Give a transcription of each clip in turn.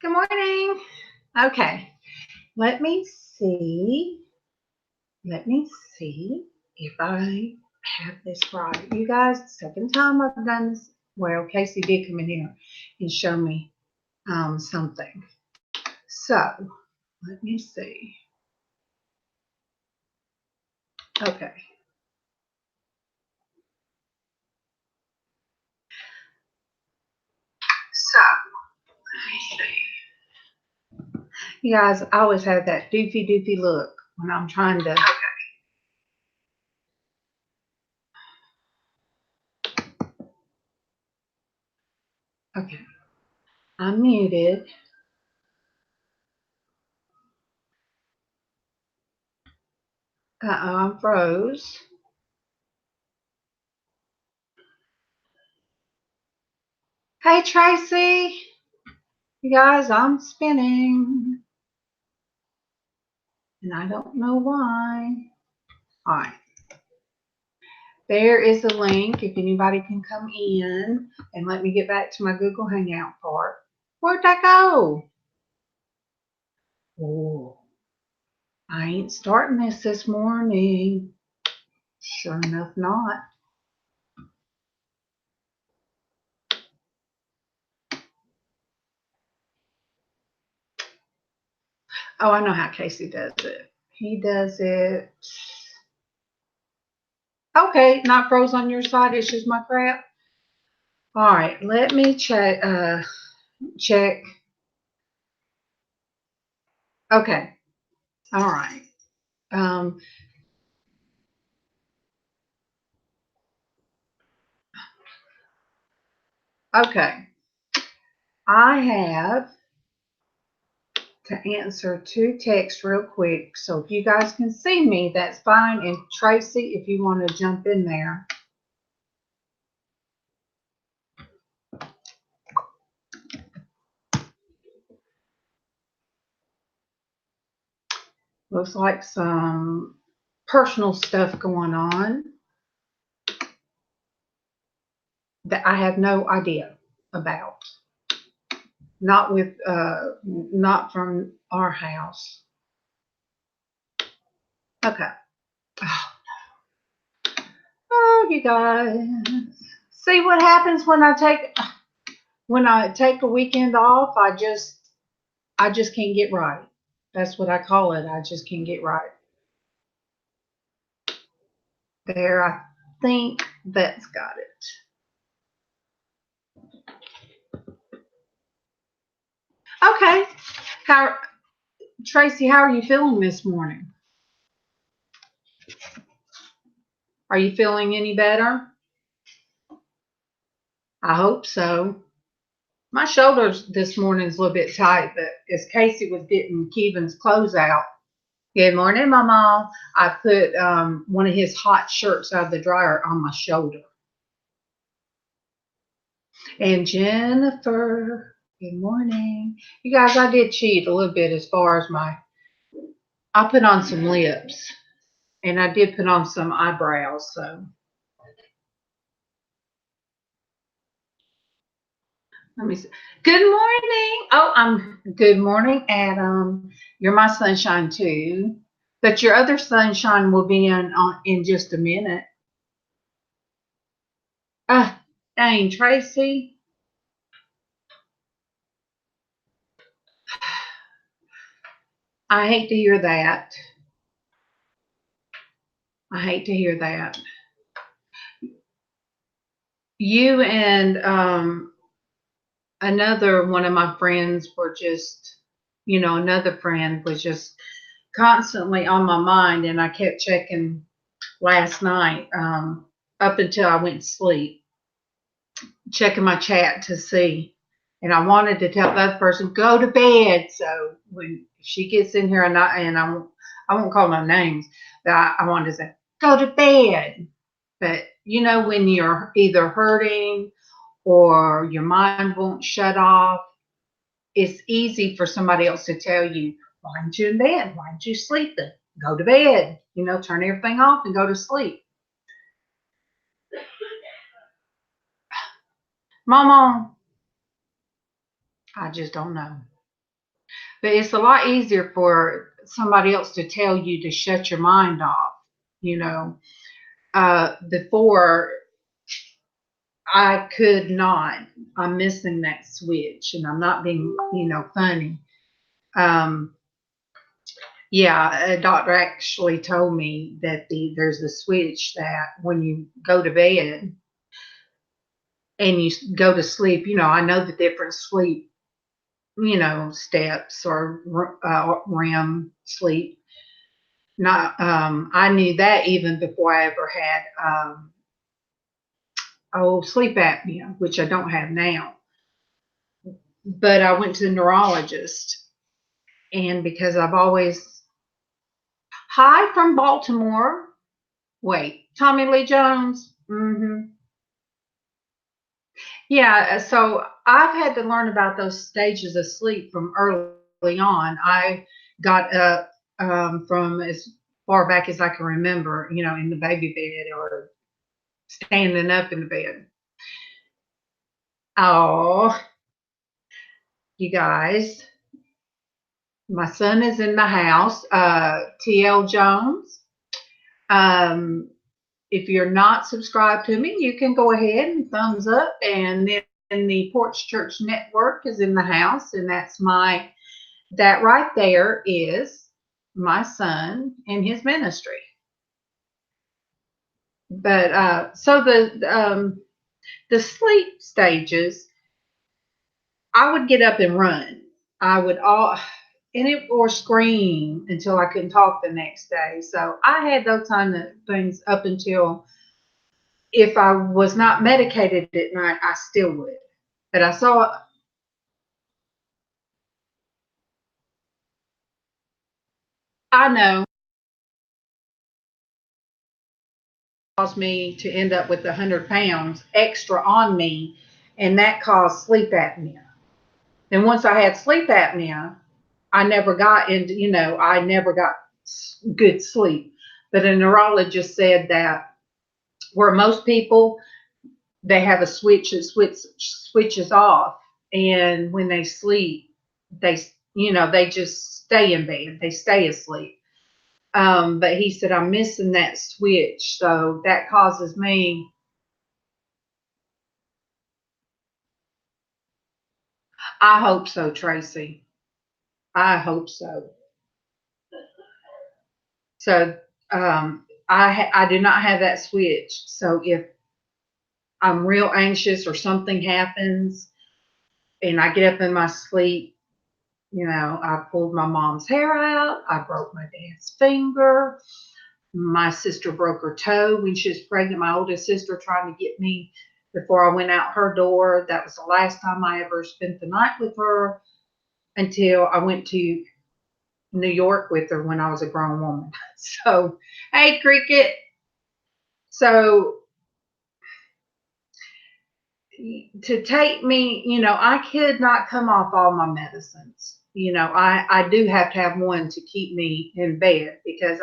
Good morning. Okay, let me see. Let me see if I have this right. You guys, second time I've done this. Well, Casey did come in here and show me something. So, let me see. Okay. So, let me see. You guys, I always have that doofy look when I'm trying to. Okay. I'm muted. I'm froze. Hey, Traci. You guys, I'm spinning. And I don't know why. All right. There is a link if anybody can come in. And let me get back to my Google Hangout part. Where'd that go? Oh, I ain't starting this morning. Sure enough, not. Oh, I know how Casey does it. He does it. Okay, not froze on your side. It's just my crap. All right, let me check. Check. Okay. All right. Um, okay. I have to answer two texts real quick. So if you guys can see me, that's fine. And Traci, if you want to jump in there. Looks like some personal stuff going on that I have no idea about. Not with, not from our house. Okay. Oh, you guys. See what happens when I take a weekend off? I just can't get right. That's what I call it. I just can't get right. There, I think that's got it. Okay. How, Traci, how are you feeling this morning? Are you feeling any better? I hope so. My shoulders this morning is a little bit tight, but as Casey was getting Keevan's clothes out, good morning, MawMaw, I put one of his hot shirts out of the dryer on my shoulder. And Jennifer, good morning. You guys, I did cheat a little bit as far as I put on some lips and I did put on some eyebrows. So let me see. Good morning. Oh, good morning, Adam. You're my sunshine too. But your other sunshine will be in just a minute. Ah, dang, Traci. I hate to hear that. I hate to hear that. You and another one of my friends were just, another friend was just constantly on my mind, and I kept checking last night up until I went to sleep, checking my chat to see. And I wanted to tell the other person, go to bed. So when she gets in here I won't call no names, but I wanted to say, go to bed. But when you're either hurting or your mind won't shut off, it's easy for somebody else to tell you, why aren't you in bed? Why aren't you sleeping? Go to bed. Turn everything off and go to sleep. Mama, I just don't know. But it's a lot easier for somebody else to tell you to shut your mind off, you know. Before I could not. I'm missing that switch, and I'm not being, funny. Um, yeah, a doctor actually told me that there's a switch that when you go to bed and you go to sleep, I know the different sleep, steps or REM sleep. Not, I knew that even before I ever had sleep apnea, which I don't have now. But I went to the neurologist, and because I've always hi from Baltimore. Wait, Tommy Lee Jones. Yeah, so I've had to learn about those stages of sleep from early on. I got up from as far back as I can remember, in the baby bed or standing up in the bed. Oh, you guys, my son is in the house. TL Jones. Um, if you're not subscribed to me, you can go ahead and thumbs up. And then the Porch Church Network is in the house, and that right there is my son and his ministry. But so the sleep stages, I would get up and run. I would or scream until I couldn't talk the next day. So I had those kind of things up until, if I was not medicated at night, I still would. But I know, caused me to end up with 100 pounds extra on me, and that caused sleep apnea. And once I had sleep apnea, I never got I never got good sleep. But a neurologist said that where most people, they have a switch that switches off, and when they sleep, they just stay in bed, they stay asleep. But he said I'm missing that switch, so that causes me. I hope so, Traci. I hope so. So I do not have that switch. So if I'm real anxious or something happens and I get up in my sleep, I pulled my mom's hair out. I broke my dad's finger. My sister broke her toe when she was pregnant. My oldest sister trying to get me before I went out her door. That was the last time I ever spent the night with her until I went to New York with her when I was a grown woman. So, hey, Cricket. So, to take me, I could not come off all my medicines. I do have to have one to keep me in bed because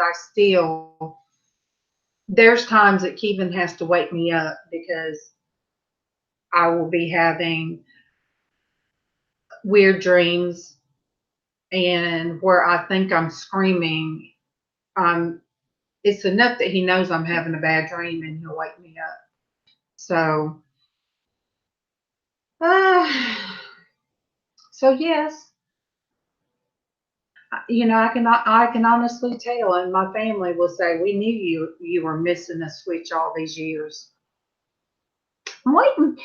there's times that Kevin has to wake me up because I will be having weird dreams, and where I think I'm screaming, it's enough that he knows I'm having a bad dream and he'll wake me up. So, uh, so yes, I can honestly tell, and my family will say we knew you were missing a switch all these years. I'm waiting.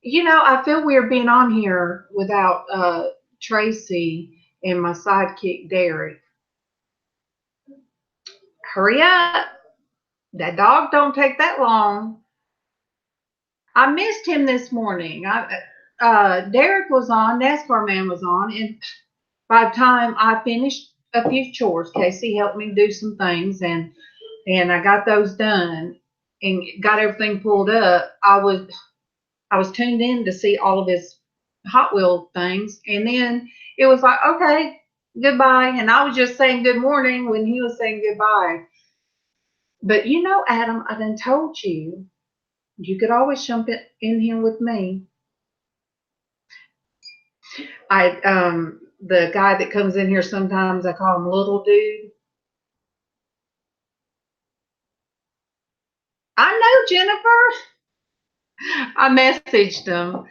I feel weird being on here without Traci and my sidekick Derek. Hurry up! That dog don't take that long. I missed him this morning. Derek was on, NASCAR man was on, and by the time I finished a few chores, Casey helped me do some things, and I got those done and got everything pulled up. I was tuned in to see all of his Hot Wheel things, and then it was like, okay, goodbye, and I was just saying good morning when he was saying goodbye. But Adam, I done told you could always jump in here with me. I the guy that comes in here sometimes, I call him Little Dude. I know, Jennifer. I messaged him,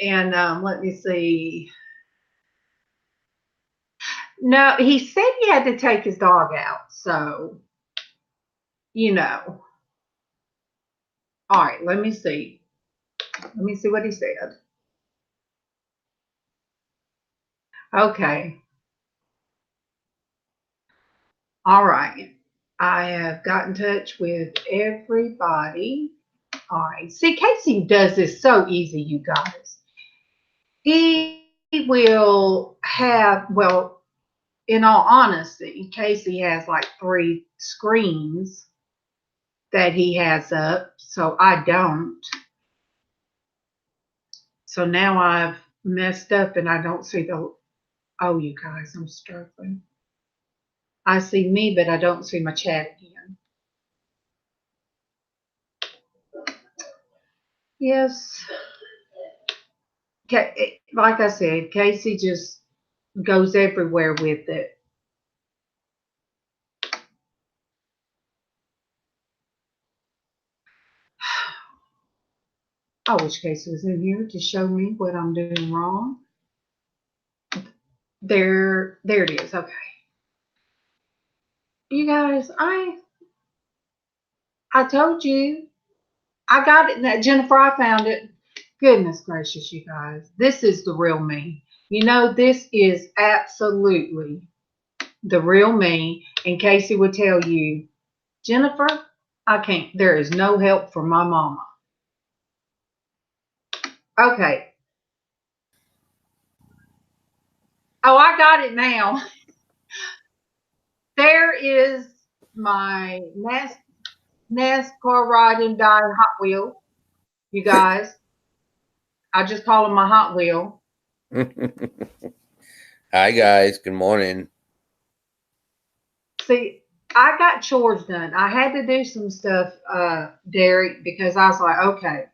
and let me see. No, he said he had to take his dog out, so you know. All right, let me see. Let me see what he said. Okay. All right. I have got in touch with everybody. All right. See, Casey does this so easy, you guys. He will have, well, in all honesty, Casey has like 3 screens that he has up, so I don't. So now I've messed up and I don't see the, oh, you guys, I'm struggling. I see me, but I don't see my chat again. Yes. Like I said, Casey just goes everywhere with it. I wish Casey was in here to show me what I'm doing wrong. There it is. Okay. You guys, I told you. I got it. Jennifer, I found it. Goodness gracious, you guys. This is the real me. You know, this is absolutely the real me. And Casey would tell you, Jennifer, I can't. There is no help for my mama. Okay. Oh, I got it now. There is my NASCAR ride and die Hot Wheel. You guys, I just call him my Hot Wheel. Hi, guys. Good morning. See, I got chores done. I had to do some stuff, Derek, because I was like, okay,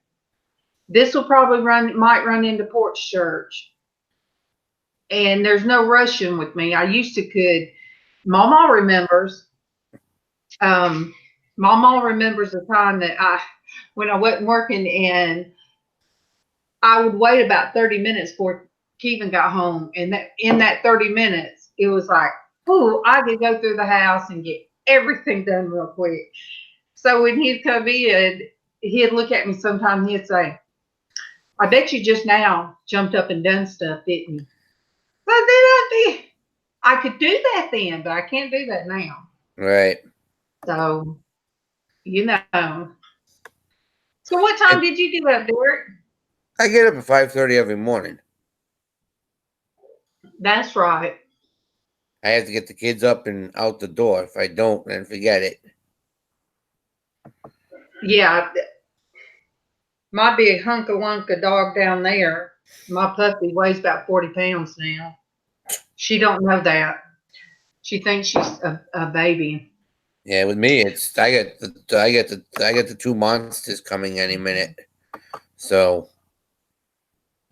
this will probably might run into Porch Church. And there's no rushing with me. I used to could. MawMaw remembers. MawMaw remembers the time that when I wasn't working, and I would wait about 30 minutes before Kevin got home. And in that 30 minutes, it was like, ooh, I could go through the house and get everything done real quick. So when he'd come in, he'd look at me sometime and he'd say, I bet you just now jumped up and done stuff, didn't you? But then I could do that then, but I can't do that now. Right. So, you know. So what time did you get up, Derek? I get up at 5:30 every morning. That's right. I have to get the kids up and out the door. If I don't, then forget it. Yeah. My big hunka-lunka dog down there, my puppy weighs about 40 pounds now. She don't know that. She thinks she's a baby. Yeah, with me, it's I get the 2 monsters coming any minute. So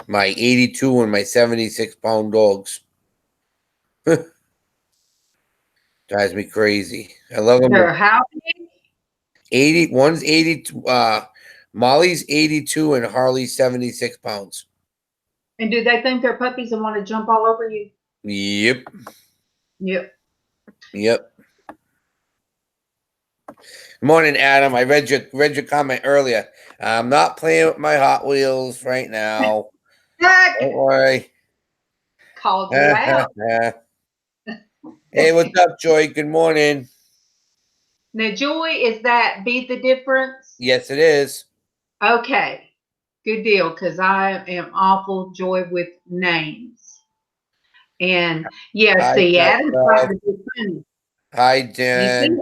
my 82 and my 76-pound dogs drives me crazy. I love them. They're how big? 80. One's 82. Molly's 82 and Harley's 76 pounds. And do they think they're puppies and want to jump all over you? Yep. Yep. Yep. Good morning, Adam. I read your comment earlier. I'm not playing with my Hot Wheels right now. Don't worry. Called you out. Hey, what's up, Joy? Good morning. Now, Joy, is that Be the Difference? Yes, it is. Okay. Good deal, because I am awful Joy with names. And yeah, Hi, see, Adam's trying to be funny. Hi, Dan.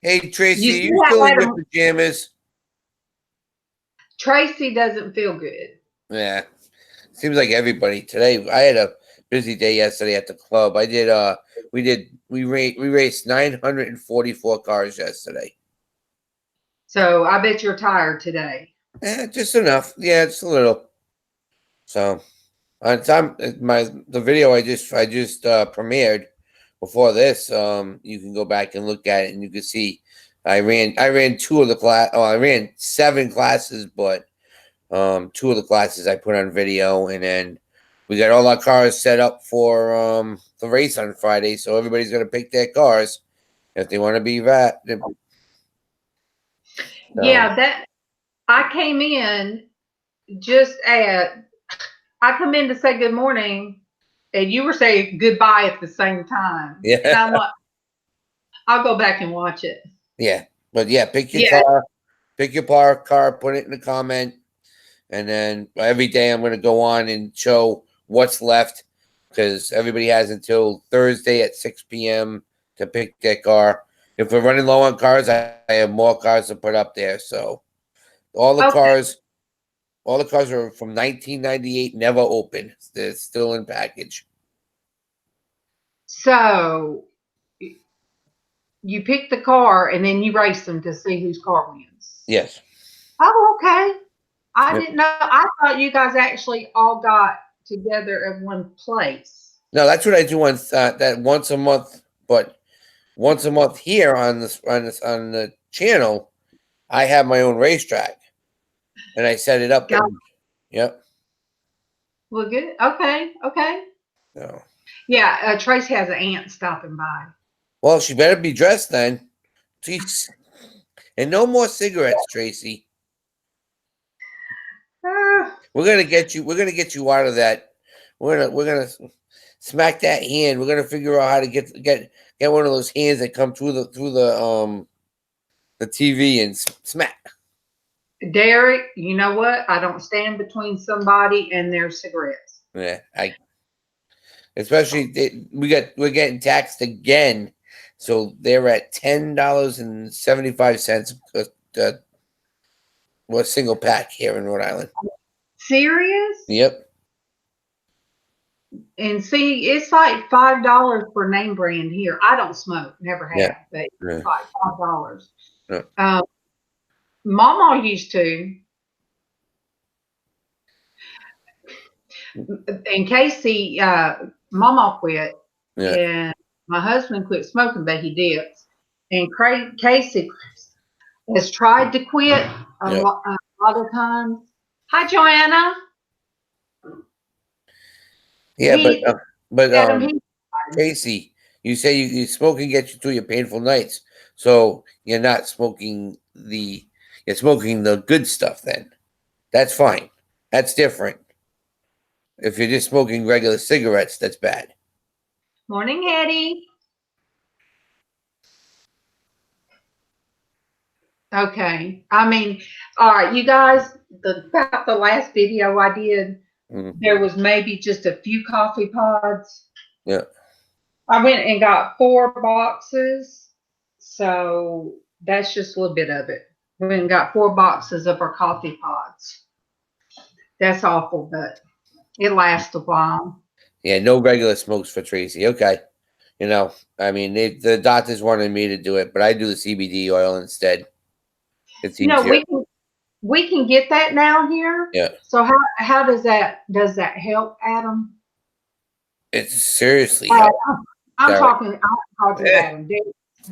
Hey, Tracy, you still in your pajamas? Tracy doesn't feel good. Yeah. Seems like everybody today. I had a busy day yesterday at the club. We raced 944 cars yesterday. So I bet you're tired today. Just enough. Yeah, just a little. So On time, the video I just premiered before this. You can go back and look at it, and you can see I ran two of the class. Oh, I ran 7 classes, but 2 of the classes I put on video, and then we got all our cars set up for the race on Friday. So everybody's gonna pick their cars if they want to be that. Yeah, that I came in just at I come in to say good morning, and you were saying goodbye at the same time. Yeah. And I'm like, I'll go back and watch it. Yeah, but yeah, pick your Yeah. car, put it in the comment, and then every day I'm going to go on and show what's left because everybody has until Thursday at 6 p.m. to pick their car. If we're running low on cars, I have more cars to put up there. So all the cars are from 1998, never open. They're still in package. So you pick the car and then you race them to see whose car wins. Yes. Oh, okay. I didn't know. I thought you guys actually all got together at one place. No, that's what I do once that once a month, but once a month here on the channel, I have my own racetrack, and I set it up. Yep. Well, good. Okay. So, Yeah, Trace has an aunt stopping by. well, she better be dressed then. Jeez. And no more cigarettes, Traci. We're gonna get you out of that. We're gonna smack that hand. We're gonna figure out how to get one of those hands that come through the TV and smack. Derek, you know what? I don't stand between somebody and their cigarettes. Yeah, especially we're getting taxed again, so they're at $10.75 a single pack here in Rhode Island. Serious? Yep. And see, it's like $5 for name brand here. I don't smoke, never have, but it's like $5. Yeah. MawMaw used to. And Casey, MawMaw quit, and my husband quit smoking, but he dips. And Casey has tried to quit a lot of times. Hi, Joanna. Yeah, but Traci, you say you smoking gets you through your painful nights, so you're not smoking you're smoking the good stuff. Then that's fine. That's different. If you're just smoking regular cigarettes, that's bad. Morning, Eddie. Okay. I mean, all right, you guys, about the last video I did, there was maybe just a few coffee pods. Yeah. I went and got 4 boxes. So that's just a little bit of it. We went and got 4 boxes of our coffee pods. That's awful, but it lasts a while. Yeah, no regular smokes for Traci. Okay. You know, I mean, the doctors wanted me to do it, but I do the CBD oil instead. It's easier. No, we can get that now here. Yeah. So how does that help, Adam? It's seriously I'm talking about Adam.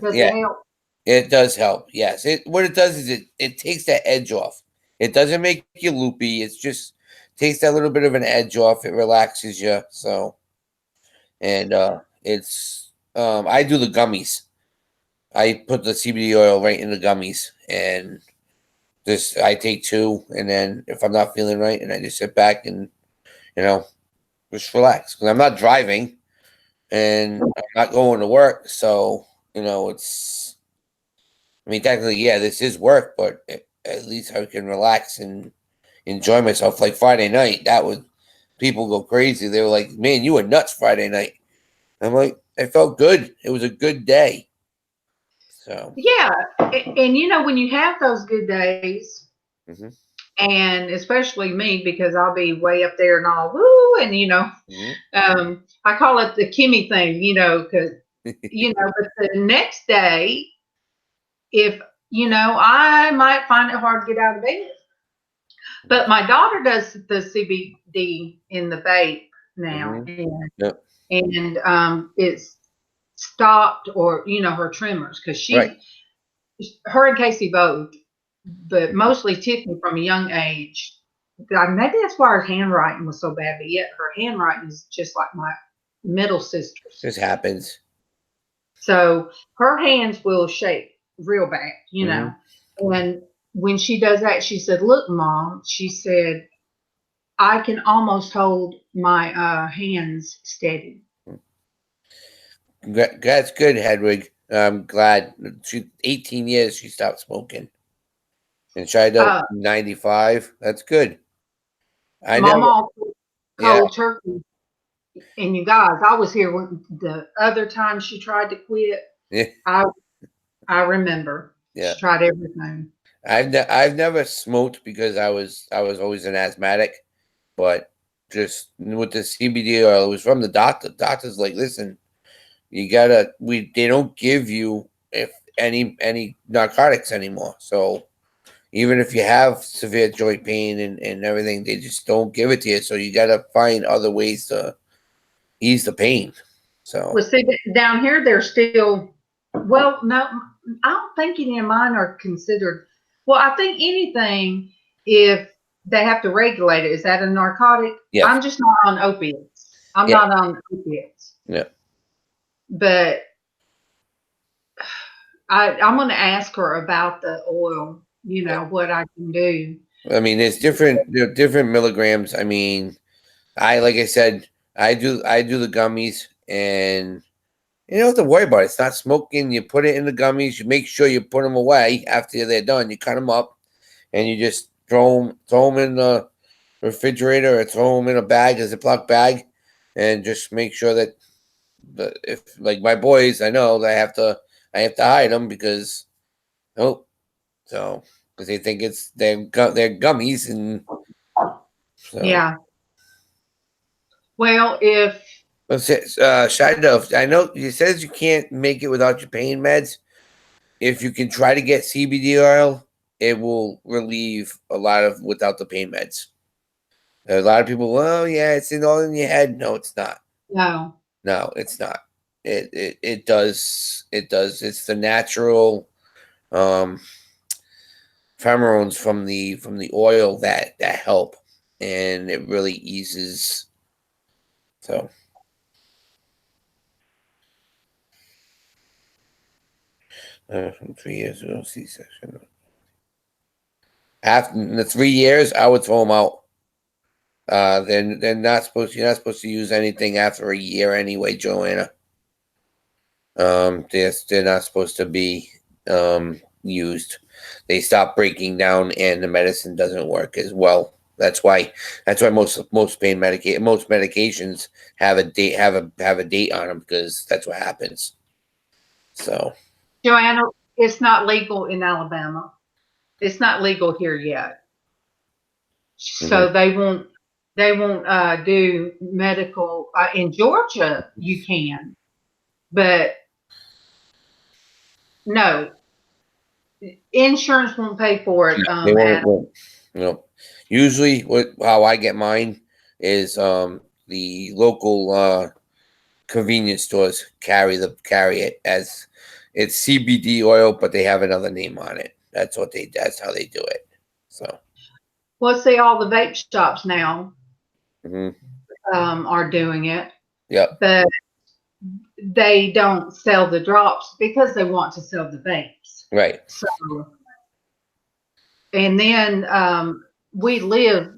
Does it help? It does help. Yes. What it does is it takes that edge off. It doesn't make you loopy. It's just takes that little bit of an edge off. It relaxes you. So, and it's I do the gummies. I put the CBD oil right in the gummies, and I take 2, and then if I'm not feeling right, and I just sit back and just relax because I'm not driving, and I'm not going to work, so it's. I mean, technically, yeah, this is work, but at least I can relax and enjoy myself. Like Friday night, people go crazy. They were like, "Man, you were nuts Friday night." I'm like, I felt good. It was a good day. So yeah, and when you have those good days, and especially me because I'll be way up there and all woo, and I call it the Kimmy thing, because but the next day, if I might find it hard to get out of bed, But my daughter does the CBD in the vape now, Mm-hmm. Yep. and it's stopped, or her tremors, because Right. her and Casey both, but mostly Tiffany from a young age. God, maybe that's why her handwriting was so bad, but yet her handwriting is just like my middle sister's. This happens. So her hands will shake real bad, Mm-hmm. And when she does that, she said, "Look, Mom," she said, "I can almost hold my hands steady." That's good, Hedwig. I'm glad. 18 years she stopped smoking, and tried out Uh, 95. That's good. I never. Mama Yeah. cold turkey. And you guys, I was here when the other time she tried to quit. Yeah. I I remember Yeah. she tried everything. I've never smoked because I was always an asthmatic, but just with the CBD oil, it was from the doctor. Doctor's like, listen, you gotta. They don't give you if any narcotics anymore. So even if you have severe joint pain and everything, they just don't give it to you. So you gotta find other ways to ease the pain. So Well, see, down here they're still. Well, no, I don't think any of mine are considered. Well, I think anything, if they have to regulate it, is that a narcotic? yes, I'm just not on opiates. I'm yeah, not on opiates, yeah. but I'm going to ask her about the oil. What I can do. I mean, there are different milligrams. I mean, like I said, I do the gummies, and you don't have to worry about it. It's not smoking. You put it in the gummies. You make sure you put them away after they're done. You cut them up, and you just throw them in the refrigerator, or throw them in a bag, a Ziploc bag, and just make sure that if like my boys, I know that I have to hide them because so because they think it's they're gummies, and so. Yeah. Well, if Let's say, Xshydovex, I know you says you can't make it without your pain meds. If you can try to get CBD oil, it will relieve a lot of without the pain meds. A lot of people, well, yeah, it's all in your head. No, it's not. no, No, it's not. It does. It does. It's the natural um pheromones from the oil that help, and it really eases. So from 3 years ago, C-section. After the 3 years, I would throw them out. They're not supposed. You're not supposed to use anything after a year anyway, Joanna. They're not supposed to be used. They stop breaking down, and the medicine doesn't work as well. That's why most most medications have a date have a date on them, because that's what happens. So Joanna, it's not legal in Alabama. It's not legal here yet. mhm. So they won't do medical in Georgia. You can, but no, insurance won't pay for it. They Adam. won't. Usually, how I get mine is the local convenience stores carry it as it's CBD oil, but they have another name on it. That's how they do it. So Well, see, all the vape shops now mhm. are doing it, Yep, but they don't sell the drops because they want to sell the vapes. right. So, and then we live.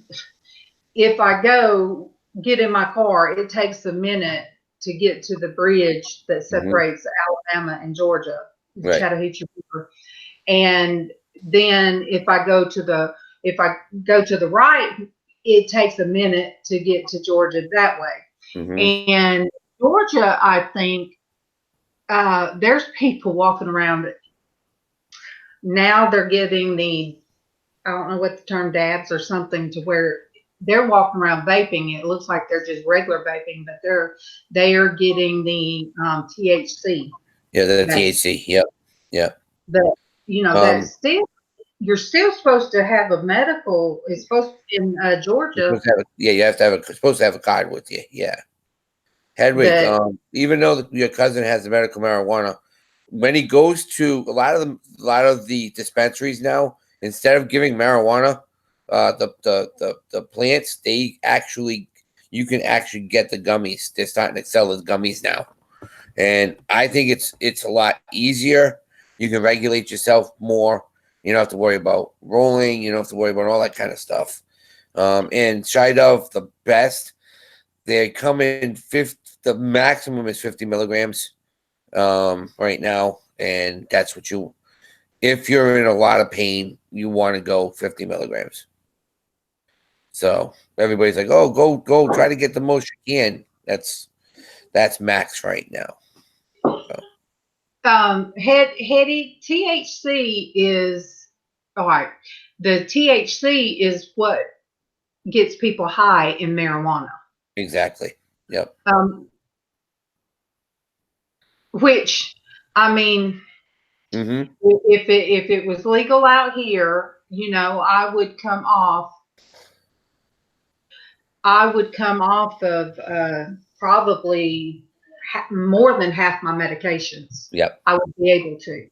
If I go get in my car, it takes a minute to get to the bridge that Hmm. separates Alabama and Georgia, the Right. Chattahoochee River. And then if I go to the right, it takes a minute to get to Georgia that Hmm. way. And Georgia, I think there's people walking around now. They're getting I don't know what the term dabs or something, to where they're walking around vaping. It looks like they're just regular vaping, but they are getting the THC. Yeah, the That THC. Yep, yep. that Um, that's still you're still supposed to have a medical. It's supposed to be in Georgia You have to have supposed to have a card with you. Yeah. Hedwig, that even though your cousin has the medical marijuana, when he goes to a lot of the dispensaries now, instead of giving marijuana, the plants, you can actually get the gummies. They're starting to sell as gummies now, and I think it's a lot easier. You can regulate yourself more. You don't have to worry about rolling. You don't have to worry about all that kind of stuff. And Xshydovex, the best. They come in 50. The maximum is 50 milligrams right now, and that's what if you're in a lot of pain, you want to go 50 milligrams. So everybody's like, "Oh, go, try to get the most you can." That's max right now. So. heady THC is all right. The THC is what gets people high in marijuana. Exactly. Yep. Which, I mean, Mm-hmm. if it was legal out here, I would come off. Of probably more than half my medications. Yep. I would be able to.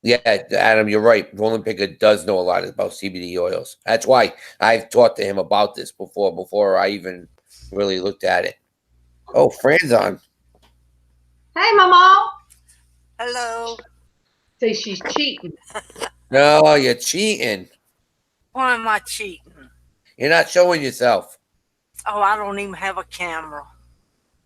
Yeah, Adam, you're right. Roland Picker does know a lot about CBD oils. That's why I've talked to him about this before I even really looked at it. Oh, Fran's on. Hey, MawMaw. Hello. See, she's cheating. No, you're cheating. Why am I cheating? You're not showing yourself. Oh, I don't even have a camera.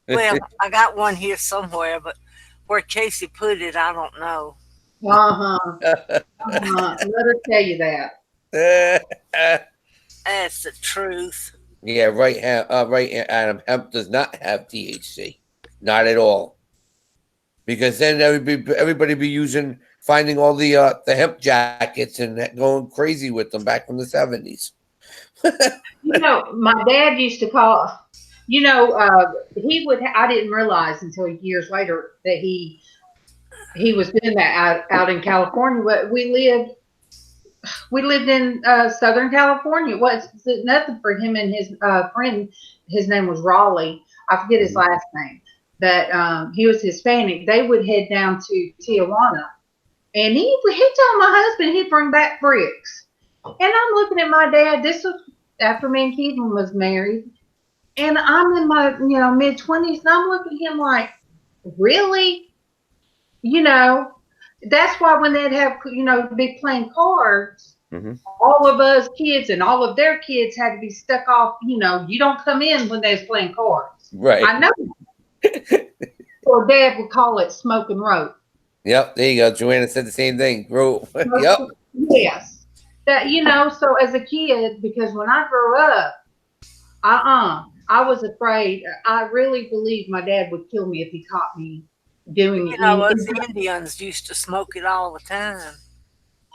Well, I got one here somewhere, but where Casey put it, I don't know. Let her tell you that. That's the truth. Yeah, right. Right, Adam. Hemp does not have THC, not at all. Because then everybody be finding all the hemp jackets and going crazy with them back from the 70s. My dad used to call. He would. I didn't realize until years later that he was doing that out in California. But we lived in Southern California. It was nothing for him and his friend. His name was Raleigh. I forget his last name, but he was Hispanic. They would head down to Tijuana, and he told my husband he'd bring back bricks. And I'm looking at my dad. This was after me and Keegan was married, and I'm in my mid-20s, and I'm looking at him like, really? That's why when they'd have, be playing cards, all of us kids and all of their kids had to be stuck off. You don't come in when they was playing cards. Right. I know. Or Dad would call it smoking rope. Yep. There you go. Joanna said the same thing. Rope. Yep. Yes. That, so as a kid, because when I grew up, I was afraid. I really believed my dad would kill me if he caught me doing it. Us Indians used to smoke it all the time.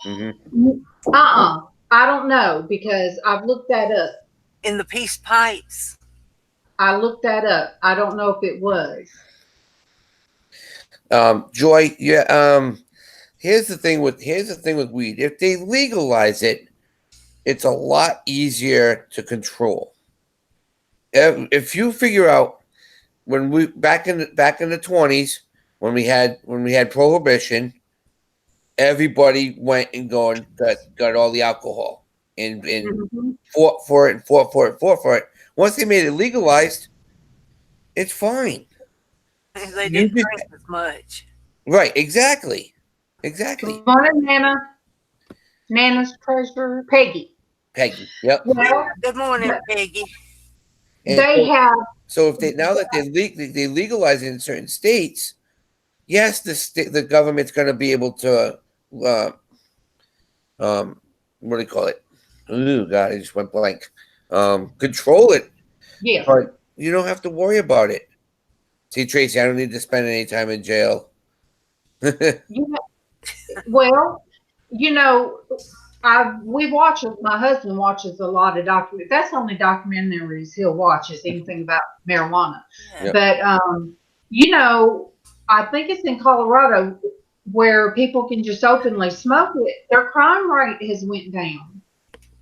I don't know, because I've looked that up. In the peace pipes. I looked that up. I don't know if it was. Joy, yeah. Here's the thing with weed. If they legalize it, it's a lot easier to control. If you figure out when we back in the 20s, when we had prohibition, everybody went and got all the alcohol and fought for it. Once they made it legalized, it's fine. They didn't drink as much. Right, exactly. Good morning, Nana. Nana's treasurer, Peggy. Yep. Well, good morning, Peggy. So if now that they legalize it in certain states, yes, the government's going to be able to what do you call it? Oh God, I just went blank. Control it. Yeah. But you don't have to worry about it. See, Traci, I don't need to spend any time in jail. Well, my husband watches a lot of documentaries. That's the only documentaries he'll watch is anything about marijuana. Yeah. But, I think it's in Colorado. where people can just openly smoke it, their crime rate has went down.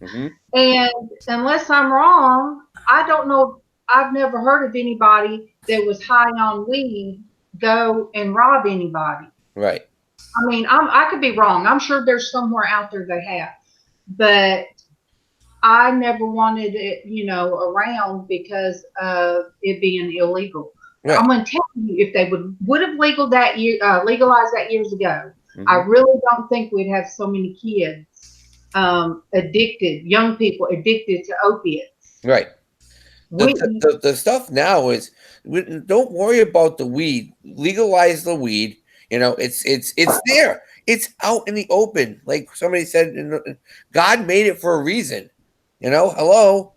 Mm-hmm. And unless I'm wrong, I don't know. I've never heard of anybody that was high on weed go and rob anybody. Right. I mean, I could be wrong. I'm sure there's somewhere out there they have, but I never wanted it, around because of it being illegal. Right. I'm going to tell you, if they would have legalized that years ago, I Mm-hmm. really don't think we'd have so many kids addicted, young people addicted to opiates. Right. We, The stuff now is don't worry about the weed. Legalize the weed. It's there. It's out in the open. Like somebody said, God made it for a reason. Hello.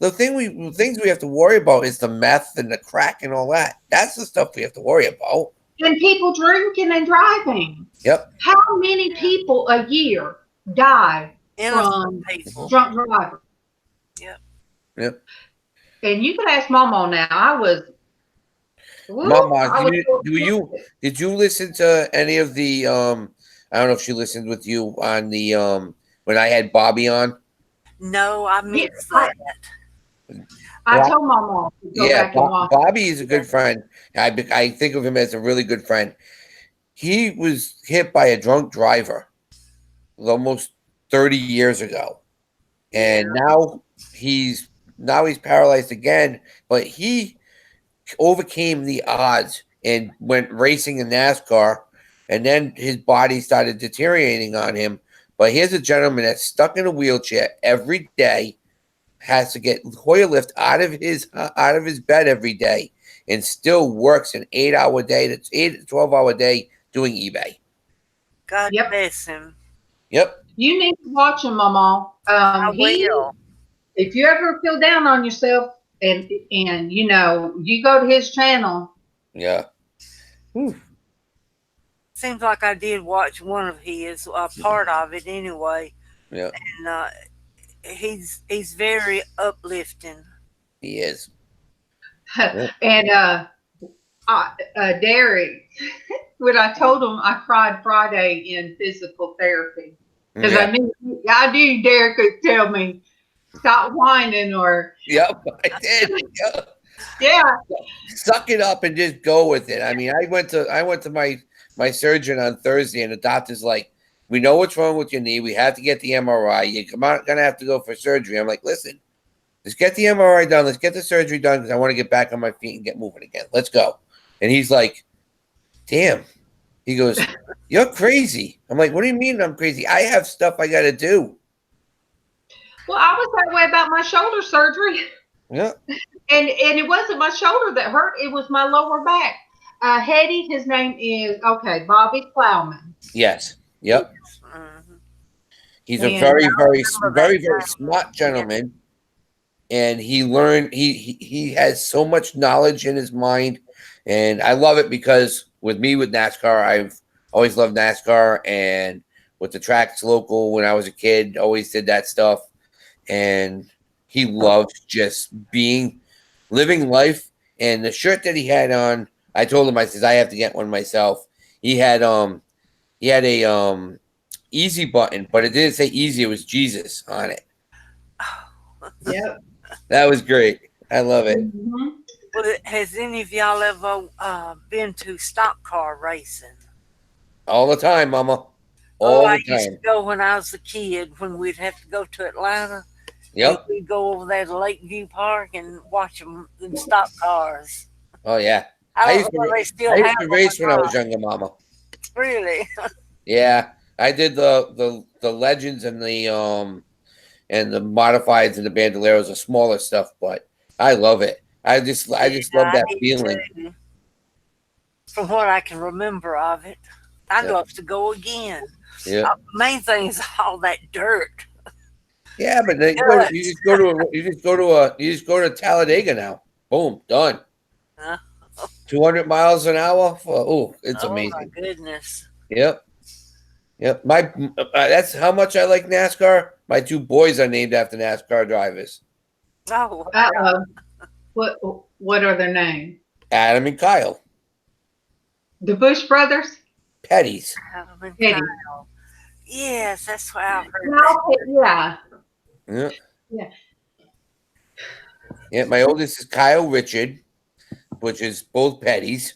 Things we have to worry about is the meth and the crack and all that. That's the stuff we have to worry about. and people drinking and driving. Yep. How many people a year die from people. drunk driving? Yep. Yep. And you can ask MawMaw now. MawMaw, did you listen to any of the I don't know if she listened with you on the when I had Bobby on? No, I missed that. I told MawMaw to go back and watch. Bobby is a good friend. I think of him as a really good friend. He was hit by a drunk driver almost 30 years ago. And now he's paralyzed again, but he overcame the odds and went racing in NASCAR, and then his body started deteriorating on him. But here's a gentleman that's stuck in a wheelchair every day, has to get Hoyer lift out of his bed every day, and still works an 8-hour day. That's 8 to 12-hour day doing eBay. God bless him. Yep. You need to watch him, MawMaw. I will. If you ever feel down on yourself, and you go to his channel. Yeah. Whew. Seems like I did watch one of his, part of it anyway. Yeah. And he's very uplifting. He is. And Derek, when I told him I cried Friday in physical therapy, because I knew Derek could tell me, stop whining, or yep, I did. Yep. Yeah, suck it up and just go with it. I mean, I went to my surgeon on Thursday, and the doctor's like, "We know what's wrong with your knee. We have to get the MRI. You're gonna have to go for surgery." I'm like, "Listen, let's get the MRI done. Let's get the surgery done because I want to get back on my feet and get moving again. Let's go." And he's like, "Damn." He goes, "You're crazy." I'm like, "What do you mean I'm crazy? I have stuff I got to do." Well, I was that way about my shoulder surgery. Yeah. And it wasn't my shoulder that hurt. It was my lower back. Hetty, his name is, Bobby Plowman. Yes. Yep. Mm-hmm. He's a very, very, very, very smart gentleman. And he learned, he has so much knowledge in his mind. And I love it because with NASCAR, I've always loved NASCAR. And with the tracks local when I was a kid, always did that stuff. And he loves just living life. And the shirt that he had on, I told him, I says, I have to get one myself. He had a easy button, but it didn't say easy. It was Jesus on it. Yep. That was great. I love it. Mm-hmm. Well, has any of y'all ever been to stock car racing? All the time, Mama. All the time. I used to go when I was a kid, when we'd have to go to Atlanta. Yep. We'd go over there to Lakeview Park and watch them in stock cars. Oh, yeah. I used to race when I was younger, Mama. Really? Yeah. I did the legends and the modifieds and the bandoleros, the smaller stuff, but I love it. I just love that feeling. Too. From what I can remember of it, I'd love to go again. Yeah. Main thing is all that dirt. Yeah, but you just go to Talladega now. Boom, done. 200 miles an hour. It's amazing. Oh my goodness. Yep. That's how much I like NASCAR. My 2 boys are named after NASCAR drivers. Oh. What are their names? Adam and Kyle. The Bush brothers. Petties. Calvin Petty. Kyle. Yes, that's why I've heard No, that. yeah. Yeah. Yeah. Yeah, my oldest is Kyle Richard, which is both Petties,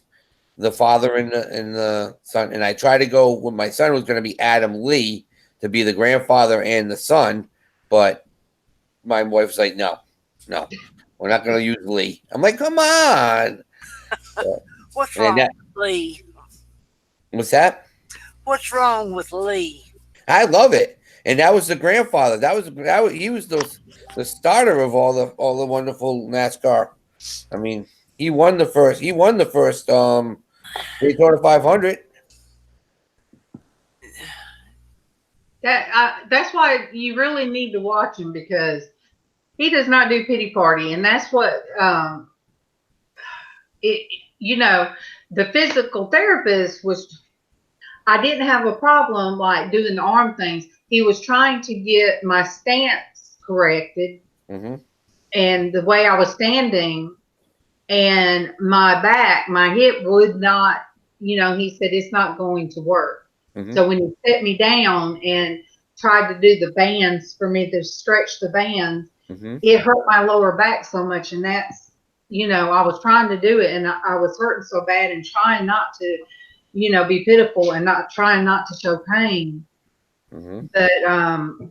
the father and the son. And I try to go when my son was going to be Adam Lee to be the grandfather and the son, but my wife was like, no, we're not going to use Lee. I'm like, come on. What's And wrong that, with Lee? what's that? What's wrong with Lee? I love it. And that was the grandfather. He was the starter of all the wonderful NASCAR. I mean, he won the first Daytona 500. That's why you really need to watch him, because he does not do pity party, and that's what it. You know, the physical therapist was. I didn't have a problem like doing the arm things. He was trying to get my stance corrected, Mm-hmm. and the way I was standing, and my back, my hip would not. He said it's not going to work. Mm-hmm. So when he set me down and tried to do the bands for me to stretch the bands, Mm-hmm. it hurt my lower back so much. And that's, I was trying to do it, and I was hurting so bad, and trying not to, be pitiful, and not trying not to show pain. Mm-hmm.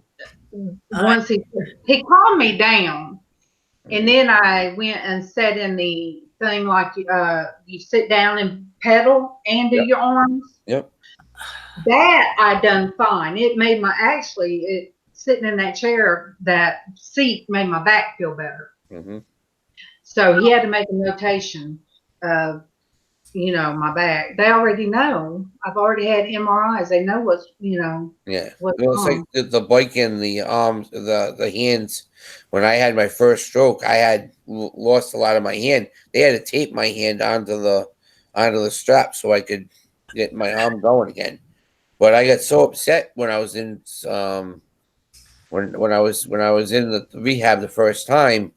But once he calmed me down, and then I went and sat in the thing like you sit down and pedal and do Yep. your arms. Yep. That I done fine. It made sitting in that chair, that seat made my back feel better. Mm-hmm. So he had to make a notation of, my back. They already know. I've already had MRIs. They know what's, Yeah. what's It's like wrong. the bike and the arms, the hands. When I had my first stroke, I had lost a lot of my hand. They had to tape my hand onto the strap so I could get my arm going again. But I got so upset when I was in when I was in the rehab the first time.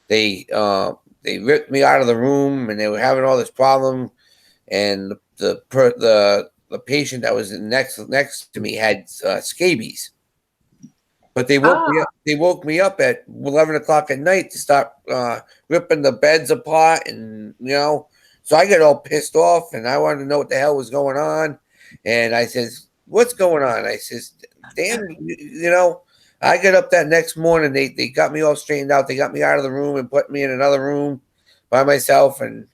They ripped me out of the room, and they were having all this problem. And the patient that was next to me had scabies. But they woke me up. They woke me up at 11 o'clock at night to start ripping the beds apart, and so I got all pissed off, and I wanted to know what the hell was going on. And I says, "What's going on?" I says, "Damn, I got up that next morning. They got me all straightened out. They got me out of the room and put me in another room by myself." And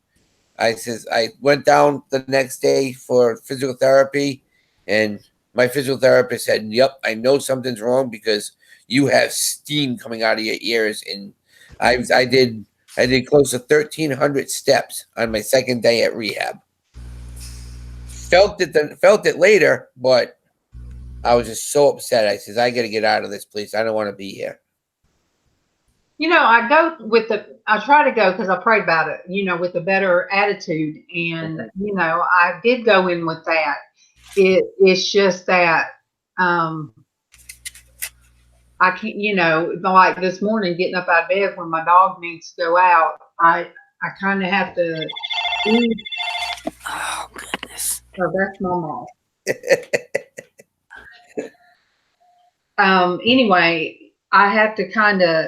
I says I went down the next day for physical therapy, and my physical therapist said, "Yep, I know something's wrong because you have steam coming out of your ears." And I did close to 1,300 steps on my second day at rehab. Felt it later, but I was just so upset. I says, "I got to get out of this place. I don't want to be here." I try to go, because I prayed about it, with a better attitude. And, I did go in with that. It's just that, I can't, like this morning, getting up out of bed when my dog needs to go out, I kind of have to eat. Oh, goodness. Oh, that's MawMaw. Anyway, I have to kind of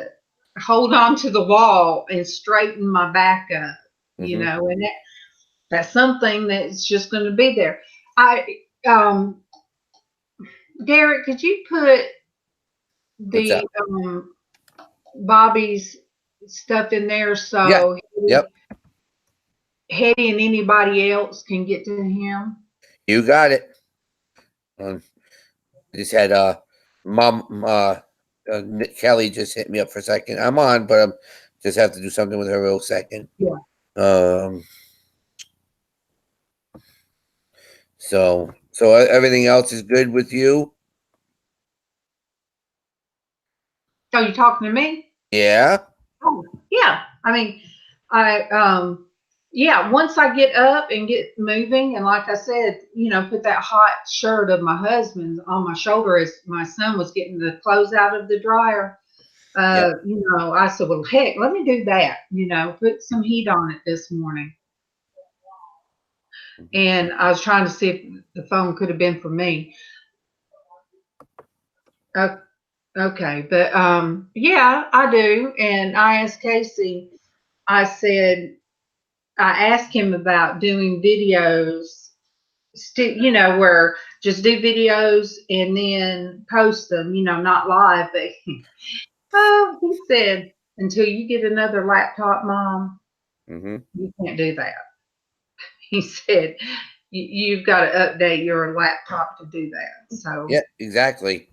hold on to the wall and straighten my back up, Mhm. and that's something that's just going to be there. Derek, could you put What's the up? Bobby's stuff in there Yeah. so Yep. Hetty and anybody else can get to him? You got it. Just had mom Kelly just hit me up for a second. I'm on, but I just have to do something with her real second. Yeah. So everything else is good with you? Oh, you talking to me? Yeah. Oh, yeah. I mean, yeah, once I get up and get moving, and like I said, put that hot shirt of my husband's on my shoulder as my son was getting the clothes out of the dryer. Yep. I said, well, heck, let me do that, put some heat on it this morning. and I was trying to see if the phone could have been for me. Okay, but yeah, I do. And I asked Casey, I said, I asked him about doing videos, where just do videos and then post them, not live. But oh, he said, until you get another laptop, Mom, you can't do that. He said, you've got to update your laptop to do that. So Yeah, exactly.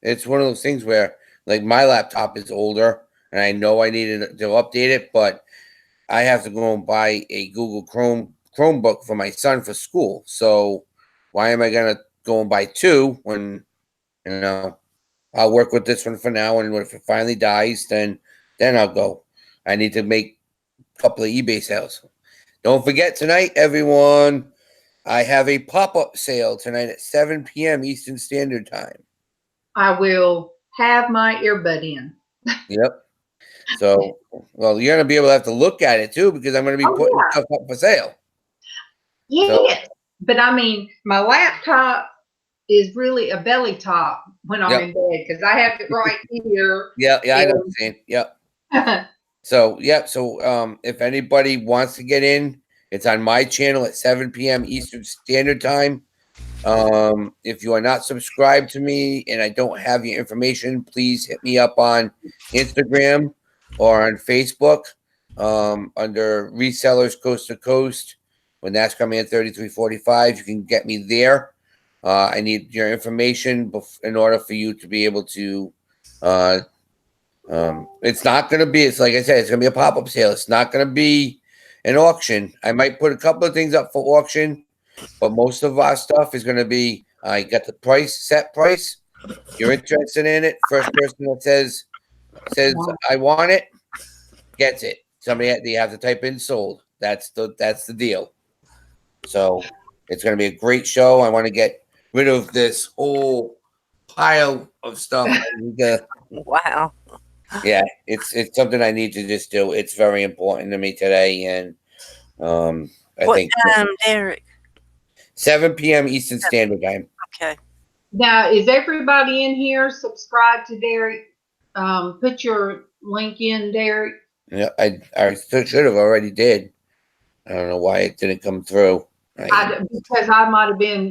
It's one of those things where, like, my laptop is older, and I know I need to update it, but I have to go and buy a Google Chromebook for my son for school. So why am I gonna go and buy two when I'll work with this one for now, and if it finally dies, then I'll go. I need to make a couple of eBay sales. Don't forget tonight, everyone. I have a pop-up sale tonight at 7 p.m. Eastern Standard Time. I will have my earbud in. Yep. So, well, you're gonna be able to have to look at it too, because I'm gonna be putting stuff up for sale. Yes, so, but I mean, my laptop is really a belly top when I'm in bed, because I have it right here. Yeah, I know what you're saying. Yep. So, if anybody wants to get in, it's on my channel at 7 p.m. Eastern Standard Time. If you are not subscribed to me and I don't have your information, please hit me up on Instagram or on Facebook under Resellers Coast to Coast. When that's coming at 3345, you can get me there. I need your information in order for you to be able to. It's not going to be. It's like I said. It's going to be a pop-up sale. It's not going to be an auction. I might put a couple of things up for auction, but most of our stuff is going to be. I got the set price. You're interested in it. First person that says I want it gets it. They have to type in sold. That's the deal. So it's going to be a great show. I want to get rid of this whole pile of stuff. Wow. Yeah, it's something I need to just do. It's very important to me today, and I think time, Derek? 7 p.m. Eastern Standard Time. Okay. Now, is everybody in here subscribed to Derek? Put your link in, Derek. Yeah, I should have already did. I don't know why it didn't come through. Because I might have been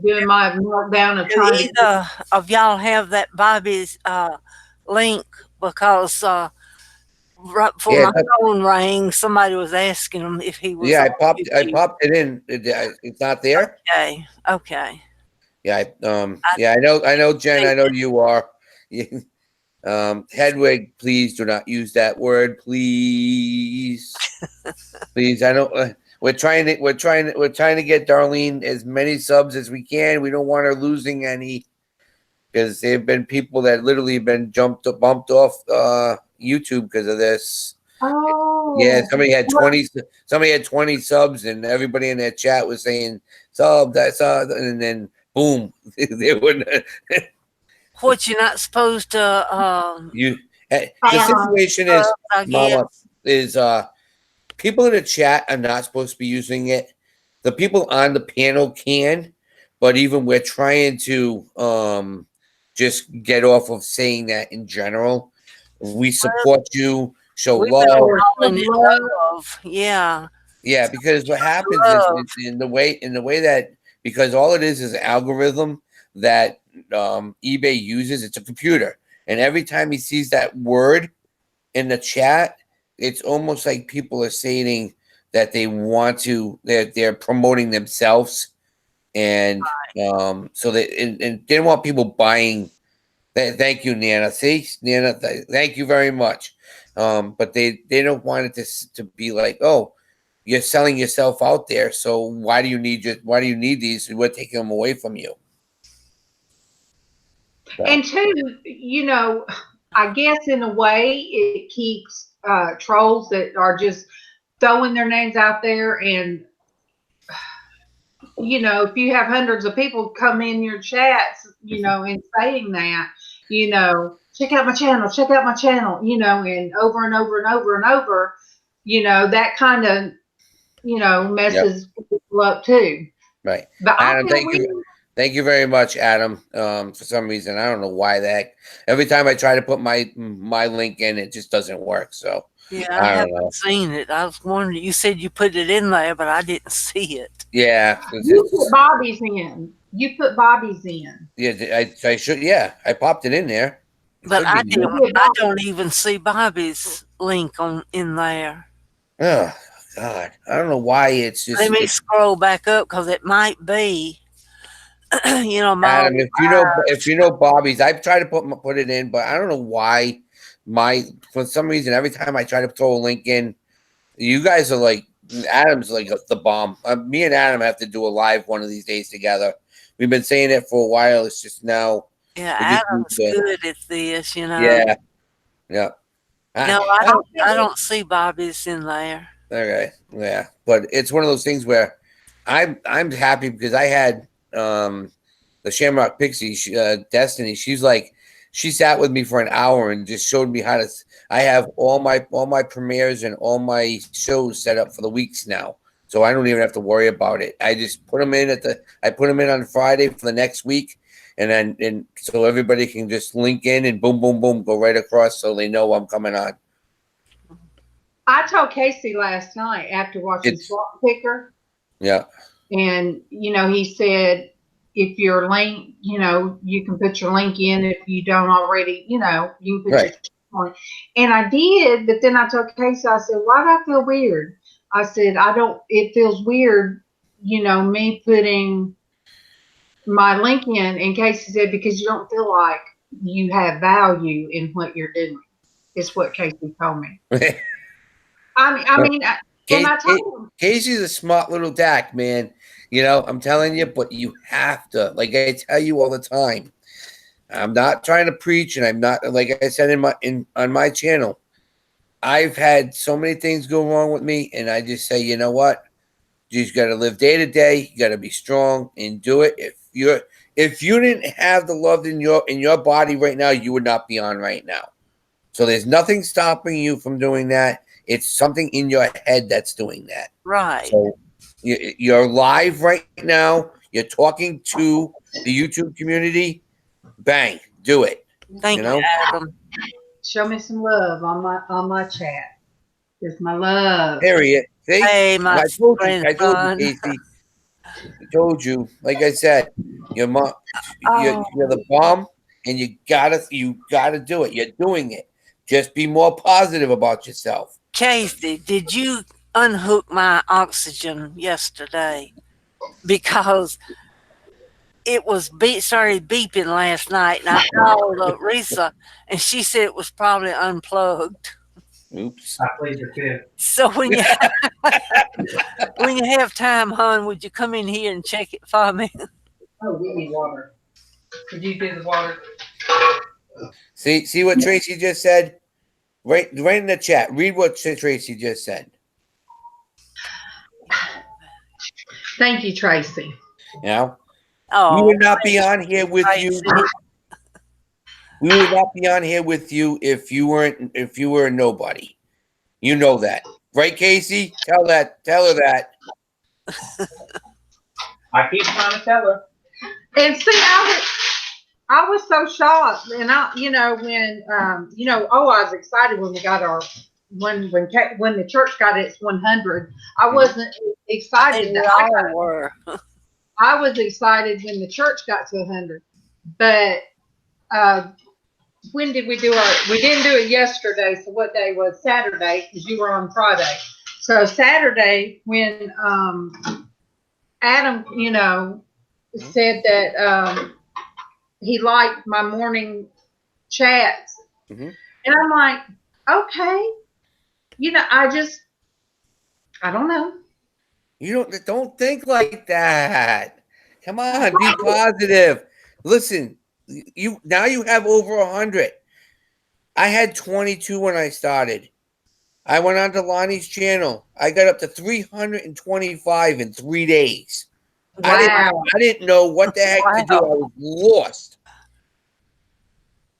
doing my markdown of trying to. Either of y'all have that Bobby's link, because right before my phone rang, somebody was asking him if he was. Yeah, I popped it in. It's not there. Okay. Yeah, I know, Jen. I know you are. Hedwig, please do not use that word, please. Please, I know we're trying to get Darlene as many subs as we can. We don't want her losing any, because there have been people that literally have been bumped off YouTube because of this. Oh. Yeah, somebody had 20 subs, and everybody in that chat was saying sub, and then boom, they wouldn't. What, you're not supposed to the situation is, MawMaw, is people in the chat are not supposed to be using it. The people on the panel can, but even we're trying to just get off of saying that in general. We support you, show love. Yeah. Yeah, because what happens is in the way that, because all it is an algorithm that eBay uses. It's a computer, and every time he sees that word in the chat, it's almost like people are saying that they want to, they're promoting themselves, and so they didn't want people buying. Thank you, Nana. See, Nana, thank you very much. But they don't want it to be like, oh, you're selling yourself out there, so why do you need these? We're taking them away from you. So. And two, I guess in a way it keeps trolls that are just throwing their names out there, and if you have hundreds of people come in your chats, and saying that, check out my channel, and over and over and over and over, that kind of messes people up too. Right. But I Adam, feel weird. thank you very much, Adam. For some reason, I don't know why the heck. Every time I try to put my link in, it just doesn't work. So Yeah, I haven't seen it. I was wondering. You said you put it in there, but I didn't see it. yeah. You put Bobby's in. You put Bobby's in. Yeah, I should. Yeah, I popped it in there. But I don't even see Bobby's link in there. Oh God, I don't know why it's just. Let me scroll back up because it might be. My Adam, if you know Bobby's, I've tried to put it in, but I don't know why. For some reason, every time I try to throw a link in, you guys are like Adam's like the bomb. Me and Adam have to do a live one of these days together. We've been saying it for a while. It's just now. Yeah, Adam's good at this, Yeah, yeah. No, I don't see Bobby's in there. Okay, yeah, but it's one of those things where I'm happy because I had the Shamrock Pixie Destiny. She sat with me for an hour and just showed me how to. I have all my premieres and all my shows set up for the weeks now, so I don't even have to worry about it. I just put them in on Friday for the next week, and so everybody can just link in and boom, boom, boom, go right across, so they know I'm coming on. I told Casey last night after watching Swap Picker. Yeah. And, he said, if your link, you can put your link in if you don't already, you can put your link. And I did, but then I told Casey, I said, why do I feel weird? I said, it feels weird, me putting my link in. And Casey said, because you don't feel like you have value in what you're doing. Is what Casey told me. I mean, and I told him. Casey's a smart little DAC, man. I'm telling you, but you have to, like I tell you all the time. I'm not trying to preach, and I'm not, like I said on my channel. I've had so many things go wrong with me, and I just say, you know what? You just got to live day to day. You got to be strong and do it. If you didn't have the love in your body right now, you would not be on right now. So there's nothing stopping you from doing that. It's something in your head that's doing that. Right. So you're live right now. You're talking to the YouTube community. Bang, do it. Thank you, Adam. Show me some love on my chat. Here's my love. Period. See? Hey, I told you, Casey. I told you. Like I said, your mom, you're the bomb, and you gotta do it. You're doing it. Just be more positive about yourself. Casey, did you unhook my oxygen yesterday? Because it was started beeping last night, and I called Risa, and she said it was probably unplugged. Oops. I played your kid. So when you have time, hon, would you come in here and check it for me? Oh, we need water. Could you do the water? See what Traci just said? Right in the chat. Read what Traci just said. Thank you, Traci. We would not be on here with you. We would not be on here with you if you were a nobody. You know that. Right, Casey? Tell her that. I keep trying to tell her. And see, I was so shocked, and I was excited when we got when the church got its 100. I wasn't excited that I was excited when the church got to 100, but when did we do we didn't do it yesterday. So what day was Saturday? Because you were on Friday. So Saturday when Adam, said that he liked my morning chats. Mm-hmm. And I'm like, okay. I don't know. You don't think like that. Come on, be positive. Listen, you have over 100. I had 22 when I started. I went on to Lonnie's channel. I got up to 325 in 3 days. Wow. I didn't know what the heck to do. I was lost.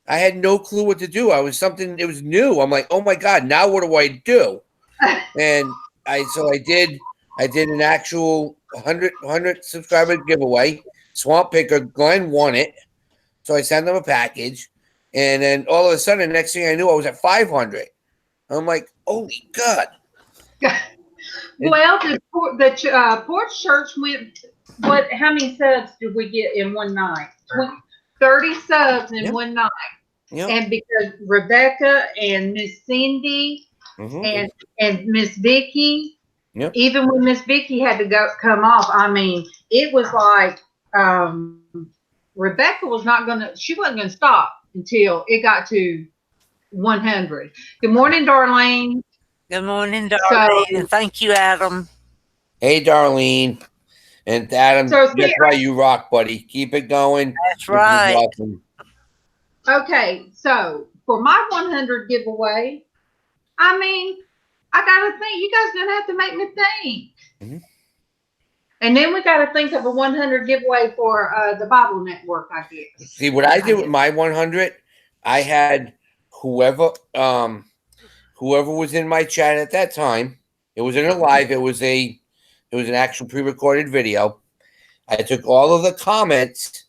I had no clue what to do. It was new. I'm like, oh my God, now what do I do? And I I did an actual 100 subscriber giveaway. Swamp Picker Glenn won it, so I sent him a package, and then all of a sudden, next thing I knew, I was at 500. I'm like, holy God! Well, the Porch Church went. What? How many subs did we get in one night? 30 subs in Yep. one night. Yep. And because Rebecca and Miss Cindy and Miss Vicky, Yep. even when Miss Vicky had to come off, I mean, it was like Rebecca was not gonna. She wasn't gonna stop until it got to 100. Good morning, Darlene. Good morning, Darlene, and thank you, Adam. Hey, Darlene. And Adam, that's why you rock, buddy. Keep it going. That's right. Awesome. Okay, so for my 100 giveaway, I mean, I gotta think. You guys gonna have to make me think. And then we gotta think of a 100 giveaway for the Bible Network, I guess. See what I did with my 100. I had whoever was in my chat at that time. It wasn't a live. It was an actual pre-recorded video. I took all of the comments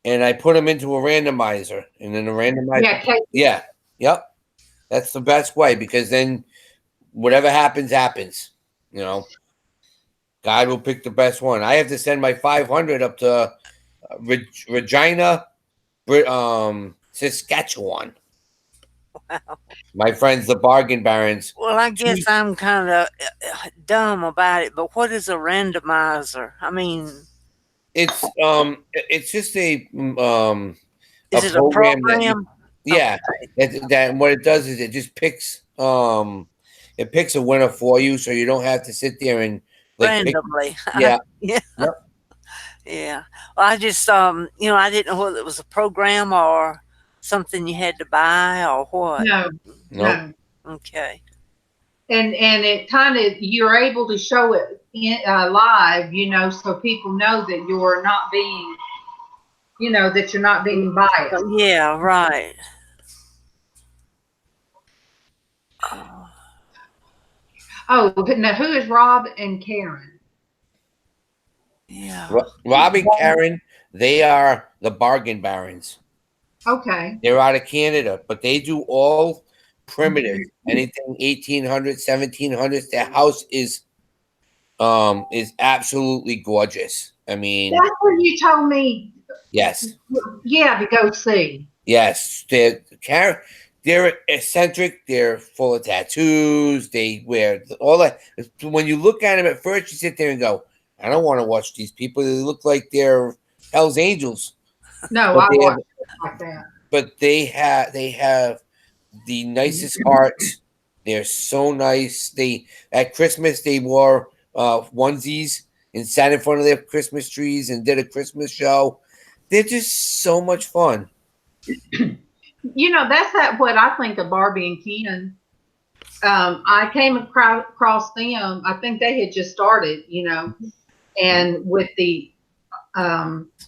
and I put them into a randomizer, and then the randomizer. Yep. That's the best way, because then whatever happens, happens. You know, God will pick the best one. I have to send my 500 up to Regina, Saskatchewan. Wow. My friends, the Bargain Barons. Well, I guess I'm kind of dumb about it, but what is a randomizer? I mean, it's just a is it a program? Yeah, okay. That what it does is it just picks a winner for you, so you don't have to sit there and randomly. Yeah. Yeah. Yep. Yeah. Well, I just I didn't know whether it was a program or something you had to buy or what. No. Okay. And it kind of, you're able to show it live, so people know that you're not being, that you're not being biased. Yeah, right. Oh, now who is Rob and Karen? Yeah. Rob and Karen, they are the Bargain Barons. Okay. They're out of Canada, but they do all primitive, anything 1800s, 1700s. Their house is absolutely gorgeous. I mean, that's what you told me. Yes. Yeah, to go see. Yes, they're eccentric. They're full of tattoos. They wear all that. When you look at them at first, you sit there and go, "I don't want to watch these people. They look like they're Hell's Angels." No, I watch it like that. But they have the nicest hearts. They're so nice. At Christmas they wore onesies and sat in front of their Christmas trees and did a Christmas show. They're just so much fun. That's what I think of Barbie and Ken. I came across them. I think they had just started, and with the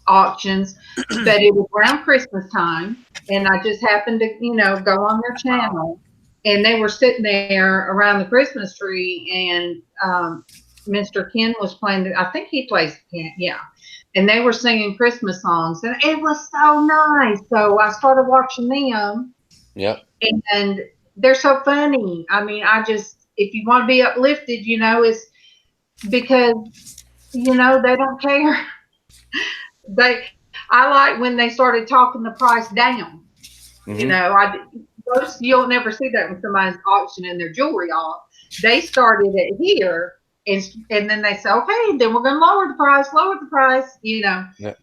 auctions, but it was around Christmas time, and I just happened to, go on their channel, and they were sitting there around the Christmas tree, and Mr. Ken was playing. I think he plays the piano, yeah. And they were singing Christmas songs, and it was so nice. So I started watching them. Yep. And they're so funny. I mean, if you want to be uplifted, it's because, they don't care. I like when they started talking the price down. Mm-hmm. You'll never see that when somebody's auctioning their jewelry off. They started it here. And then they say, okay, then we're going to lower the price, Yeah.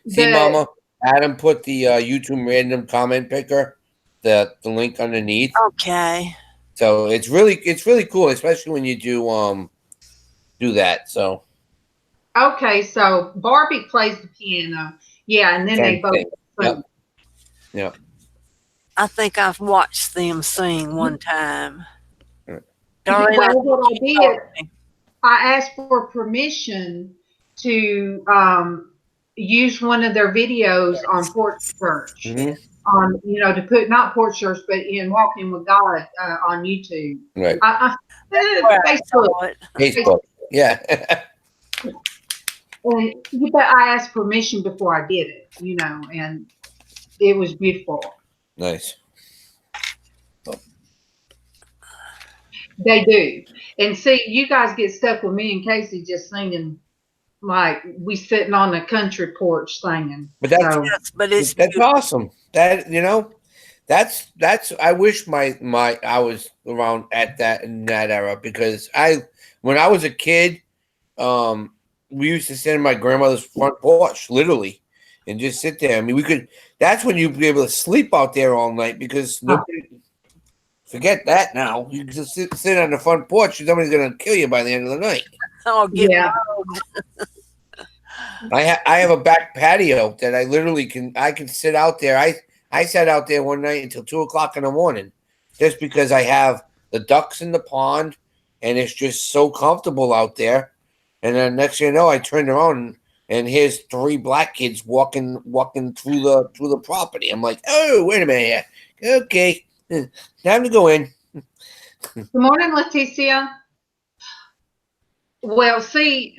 See, Mama, Adam put the YouTube random comment picker, the link underneath. Okay. So it's really cool, especially when you do that. So. Okay, so Barbie plays the piano. Yeah, and then they both. Yep. Yep. I think I've watched them sing one time. Well, what I did, I asked for permission to use one of their videos on Porch Church, to put not Porch Church, but in Walking with God on YouTube. Right. Facebook. Yeah. But I asked permission before I did it, and it was beautiful. Nice. They do. And see, you guys get stuck with me and Casey just singing like we sitting on the country porch singing. But that's Yes, but it's that's awesome. That that's I wish my I was around at that in that era, because when I was a kid, we used to sit in my grandmother's front porch, literally, and just sit there. I mean, that's when you'd be able to sleep out there all night, because nobody. Forget that now. You can just sit on the front porch. Somebody's going to kill you by the end of the night. I'll get Yeah. I have a back patio that I literally can sit out there. I sat out there one night until 2:00 in the morning, just because I have the ducks in the pond, and it's just so comfortable out there. And then next thing you know, I turned around and here's 3 black kids walking through the property. I'm like, oh, wait a minute here. Okay, time to go in. Good morning, Leticia. Well, see,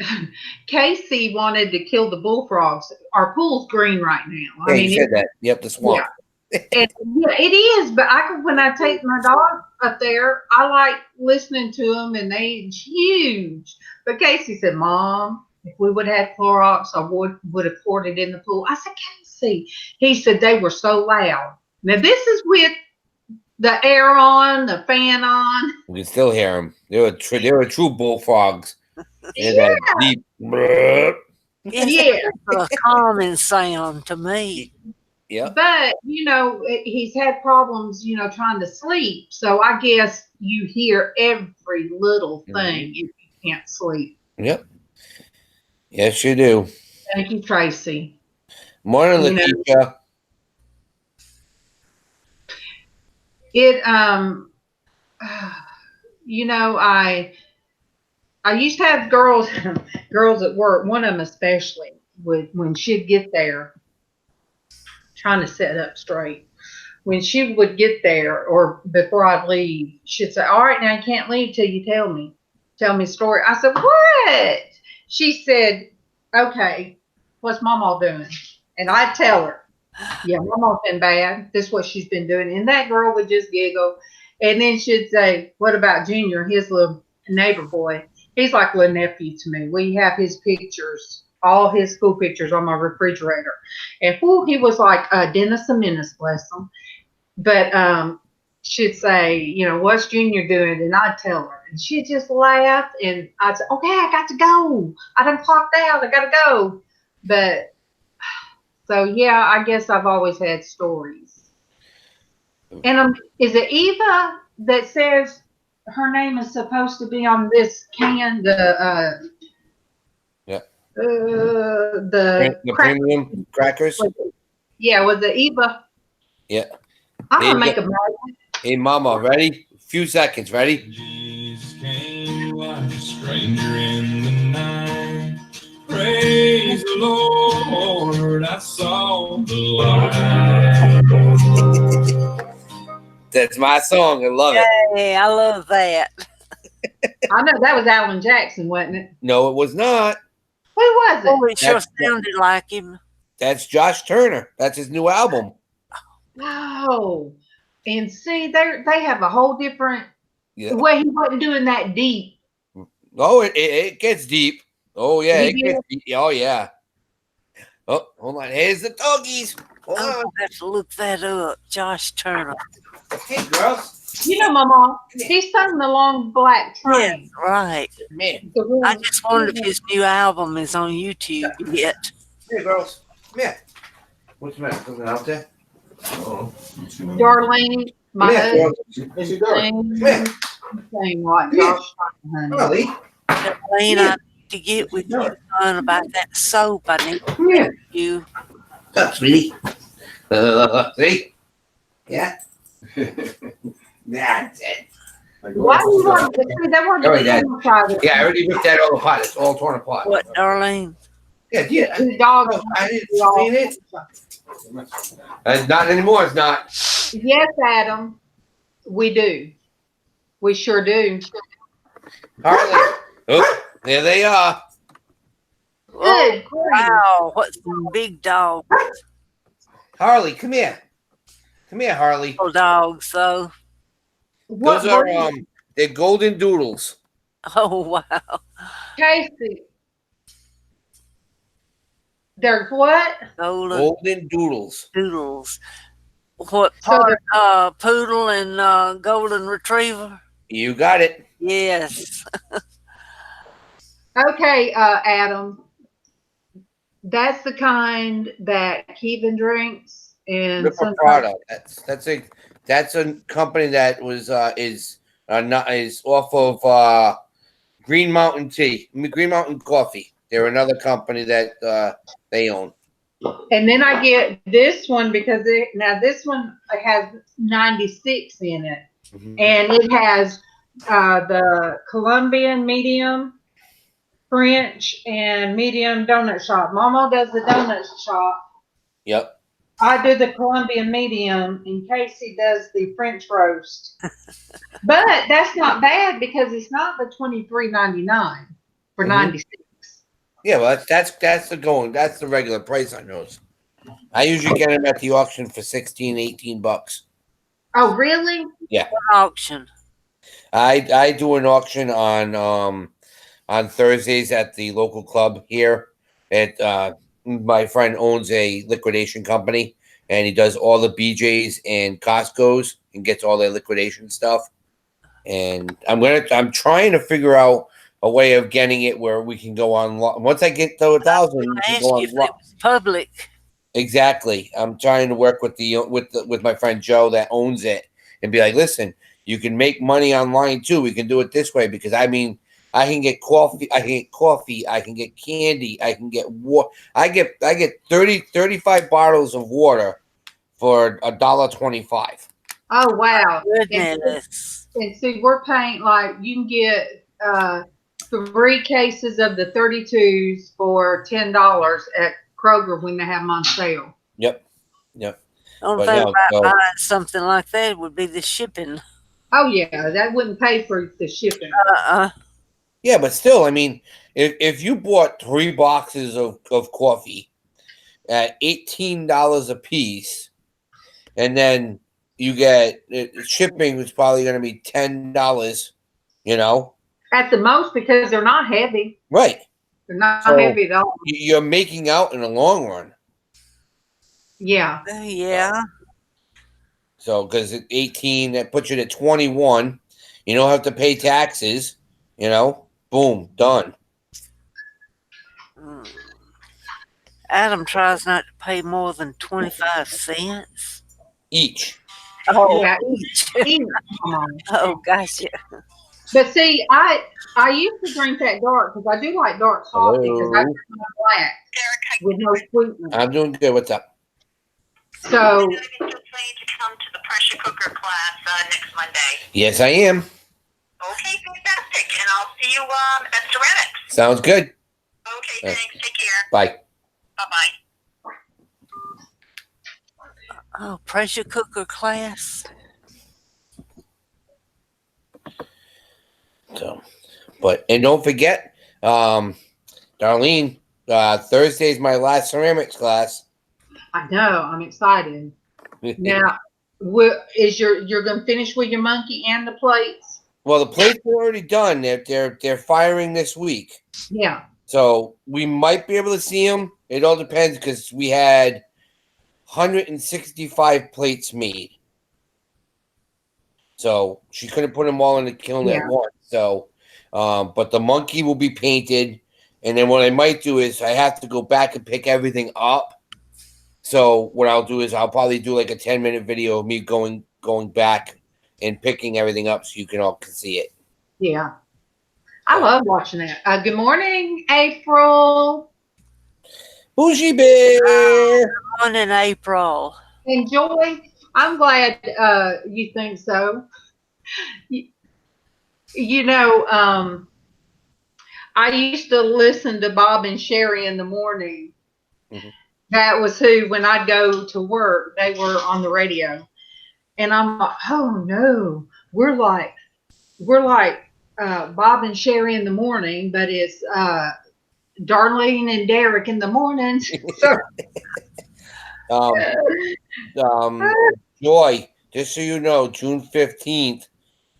Casey wanted to kill the bullfrogs. Our pool's green right now. Yeah, you said that. Yep, the swamp. Yeah, it is. But when I take my dog up there, I like listening to them, and they're huge. But Casey said, "Mom, if we would have had Clorox, I would have poured it in the pool." I said, "Casey," he said, "they were so loud." Now this is with the air on, the fan on. You can still hear them. They were true bullfrogs. Yeah. That deep. It's a calming sound to me. Yeah. But, he's had problems, trying to sleep. So I guess you hear every little thing if you can't sleep. Yep. Yes, you do. Thank you, Traci. Morning, Leticia. I used to have girls at work, one of them especially, when she'd get there, trying to set up straight. When she would get there, or before I'd leave, she'd say, "All right, now you can't leave till you tell me a story." I said, "What?" She said, "Okay, what's MawMaw doing?" And I'd tell her, "Yeah, MawMaw's been bad. This is what she's been doing." And that girl would just giggle. And then she'd say, "What about Junior, his little neighbor boy? He's like a little nephew to me. We have his pictures, all his school pictures on my refrigerator." And he was like Dennis the Menace, bless him. But she'd say, "What's Junior doing?" And I'd tell her. And she'd just laugh. And I'd say, "Okay, I got to go. I done clocked out. I got to go." But so, yeah, I guess I've always had stories. And is it Eva that says her name is supposed to be on this can? The premium crackers. Yeah, was it Eva? Yeah. I'm gonna make a Hey, MawMaw, ready? A few seconds, ready? Jesus came like a stranger in the night. Praise the Lord, I saw the light. That's my song. I love it. Hey, I love that. I know that was Alan Jackson, wasn't it? No, it was not. Who was it? Oh, it sure sounded like him. That's Josh Turner. That's his new album. Oh, and see, they have a whole different. Yeah. Well, he wasn't doing that deep. Oh, it gets deep. Oh yeah, He it gets deep. Oh yeah. Oh, hold on. Here's the doggies. Hold on. I'll have to look that up. Josh Turner. Hey, girls. Mama, he sung the Long Black Yeah, Train. right. Man. I just wondered if his new album is on YouTube yet. Hey, girls. Come here. What's the matter? Something out there? Oh. Darlene, my husband, Where's your dog? Come here. sang like Josh Turner, Come on, honey. Lee. Lane, I need to get with you, son, about that soap. I need to Come here. you. Up, sweetie. See? Yeah. That's it. Why do you want to see that word? All right, Dad. Yeah, I already ripped that all apart. It's all torn apart. What, Darlene? Yeah, yeah. The dog. I didn't clean it. Not anymore. It's not. Yes, Adam, we do. We sure do. All right. Oh, There they are. Good. Wow, what some big dogs. Harley, come here. Come here, Harley. Little dogs, though. What Those are breed? they're golden doodles. Oh, wow. Casey. There's what? Golden Golden doodles. doodles. What So part? Poodle and golden retriever? You got it. Yes. Okay, Adam. That's the kind that Kevin drinks and Ripper sometimes Prada. That's a company that was is off of Green Mountain Green Mountain Coffee. They're another company that they own. and then I get this one because this one has 96 in it. Mhm. And it has the Colombian medium, French, and medium donut shop. MawMaw does the donut shop. Yep. I do the Colombian medium, and Casey does the French roast. But that's not bad because it's not the $23.99 for Mhm. 96. Yeah, well, that's the regular price on those. I usually get them at the auction for $16-18. Oh, really? Auction. I do an auction on Thursdays at the local club here. My friend owns a liquidation company, and he does all the BJ's and Costco's and gets all their liquidation stuff. And I'm trying to figure out a way of getting it where we can go on. Once I get to 1,000, we I can asked go you if on. it was public. Exactly. I'm trying to work with with my friend Joe that owns it and be like, listen, you can make money online too. We can do it this way because I can get coffee, I can get candy, I can get water. I get 35 bottles of water for $1.25. Oh, wow. Goodness. And see, we're paying like you can get 3 cases of the 32s for $10 at Kroger when they have them on sale. Yep. Only But thing no, about so- buying something like that would be the shipping. Oh yeah, that wouldn't pay for the shipping. Yeah, but still, I mean, if you bought 3 boxes of coffee at $18 a piece, and then you get shipping was probably going to be $10, At the most, because they're not heavy. right? They're not So- heavy at all. You're making out in the long run. Yeah. Yeah. So because at 18, that puts you at 21. You don't have to pay taxes. Boom, done. Mm. Adam tries not to pay more than 25 cents. Each. Oh, Yeah. each. Come on. Oh, gotcha. But see, I used to drink that dark because I do like dark coffee because I Hello. drink my black with no sweetener. I'm doing good. What's up? So Are you still planning to come to the pressure cooker class next Monday? Yes, I am. Okay, fantastic. And I'll see you at Ceramics. Sounds good. Okay, thanks. Take care. Bye. Bye-bye. Oh, pressure cooker class. So, and don't forget, Darlene, Thursday's my last ceramics class. I know I'm excited. Now, you're gonna finish with your monkey and the plates? Well, the plates are already done. They're firing this week, Yeah. so we might be able to see them. It all depends because we had 165 plates made, so she couldn't put them all in the kiln Yeah. at once. So, but the monkey will be painted, and then what I might do is I have to go back and pick everything up. So what I'll do is I'll probably do like a 10-minute video of me going back and picking everything up so you can all see it. Yeah. I love watching that. Good morning, April. Bougie bear. On in April. Enjoy. I'm glad you think so. I used to listen to Bob and Sherry in the morning. Mhm. That was who, when I'd go to work, they were on the radio. And I'm like, oh no, we're like Bob and Sherry in the morning, but it's Darlene and Derek in the morning. So, Joy, just so you know, June 15th,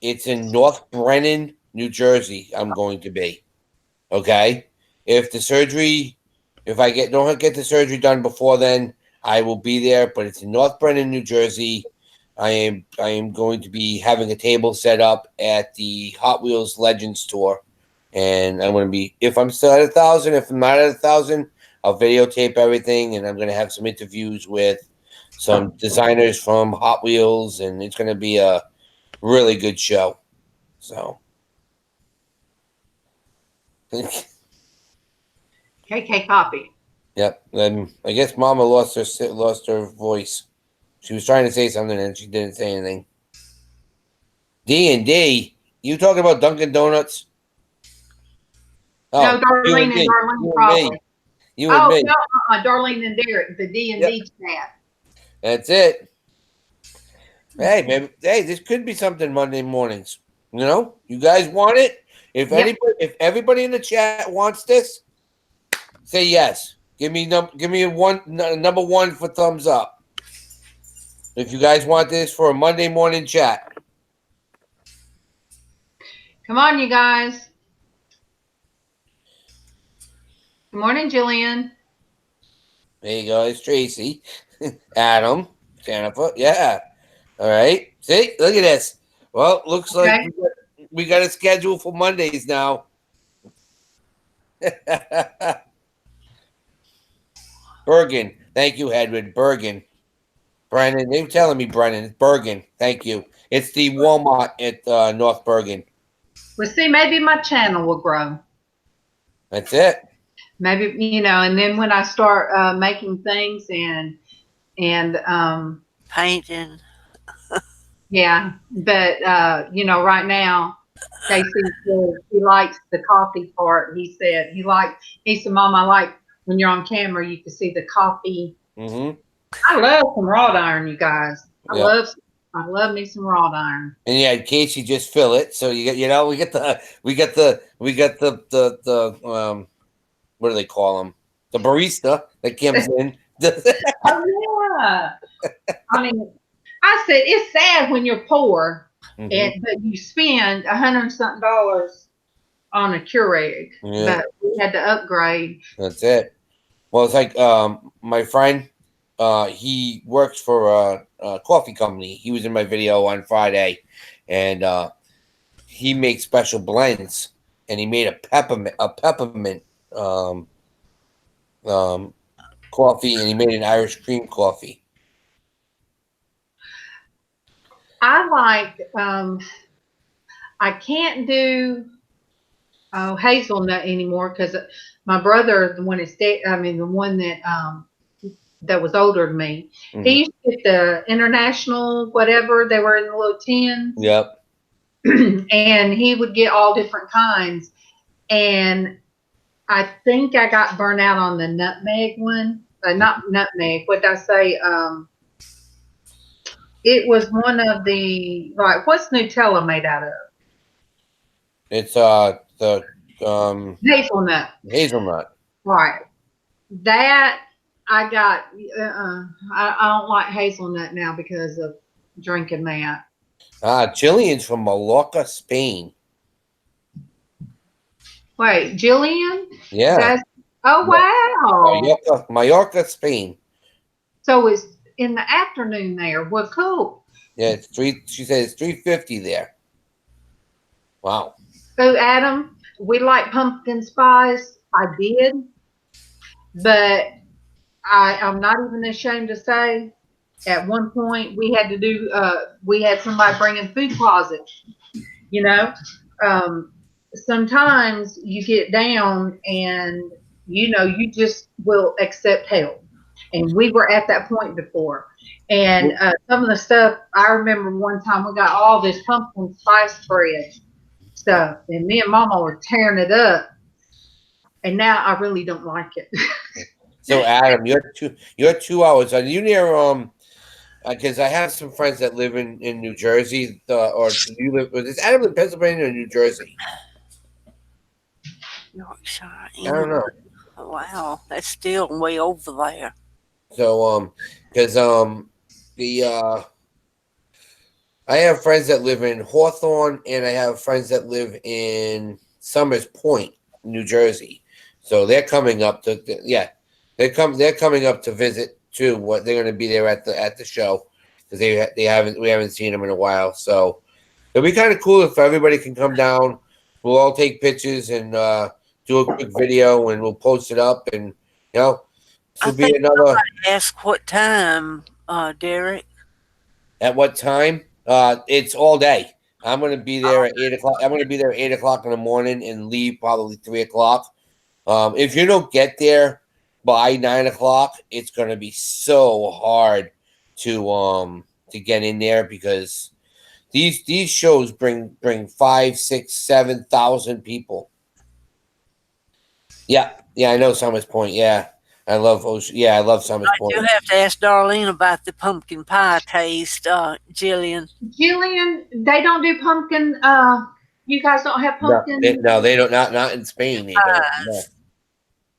it's in North Brennan, New Jersey. I'm going to be. Okay? If I don't get the surgery done before then, I will be there, but it's in North Brennan, New Jersey. I am going to be having a table set up at the Hot Wheels Legends store. And I'm going to be, if I'm still at 1,000, if I'm not at 1,000, I'll videotape everything, and I'm going to have some interviews with some designers from Hot Wheels, and it's going to be a really good show. So, KK copy. yep. I guess Mama lost her voice. She was trying to say something and she didn't say anything. D&D, you talking about Dunkin' Donuts? No, Darlene and Darlene probably. You and me. No, Darlene and Derek, the D&D chat. That's it. Hey, maybe, this could be something Monday mornings. You know, you guys want it? If everybody in the chat wants this, say yes. Give me number one for thumbs up. If you guys want this for a Monday morning chat. Come on, you guys. Good morning, Jillian. There you go. It's Tracy, Adam, Jennifer. Yeah. All right. See, look at this. Well, looks like we got a schedule for Mondays now. Bergen. Thank you, Edward. Bergen. Brennan. They were telling me, Brennan. It's Bergen. Thank you. It's the Walmart at North Bergen. Well, see, maybe my channel will grow. That's it. Maybe, and then when I start making things and painting. Yeah, but right now, Casey said he likes the coffee part. He said, Mom, I like when you're on camera, you can see the coffee. Mm-hmm. I love some wrought iron, you guys. I love me some wrought iron. And yeah, in case you just fill it, so we get the what do they call them? The barista that comes in. Oh yeah. I mean, I said it's sad when you're poor, but you spend $100-something on a Keurig. Yeah. But we had to upgrade. That's it. Well, it's like my friend. He works for a coffee company. He was in my video on Friday, and he makes special blends. And he made a peppermint coffee, and he made an Irish cream coffee. I like. I can't do hazelnut anymore because my brother, the one that was older than me, he used to get the international whatever, they were in the little tins. Yep. And he would get all different kinds. And I think I got burnt out on the nutmeg one. Not nutmeg, what did I say? It was one of the, what's Nutella made out of? It's the hazelnut. Hazelnut. Right. That I got. I don't like hazelnut now because of drinking that. Jillian's from Mallorca, Spain. Wait, Jillian? Yeah. Oh wow. Mallorca, Spain. So it's in the afternoon there. Well, cool. Yeah, it's 3. She said it's 3:50 there. Wow. So Adam, we like pumpkin spice. I did, but I'm not even ashamed to say. At one point, we had to do. We had somebody bring in food closet. Sometimes you get down and you just will accept help. And we were at that point before. And some of the stuff, I remember one time we got all this pumpkin spice bread stuff. And me and Mama were tearing it up. And now I really don't like it. So Adam, you're 2 hours. Are you near because I have some friends that live in New Jersey. Or do you live? Is Adam in Pennsylvania or New Jersey? Yorkshire, I don't know. England. Wow, that's still way over there. So because the I have friends that live in Hawthorne, and I have friends that live in Somers Point, New Jersey. So they're coming up to they're coming up to visit too. What they're going to be there at the show because we haven't seen them in a while. So it'll be kind of cool if everybody can come down. We'll all take pictures and do a quick video, and we'll post it up. And this will be another. Ask what time, Derek? At what time? It's all day. I'm going to be there at 8:00. I'm going to be there at 8:00 in the morning and leave probably 3:00. If you don't get there by 9:00, it's going to be so hard to get in there because these shows bring 5, 6, 7,000 people. Yeah, I know Summers Point. Yeah, I love Summers Point. You have to ask Darlene about the pumpkin pie taste, Jillian. Jillian, they don't do pumpkin. You guys don't have pumpkin. No, they don't. Not in Spain. They don't. No.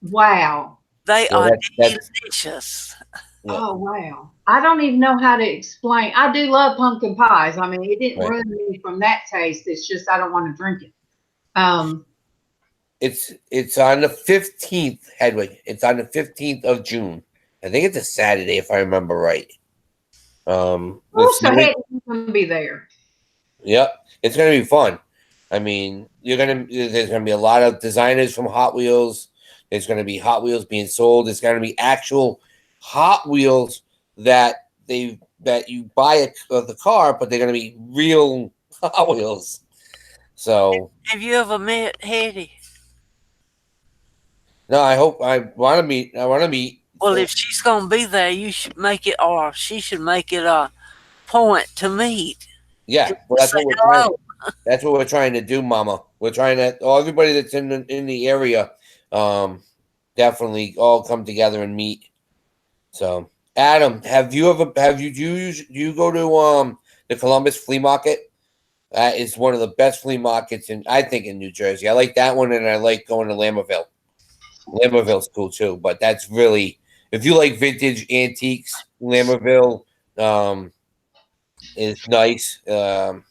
Wow. They Yeah, are that's- delicious. Yeah. Oh wow. I don't even know how to explain. I do love pumpkin pies. I mean, it didn't Right. ruin me from that taste. It's just I don't want to drink it. It's on the 15th, Hedwig. It's on the 15th of June. I think it's a Saturday if I remember right. So this week- heck, you can be there. Yep, it's gonna be fun. I mean, there's gonna be a lot of designers from Hot Wheels. There's gonna be Hot Wheels being sold. There's gonna be actual Hot Wheels that you buy the car, but they're gonna be real Hot Wheels. So Have you ever met Hetty? no, I want to meet. Well, if she's going to be there, you should make it, or she should make it a point to meet. Yeah, well, that's what we're trying to do, Mama. We're trying to everybody that's in the area, definitely all come together and meet. So, Adam, do you go to the Columbus Flea Market? That is one of the best flea markets in New Jersey. I like that one, and I like going to Lamberville. Lamberville's cool too, but that's really if you like vintage antiques, Lamberville is nice. But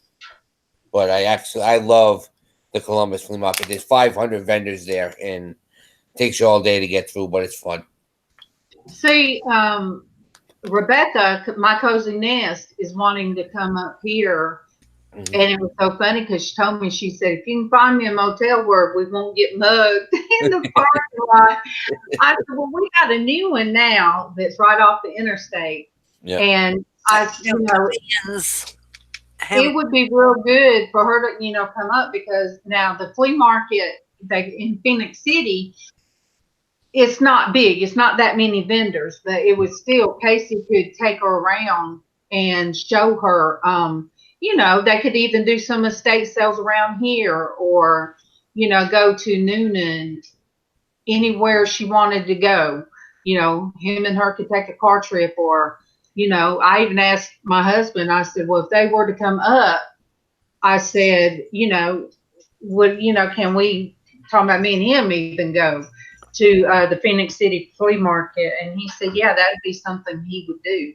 I love the Columbus Flea Market. There's 500 vendors there, and it takes you all day to get through, but it's fun. See, Rebecca, my cozy nest, is wanting to come up here. Mhm. And it was so funny because she told me, she said, if you can find me a motel where we won't get mugged in the parking lot. I said, well, we got a new one now that's right off the interstate. Yeah. And Hamiltonians. it would be real good for her to, come up because now the flea market in Phoenix City, it's not big. It's not that many vendors, but it was still, Casey could take her around and show her, they could even do some estate sales around here or, go to Noonan, anywhere she wanted to go. Him and her could take a car trip or, I even asked my husband, I said, well, if they were to come up, I said, can we, talking about me and him, even go to the Phoenix City Flea Market? And he said, yeah, that'd be something he would do.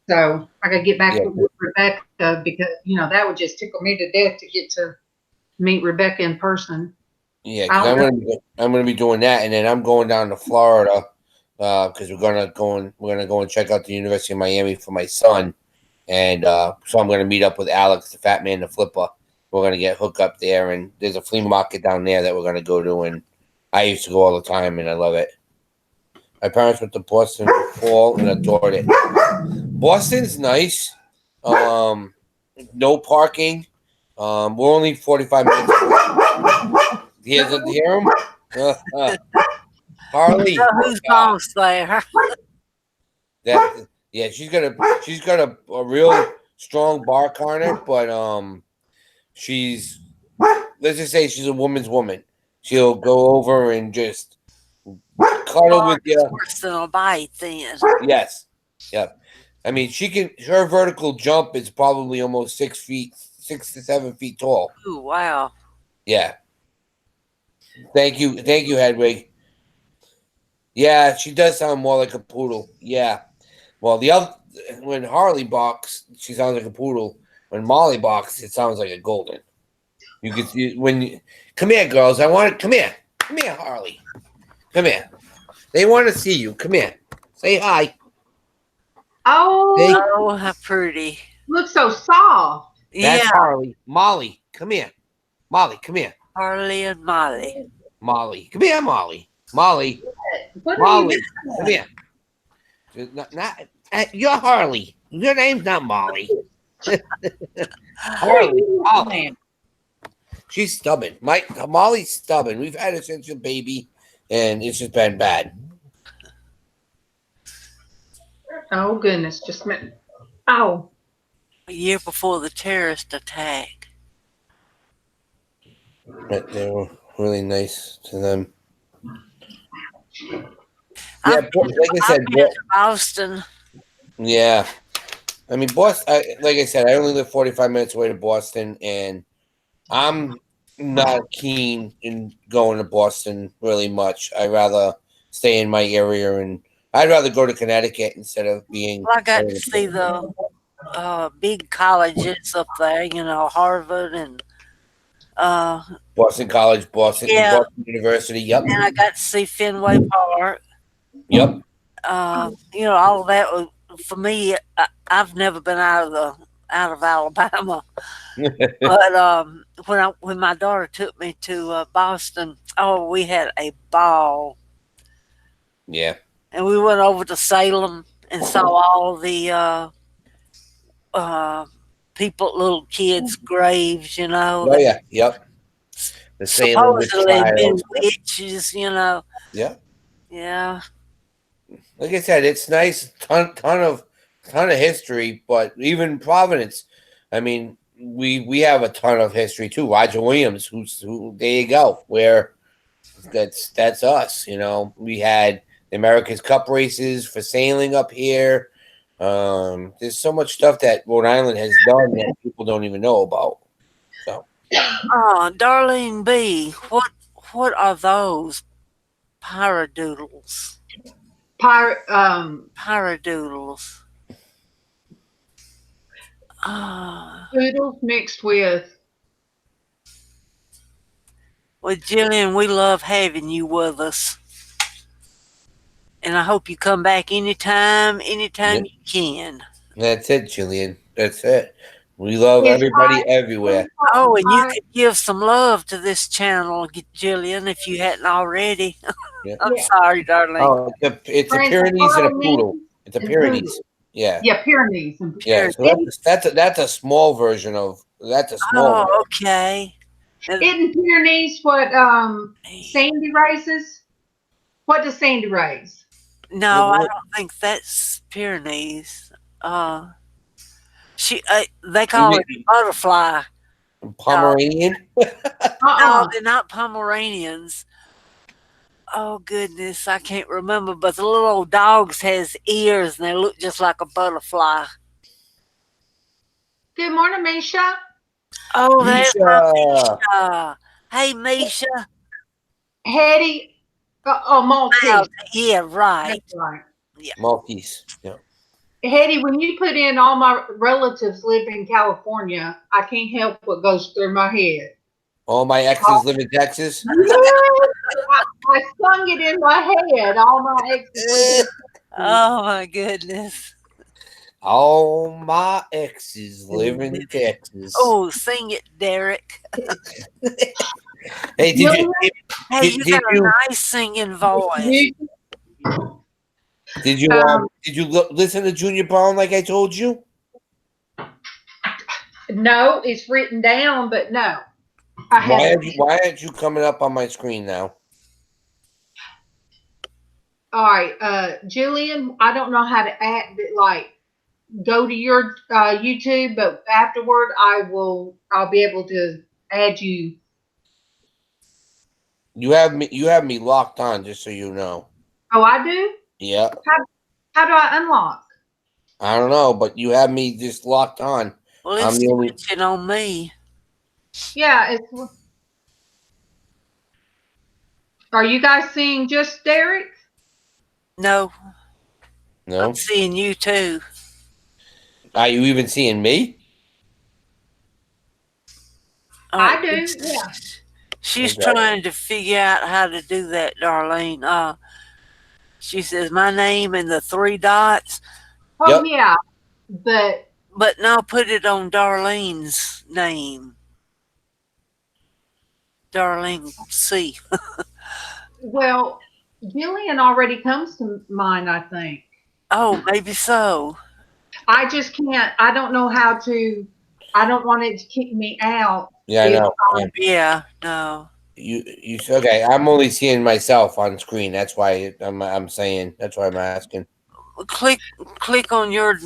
So I got to get back with Rebecca because, that would just tickle me to death to get to meet Rebecca in person. Yeah, because I'm going to be doing that, and then I'm going down to Florida because we're gonna go and check out the University of Miami for my son, and so I'm going to meet up with Alex, the Fat Man, the Flipper. We're going to get hooked up there, and there's a flea market down there that we're going to go to, and I used to go all the time, and I love it. My parents went to Boston before and adored it. Boston's nice. No parking. We're only 45 minutes. Hear him? Harley. Who's boss there? She's got a real strong bar corner, but let's just say she's a woman's woman. She'll go over and just cuddle with you. Worse than a bite, then. Yes. Yep. I mean, her vertical jump is probably almost 6 to 7 feet tall. Ooh, wow. Yeah. Thank you, Hedwig. Yeah, she does sound more like a poodle. Yeah. Well, when Harley barks, she sounds like a poodle. When Molly barks, it sounds like a golden. Come here, girls. Come here, Harley. Come here. They want to see you. Come here. Say hi. Oh, Oh, how pretty. looks so soft. That's Yeah, Harley. Molly, come here. Molly, come here. Harley and Molly. Molly, come here, Molly. Molly, What are Molly, you come doing? here. You're Harley. Your name's not Molly. What are Harley. you Molly. doing? She's stubborn. Molly's stubborn. We've had her since a baby, and it's just been bad. Oh goodness, just a minute. Oh, A year before the terrorist attack. But they were really nice to them. I've Yeah, like I said, been to Boston. yeah. I mean, Boston. Like I said, I only live 45 minutes away to Boston, and I'm not keen in going to Boston really much. I'd rather stay in my area, and I'd rather go to Connecticut instead of being. Well, I got to see the big colleges up there, Harvard and Boston College, Boston University. Yep. and I got to see Fenway Park. Yep. All of that was, for me. I've never been out of Alabama, but when my daughter took me to Boston, we had a ball. Yeah. And we went over to Salem and saw all the little kids' graves, Oh yeah. Yep. The Salem witch supposedly been trials. witches, Yeah. Yeah. Like I said, it's nice. Ton of history, but even Providence. I mean, we have a ton of history too. Roger Williams, who there you go. Where that's us. We had the America's Cup races for sailing up here. There's so much stuff that Rhode Island has done that people don't even know about. So, Darlene B, what are those pyrodoodles? Pyrodoodles. poodles mixed with. Well, Jillian, we love having you with us. And I hope you come back anytime you can. that's it, Jillian. That's it. We love everybody everywhere. Oh, and you could give some love to this channel, Jillian, if you hadn't already. Yeah. I'm sorry, darling. Oh, it's a Pyrenees and a poodle. It's a Pyrenees. Yeah. Yeah, Pyrenees. Yeah. So that's a small version of that's a small. Oh, okay. Isn't Pyrenees what Sandy raises? What does Sandy raise? No, I don't think that's Pyrenees. They call it butterfly. Pomeranian. No, they're not Pomeranians. Oh goodness, I can't remember. But the little old dogs has ears and they look just like a butterfly. Good morning, Misha. Oh, that's Misha. Misha. Hey, Misha. Hetty. Maltese. Yeah, right. That's right. Maltese. Yeah. Hetty, when you put in all my relatives live in California, I can't help what goes through my head. All my exes live in Texas. I sung it in my head. All my exes. Oh my goodness. All my exes live in Texas. Oh, sing it, Derek. Hey, did you? Hey, you got a nice singing voice. Did you listen to Junior Brown like I told you? No, it's written down, but no. Why aren't you coming up on my screen now? All right, Jillian, I don't know how to add it, like go to your YouTube, but afterward I'll be able to add you. You have me locked on, just so you know. Oh, I do? Yeah. How do I unlock? I don't know, but you have me just locked on. Well, I'm it's the only. switching on me. Yeah, are you guys seeing just Derek? No, No. I'm seeing you too. Are you even seeing me? I do, yeah. She's Okay. trying to figure out how to do that, Darlene. She says my name and the 3 dots, Oh, Yep. yeah, but but no, put it on Darlene's name. Darlene C. well, Jillian already comes to mind, I think. Oh, maybe so. I just can't. I don't know how to. I don't want it to kick me out. Yeah, I if know. Yeah, no. You okay? I'm only seeing myself on screen. That's why I'm saying. That's why I'm asking. Click on your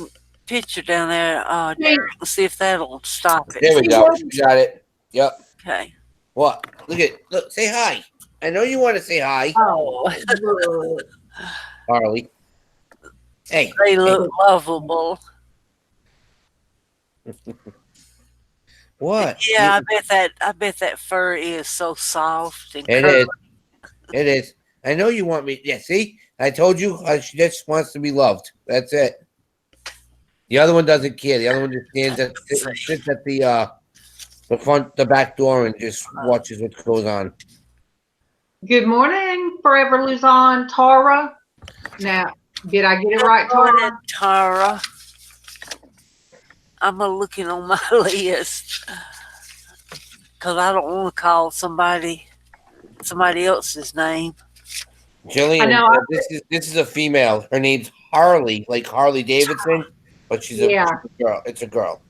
picture down there, Derek, and see if that'll stop it. There we go. You got it. Yep. Okay. What? Look. Say hi. I know you want to say hi, Oh, look. Harley. Hey. They look lovable. What? Yeah, I bet that fur is so soft and It curly. is. It is. I know you want me. Yeah. See, I told you. She just wants to be loved. That's it. The other one doesn't care. The other one just sits at the back door and just watches what goes on. Good morning, Forever LizzAnn, Tara. Now, did I get it right, Good morning, Tara? Tara. I'm looking on my list because I don't want to call somebody else's name. Jillian, I know. this is a female. Her name's Harley, like Harley Davidson, but she's a girl. It's a girl.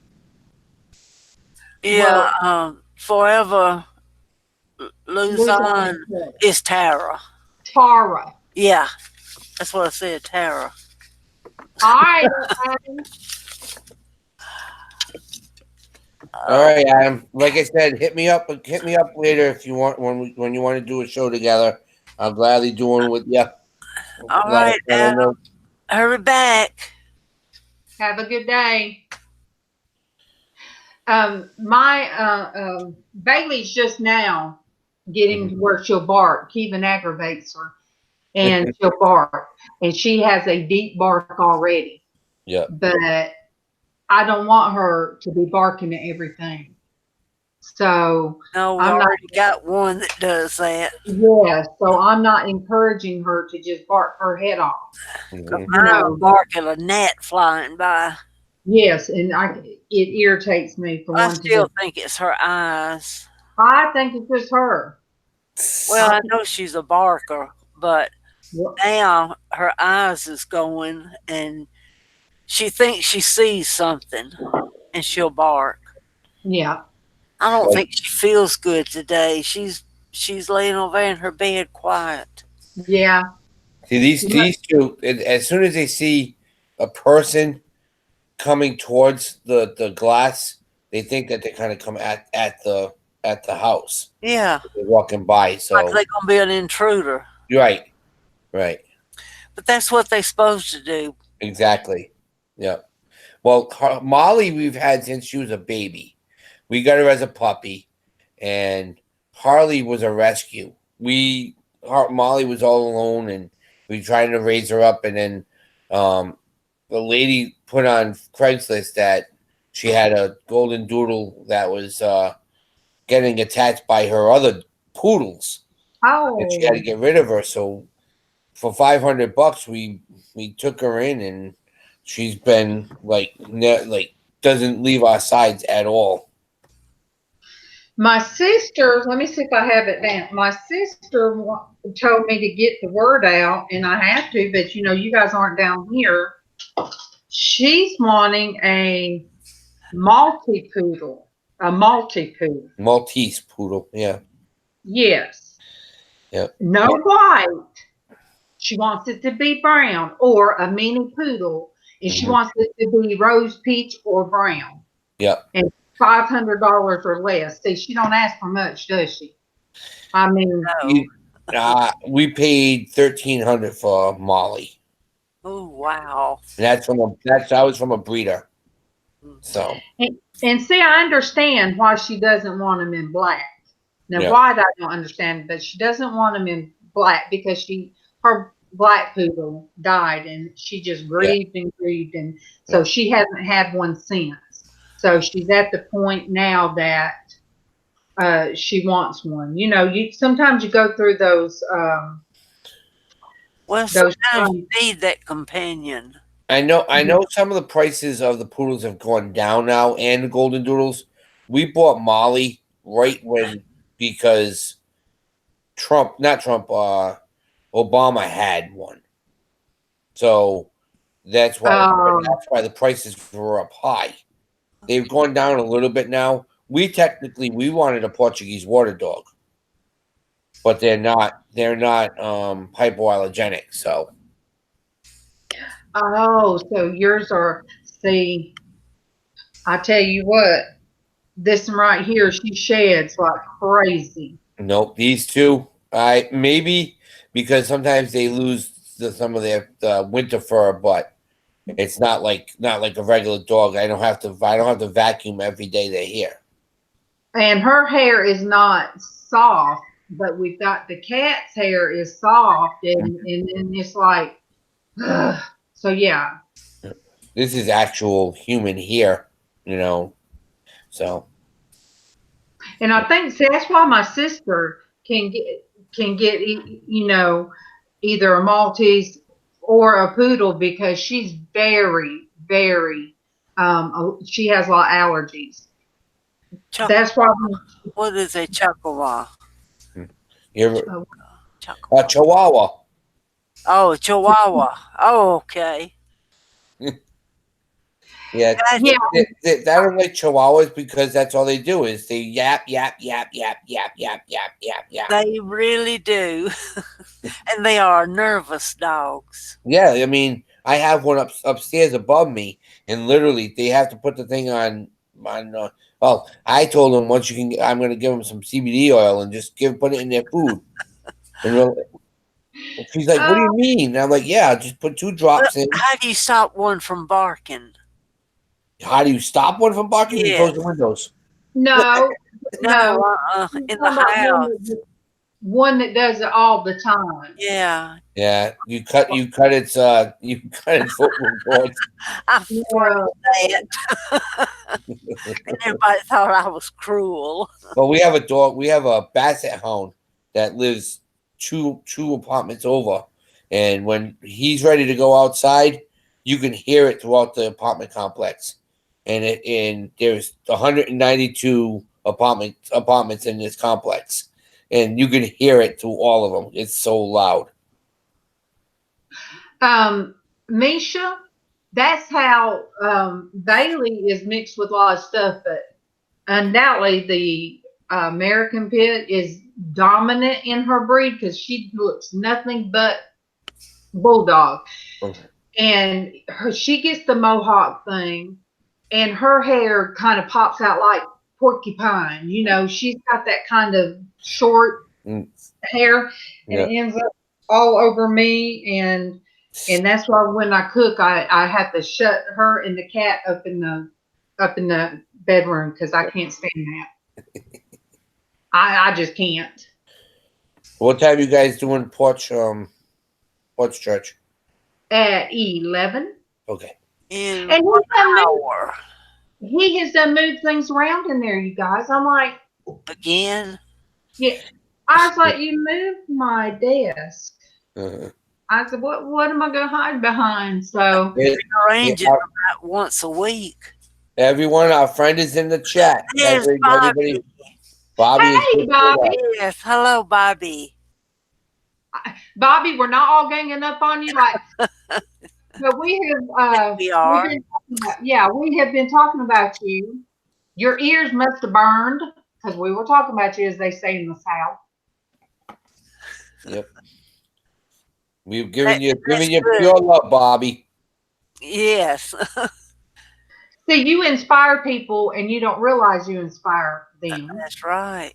Yeah, Forever LizzAnn is Tara. Tara. Yeah, that's what I said, Tara. All right, Adam. Like I said, hit me up later if you want when you want to do a show together. I'll gladly do one with you. All right, Adam. Hurry back. Have a good day. Bailey's just now getting to where she'll bark. Kevin aggravates her, and she'll bark, and she has a deep bark already. Yeah. But I don't want her to be barking at everything. So no, I already got one that does that. Yeah, so I'm not encouraging her to just bark her head off. I'm barking a gnat flying by. Yes, and it irritates me for I one. still think it's her eyes. I think it's just her. Well, I know she's a barker, but now her eyes is going, and she thinks she sees something, and she'll bark. Yeah. I don't think she feels good today. She's laying over in her bed quiet. Yeah. See, these two, as soon as they see a person coming towards the glass, they think that they kind of come at the house. Yeah. They're walking by, so like they're gonna be an intruder. Right. But that's what they're supposed to do. Exactly. Yeah. Well, Molly, we've had since she was a baby. We got her as a puppy, and Harley was a rescue. Molly was all alone, and we tried to raise her up, and then the lady put on Craigslist that she had a golden doodle that was getting attacked by her other poodles. Oh. And she had to get rid of her. So for $500, we took her in, and she's been like doesn't leave our sides at all. My sister, let me see if I have it down. My sister told me to get the word out, and I have to, but you guys aren't down here. She's wanting a Maltese poodle. Maltese poodle, yeah. Yes. Yep. No white. She wants it to be brown, or a mini poodle, and she wants it to be rose peach or brown. Yep. And $500 or less. See, she don't ask for much, does she? I mean, we paid $1,300 for Molly. Oh, wow. And I was from a breeder. So And see, I understand why she doesn't want them in black. Now, yeah. white I don't understand, but she doesn't want them in black because her black poodle died, and she just grieved and grieved, and so she hasn't had one since. So she's at the point now that she wants one. You know, sometimes you go through those. Well, sometimes you need that companion. I know some of the prices of the poodles have gone down now, and the golden doodles. We bought Molly right when, because Obama had one. So that's why the prices were up high. They've gone down a little bit now. We wanted a Portuguese water dog, but they're not hypoallergenic, so. Oh, so yours are, see, I tell you what, this one right here, she sheds like crazy. Nope, these two, maybe because sometimes they lose some of their winter fur, but it's not like a regular dog. I don't have to vacuum every day they're here. And her hair is not soft, but we've got the cat's hair is soft, and it's like, ugh. So yeah. This is actual human hair, you know. So. And I think, see, that's why my sister can get you know, either a Maltese or a poodle, because she's very, very she has a lot of allergies. That's why. What is a Chihuahua? Chihuahua. Oh, Chihuahua. Oh, okay. Yeah. I don't like Chihuahuas because that's all they do is they yap, yap, yap, yap, yap, yap, yap, yap, yap. They really do. And they are nervous dogs. Yeah, I mean, I have one upstairs above me, and literally they have to put the thing on. I told them once I'm going to give them some CBD oil and just put it in their food. And she's like, "What do you mean?" And I'm like, "Yeah, just put 2 drops in." How do you stop one from barking? How do you stop one from barking? You close the windows. No, no, in the house. One that does it all the time. Yeah. Yeah, you cut its vocal cords. I felt that. And everybody thought I was cruel. Well, we have a dog. We have a basset hound that lives two apartments over, and when he's ready to go outside, you can hear it throughout the apartment complex. And there's 192 apartments in this complex, and you can hear it through all of them. It's so loud. Misha, that's how Bailey is mixed with a lot of stuff, but undoubtedly the American Pit is dominant in her breed because she looks nothing but bulldog. Okay. And she gets the mohawk thing, and her hair kind of pops out like porcupine. You know, she's got that kind of short hair, and it ends up all over me. And that's why when I cook, I have to shut her and the cat up in the bedroom because I can't stand that. I just can't. What time you guys doing Porch Church? At 11. Okay. In and 1 hour. He has done moved things around in there, you guys. I'm like, again? Yeah. I was like, you moved my desk. Uh-huh. I said, what am I going to hide behind? So arrange it about once a week. Everyone, our friend is in the chat. Yes, Everybody. Bobby. Hey, Bobby. Yes, hello, Bobby. Bobby, we're not all ganging up on you, like, but we have. We are. We have been talking about you. Your ears must have burned because we were talking about you, as they say in the South. Yep. We've given you pure love, Bobby. Yes. See, you inspire people, and you don't realize you inspire them. That's right.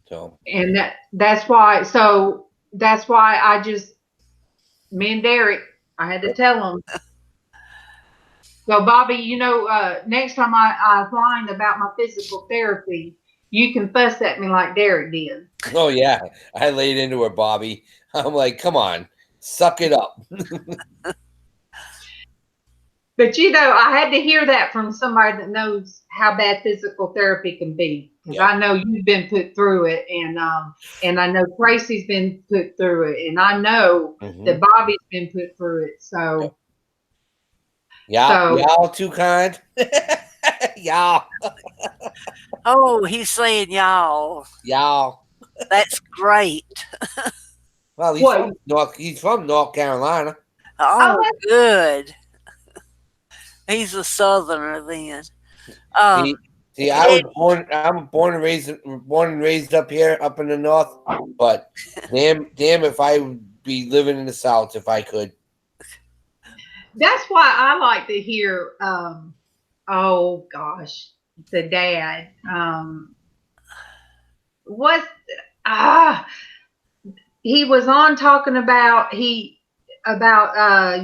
So. And that's why. So that's why I just Me and Derek, I had to tell him. So, Bobby, next time I whine about my physical therapy, you can fuss at me like Derek did. Oh yeah, I laid into her, Bobby. I'm like, come on, suck it up. But I had to hear that from somebody that knows how bad physical therapy can be. Because Yeah. I know you've been put through it, and I know Traci's been put through it, and I know that Bobby's been put through it. So, y'all too kind. Y'all. Oh, he's saying y'all. Y'all. That's great. Well, he's from North Carolina. Oh, good. He's a Southerner then. See, I'm born and raised up here, up in the North. But damn if I would be living in the South if I could. That's why I like to hear, oh gosh, the dad. He was on talking about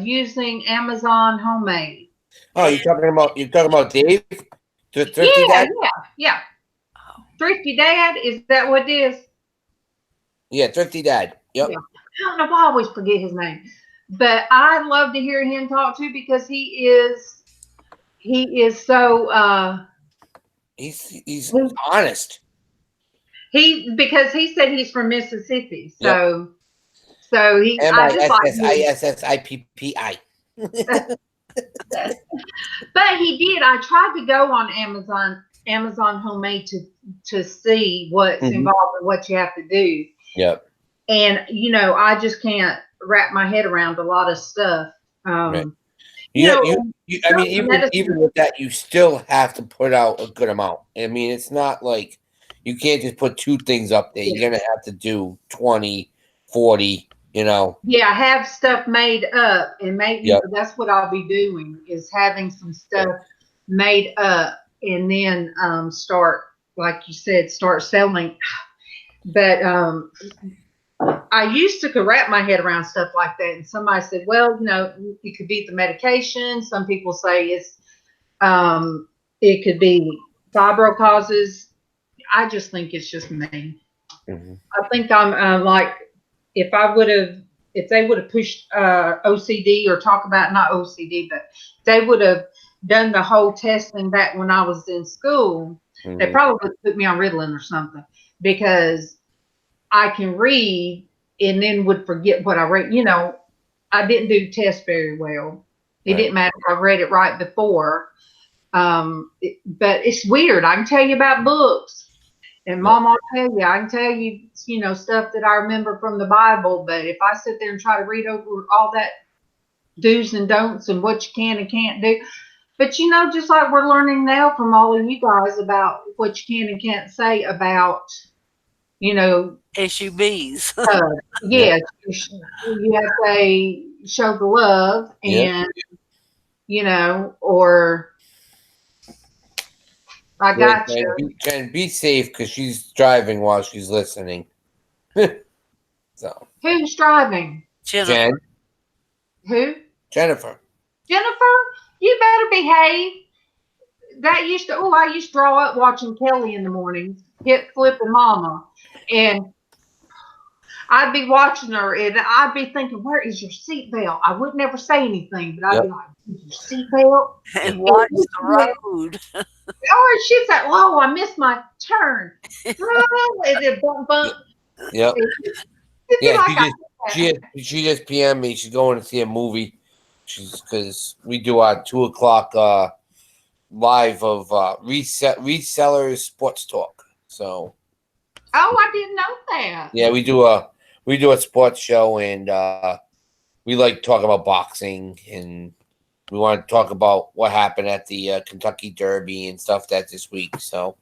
using Amazon Homemade. Oh, you're talking about Dave, the Thrifty Dad? Yeah. Thrifty Dad, is that what it is? Yeah, Thrifty Dad. Yep. Yeah. I don't know why I always forget his name, but I love to hear him talk too because he is so he's honest. Because he said he's from Mississippi, so he MISSISSIPPI. But he did. I tried to go on Amazon Homemade to see what's involved and what you have to do. Yep. And I just can't wrap my head around a lot of stuff. Right. I mean, even with that, you still have to put out a good amount. I mean, it's not like you can't just put 2 things up there. You're gonna have to do 20, 40. Yeah, have stuff made up, and maybe that's what I'll be doing is having some stuff made up, and then start, like you said, start selling. But I used to wrap my head around stuff like that, and somebody said, well, it could be the medication. Some people say it could be fibro causes. I just think it's just me. I think I'm like, if they would have pushed OCD or talk about, not OCD, but they would have done the whole testing back when I was in school, they probably would put me on Ritalin or something, because I can read and then would forget what I read. I didn't do tests very well. It didn't matter if I read it right before. But it's weird. I can tell you about books. And MawMaw tell you, I can tell you, stuff that I remember from the Bible. But if I sit there and try to read over all that do's and don'ts and what you can and can't do, but just like we're learning now from all of you guys about what you can and can't say about, SUVs. Yes, you have to show the love and, or I got you. And be safe because she's driving while she's listening. So who's driving? Jen. Who? Jennifer. Jennifer, you better behave. I used to draw up watching Kelly in the mornings, hit flip and Mama, and I'd be watching her and I'd be thinking, where is your seatbelt? I would never say anything, but I'd be like, is your seatbelt? And watch the road. Oh, she's like, oh, I missed my turn. And then bump, bump. Yep. Yeah, she just PM'd me. She's going to see a movie. Because we do our 2:00 live of resellers sports talk. So. Oh, I didn't know that. Yeah, we do a sports show, and we like talk about boxing, and we want to talk about what happened at the Kentucky Derby and stuff this week. So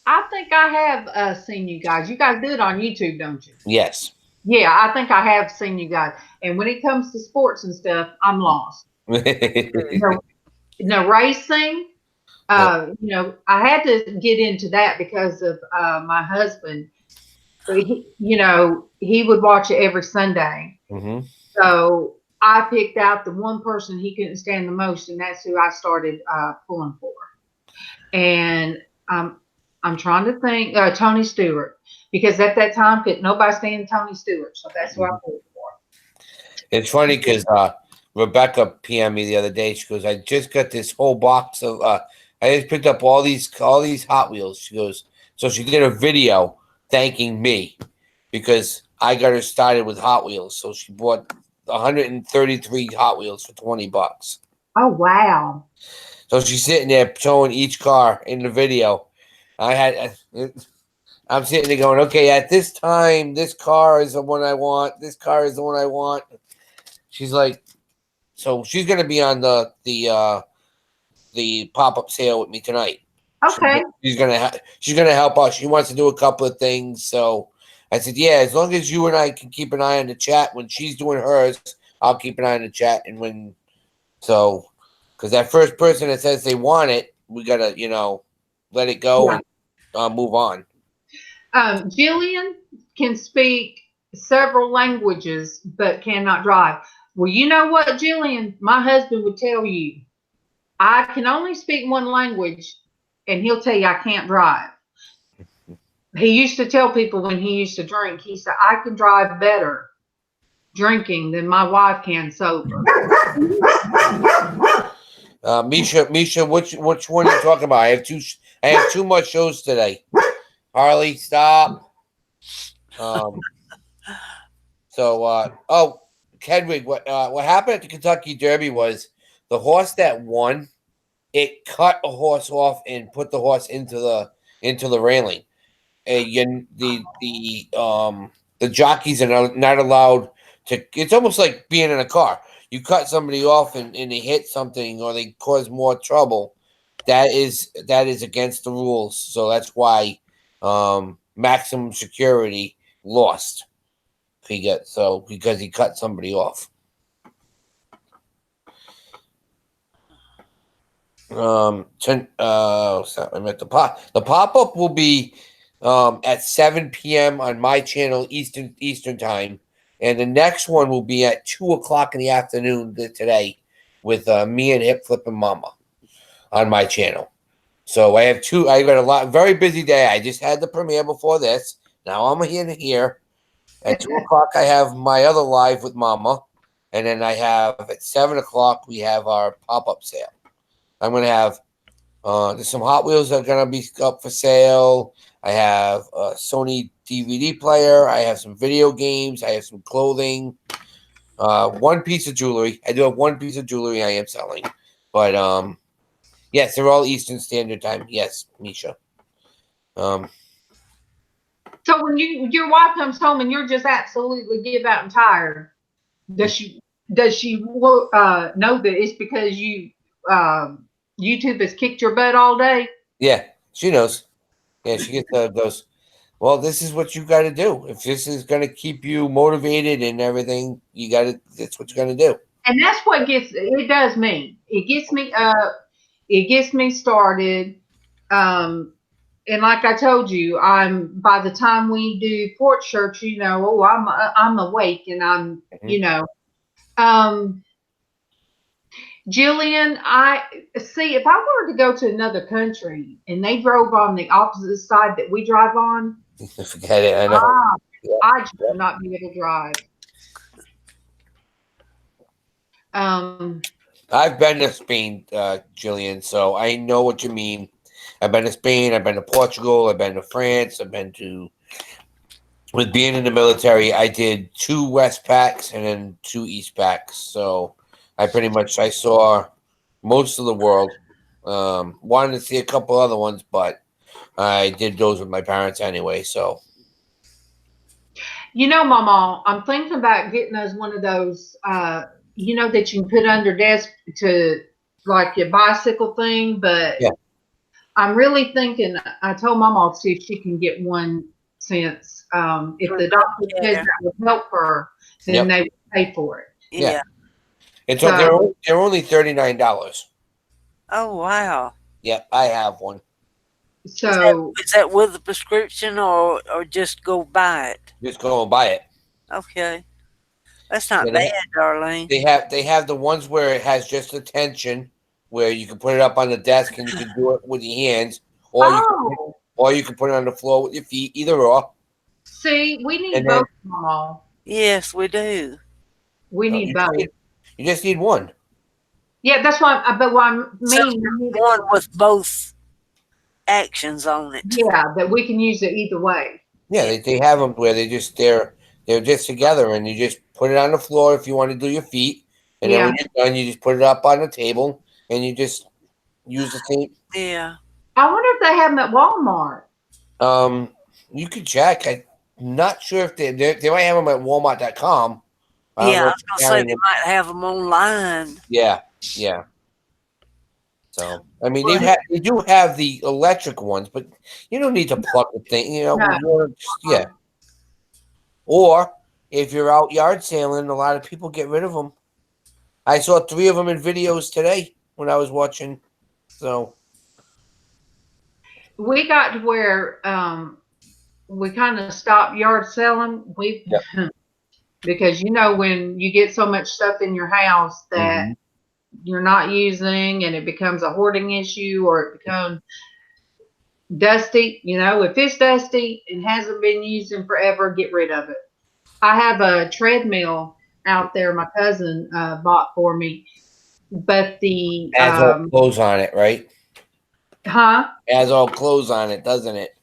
I think I have seen you guys. You guys do it on YouTube, don't you? Yes. Yeah, I think I have seen you guys. And when it comes to sports and stuff, I'm lost. No racing. I had to get into that because of my husband. He would watch it every Sunday, Mm-hmm. So I picked out the one person he couldn't stand the most, and that's who I started pulling for. And I'm trying to think, Tony Stewart, because at that time could nobody stand Tony Stewart, so that's who I pulled for. It's funny because Rebecca PM me the other day. She goes, "I just got this whole box of. I just picked up all these Hot Wheels." She goes, so she did a video thanking me because I got her started with Hot Wheels. So she bought 133 Hot Wheels for $20. Oh wow! So she's sitting there showing each car in the video. I'm sitting there going, okay, at this time, this car is the one I want. This car is the one I want. She's like, so she's gonna be on the pop-up sale with me tonight. Okay. She's gonna help us. She wants to do a couple of things. So I said, yeah, as long as you and I can keep an eye on the chat when she's doing hers, I'll keep an eye on the chat. And because that first person that says they want it, we gotta, let it go and move on. Jillian can speak several languages but cannot drive. Well, you know what, Jillian? My husband would tell you, I can only speak one language, and he'll tell you I can't drive. He used to tell people when he used to drink, he said, I can drive better drinking than my wife can sober. Misha, which one are you talking about? I have too much shows today. Harley, stop. Kedwig, what happened at the Kentucky Derby was the horse that won, it cut a horse off and put the horse into the railing. The jockeys are not allowed to. It's almost like being in a car. You cut somebody off and they hit something or they cause more trouble. That is against the rules. So that's why maximum security lost. Because he cut somebody off. I'm at the pop-up will be at 7 p.m. on my channel Eastern time, and the next one will be at 2:00 in the afternoon today with me and Hip Flippin' Mama on my channel. So I got very busy day. I just had the premiere before this. Now I'm here. At 2:00 I have my other live with Mama, and then I have at 7:00 we have our pop-up sale. I'm gonna have there's some Hot Wheels that are gonna be up for sale. I have a Sony DVD player. I have some video games. I have some clothing. One piece of jewelry. I do have one piece of jewelry I am selling, but yes, they're all Eastern Standard Time. Yes, Misha. So when your wife comes home and you're just absolutely give out and tired, does she know that it's because YouTube has kicked your butt all day? Yeah, she knows. Yeah, she gets those. Well, this is what you got to do. If this is going to keep you motivated and everything, that's what you're going to do. And that's what it does me. It gets me up. It gets me started. And like I told you, by the time we do Porch Church, I'm awake and I'm, Jillian, I see if I were to go to another country and they drove on the opposite side that we drive on, forget it. I know. I just would not be able to drive. I've been to Spain, Jillian, so I know what you mean. I've been to Spain. I've been to Portugal. I've been to France. With being in the military, I did 2 West packs and then 2 East packs. So I saw most of the world. Wanted to see a couple other ones, but I did those with my parents anyway. So, MawMaw, I'm thinking about getting us one of those, that you can put under desk to like your bicycle thing, but. Yeah. I'm really thinking, I told MawMaw to see if she can get one since if the doctor says that would help her, then they would pay for it. Yeah. They're only $39. Oh, wow. Yep, I have one. So is that with a prescription or just go buy it? Just go and buy it. Okay. That's not Yeah, bad, Darlene. They have the ones where it has just a tension, where you can put it up on the desk and you can do it with your hands, Oh, or you can put it on the floor with your feet, either or. see, we need And then both, Mama. Yes, we do. We need both. you just need one. Yeah, that's why. But what I So mean, we need one with both actions on it. yeah, that we can use it either way. Yeah, they have them where they're just together, and you just put it on the floor if you want to do your feet, and then Yeah. when you're done, you just put it up on the table, and you just use the same. Yeah. I wonder if they have them at Walmart. You could check. I'm not sure if they might have them at Walmart.com. Yeah, I was if gonna they're say carrying they them. might have them online. Yeah. So I mean, they do have the electric ones, but you don't need to plug the thing. No. Yeah. Or if you're out yard sailing, a lot of people get rid of them. I saw 3 of them in videos today when I was watching. So We got to where we kind of stopped yard selling. Because when you get so much stuff in your house that you're not using and it becomes a hoarding issue or it becomes dusty, if it's dusty and hasn't been used in forever, get rid of it. I have a treadmill out there my cousin bought for me, but the it has all clothes on it, right? It has all clothes on it, doesn't it?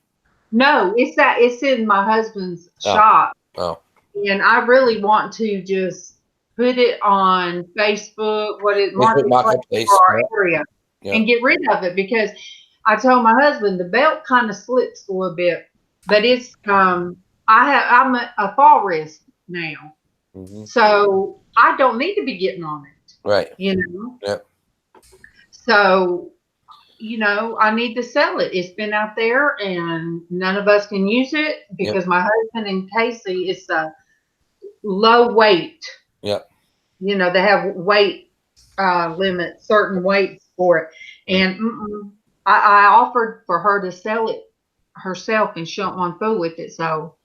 No, it's in my husband's shop. Oh. And I really want to just put it on Facebook, Marketplace for our area, and get rid of it because I told my husband the belt kind of slips a little bit, but it's I'm a fall risk now, so I don't need to be getting on it, right? Yep. So I need to sell it. It's been out there, and none of us can use it because my husband and Casey is low weight. Yep. They have weight limit, certain weights for it. And I offered for her to sell it herself, and she don't want to fool with it. So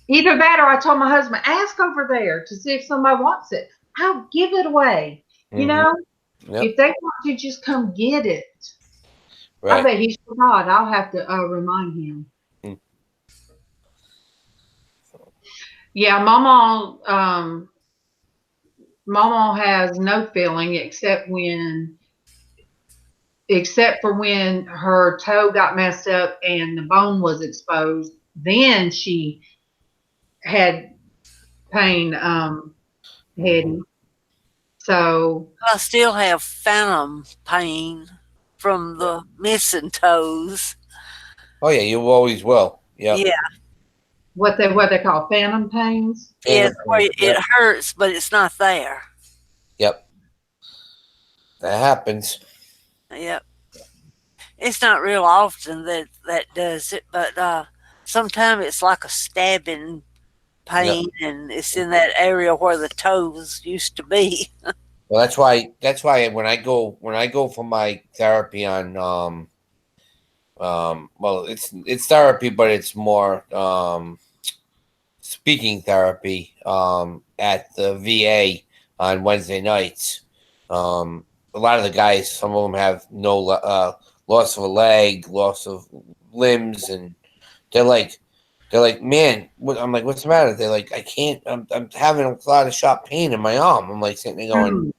either that, or I told my husband, ask over there to see if somebody wants it. I'll give it away. If they want to, just come get it. Right. I bet he forgot. I'll have to remind him. Yeah, MawMaw has no feeling except for when her toe got messed up and the bone was exposed. Then she had pain, heading. So I still have phantom pain from the missing toes. Oh yeah, you always will. Yeah. What they call phantom pains? Yeah, it hurts, but it's not there. Yep. That happens. Yep. It's not real often that does it, but sometimes it's like a stabbing pain, and it's in that area where the toes used to be. Well, that's why when I go for my therapy on well, it's therapy, but it's more speaking therapy at the VA on Wednesday nights. A lot of the guys, some of them have no loss of a leg, loss of limbs, and they're like, man, I'm like, what's the matter? They're like, I can't. I'm having a lot of sharp pain in my arm. I'm like sitting there going,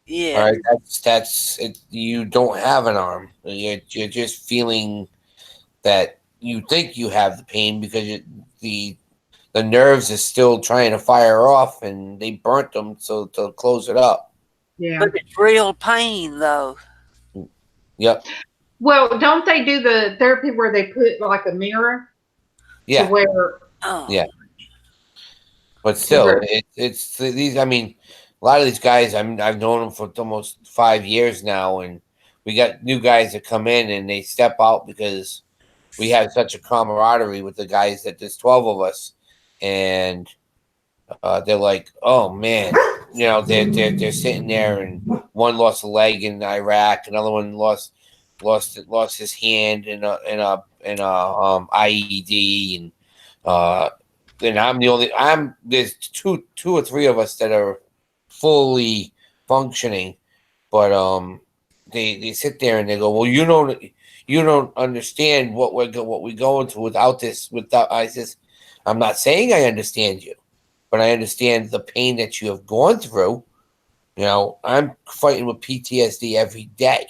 yeah, all right, that's it. You don't have an arm. You're just feeling that you think you have the pain because the nerves are still trying to fire off, and they burnt them so to close it up. Yeah, but it's real pain though. Yep. Well, don't they do the therapy where they put like a mirror? Yeah. To where, yeah. But still, it's these. I mean, a lot of these guys, I've known them for almost 5 years now, and we got new guys that come in and they step out because we have such a camaraderie with the guys that there's 12 of us, and they're like, oh man, they're sitting there, and one lost a leg in Iraq, another one lost his hand in a IED, and and I'm the only. There's two or three of us that are fully functioning, but they sit there and they go, well, you don't understand what we're going through without this. Without I says, I'm not saying I understand you, but I understand the pain that you have gone through. You know, I'm fighting with PTSD every day,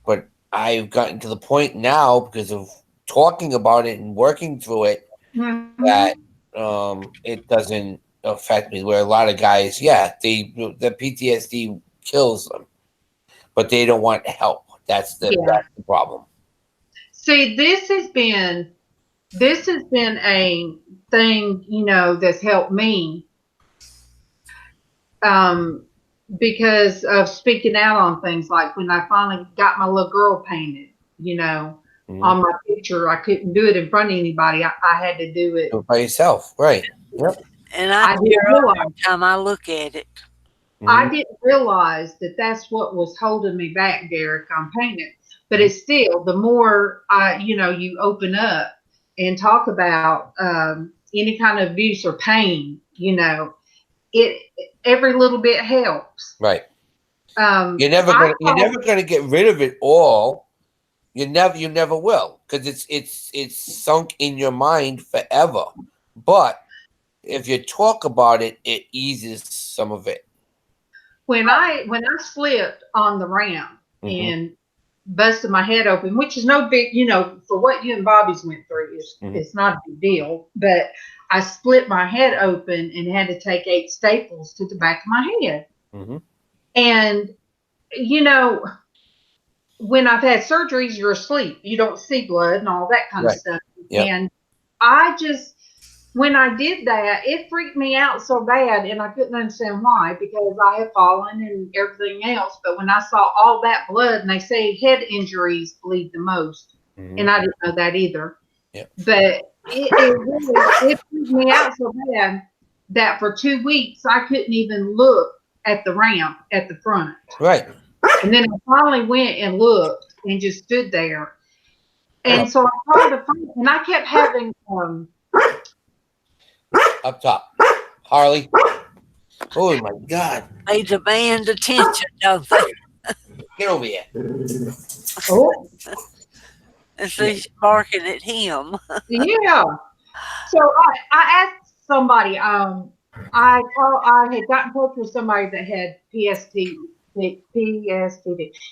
but I've gotten to the point now because of talking about it and working through it that it doesn't affect me. Where a lot of guys, the PTSD kills them, but they don't want help. That's the problem. See, this has been a thing, you know, that's helped me because of speaking out on things, like when I finally got my little girl painted, you know, on my picture. I couldn't do it in front of anybody. I had to do it by yourself, right? Yep. And I didn't tear up realize, every time I look at it. I didn't realize that that's what was holding me back, Derek, on painting. But it's still, the more you open up and talk about any kind of abuse or pain, you know, every little bit helps. Right. You're never gonna get rid of it all. You never will, because it's sunk in your mind forever. But if you talk about it, it eases some of it. When I slipped on the ramp and busted my head open, which is no big, you know, for what you and Bobby's went through, it's not a big deal. But I split my head open and had to take 8 staples to the back of my head. And, you know, when I've had surgeries, you're asleep. You don't see blood and all that kind of stuff. Yep. And when I did that, it freaked me out so bad, and I couldn't understand why, because I had fallen and everything else. But when I saw all that blood, and they say head injuries bleed the most, and I didn't know that either. Yep. But it freaked me out so bad that for 2 weeks I couldn't even look at the ramp at the front. Right. And then I finally went and looked and just stood there. And so I called the phone, and I kept having up top, Harley. Oh my God! They demand attention, don't they? Get over here. Oh. And she's barking at him. Yeah. So I asked somebody. I had gotten in touch with somebody that had PTSD.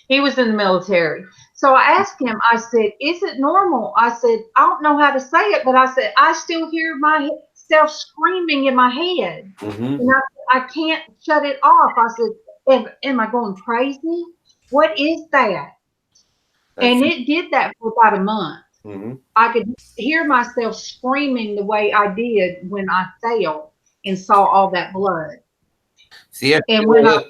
He was in the military. So I asked him, I said, is it normal? I said, I don't know how to say it, but I said, I still hear myself screaming in my head. And I can't shut it off. I said, am I going crazy? What is that? And it did that for about a month. I could hear myself screaming the way I did when I fell and saw all that blood. See, and whenever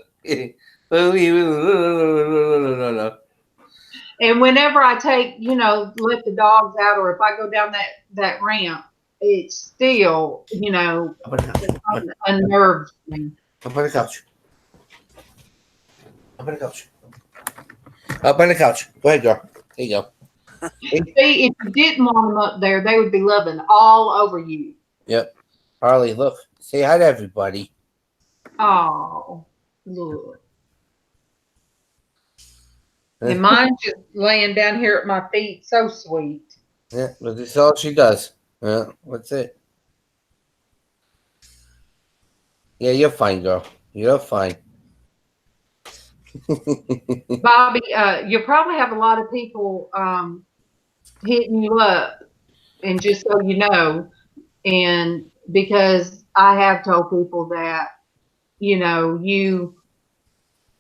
I take, let the dogs out, or if I go down that ramp, it's still, unnerves me. Up on the couch. Up on the couch. Up on the couch. Go ahead, girl. There you go. See, if you didn't want them up there, they would be loving all over you. Yep. Harley, look. Say hi to everybody. Oh, look. And mine's just laying down here at my feet. So sweet. Yeah, but that's all she does. Yeah, that's it. Yeah, you're fine, girl. You're fine. Bobby, you'll probably have a lot of people hitting you up, and just so you know, and because I have told people that, you,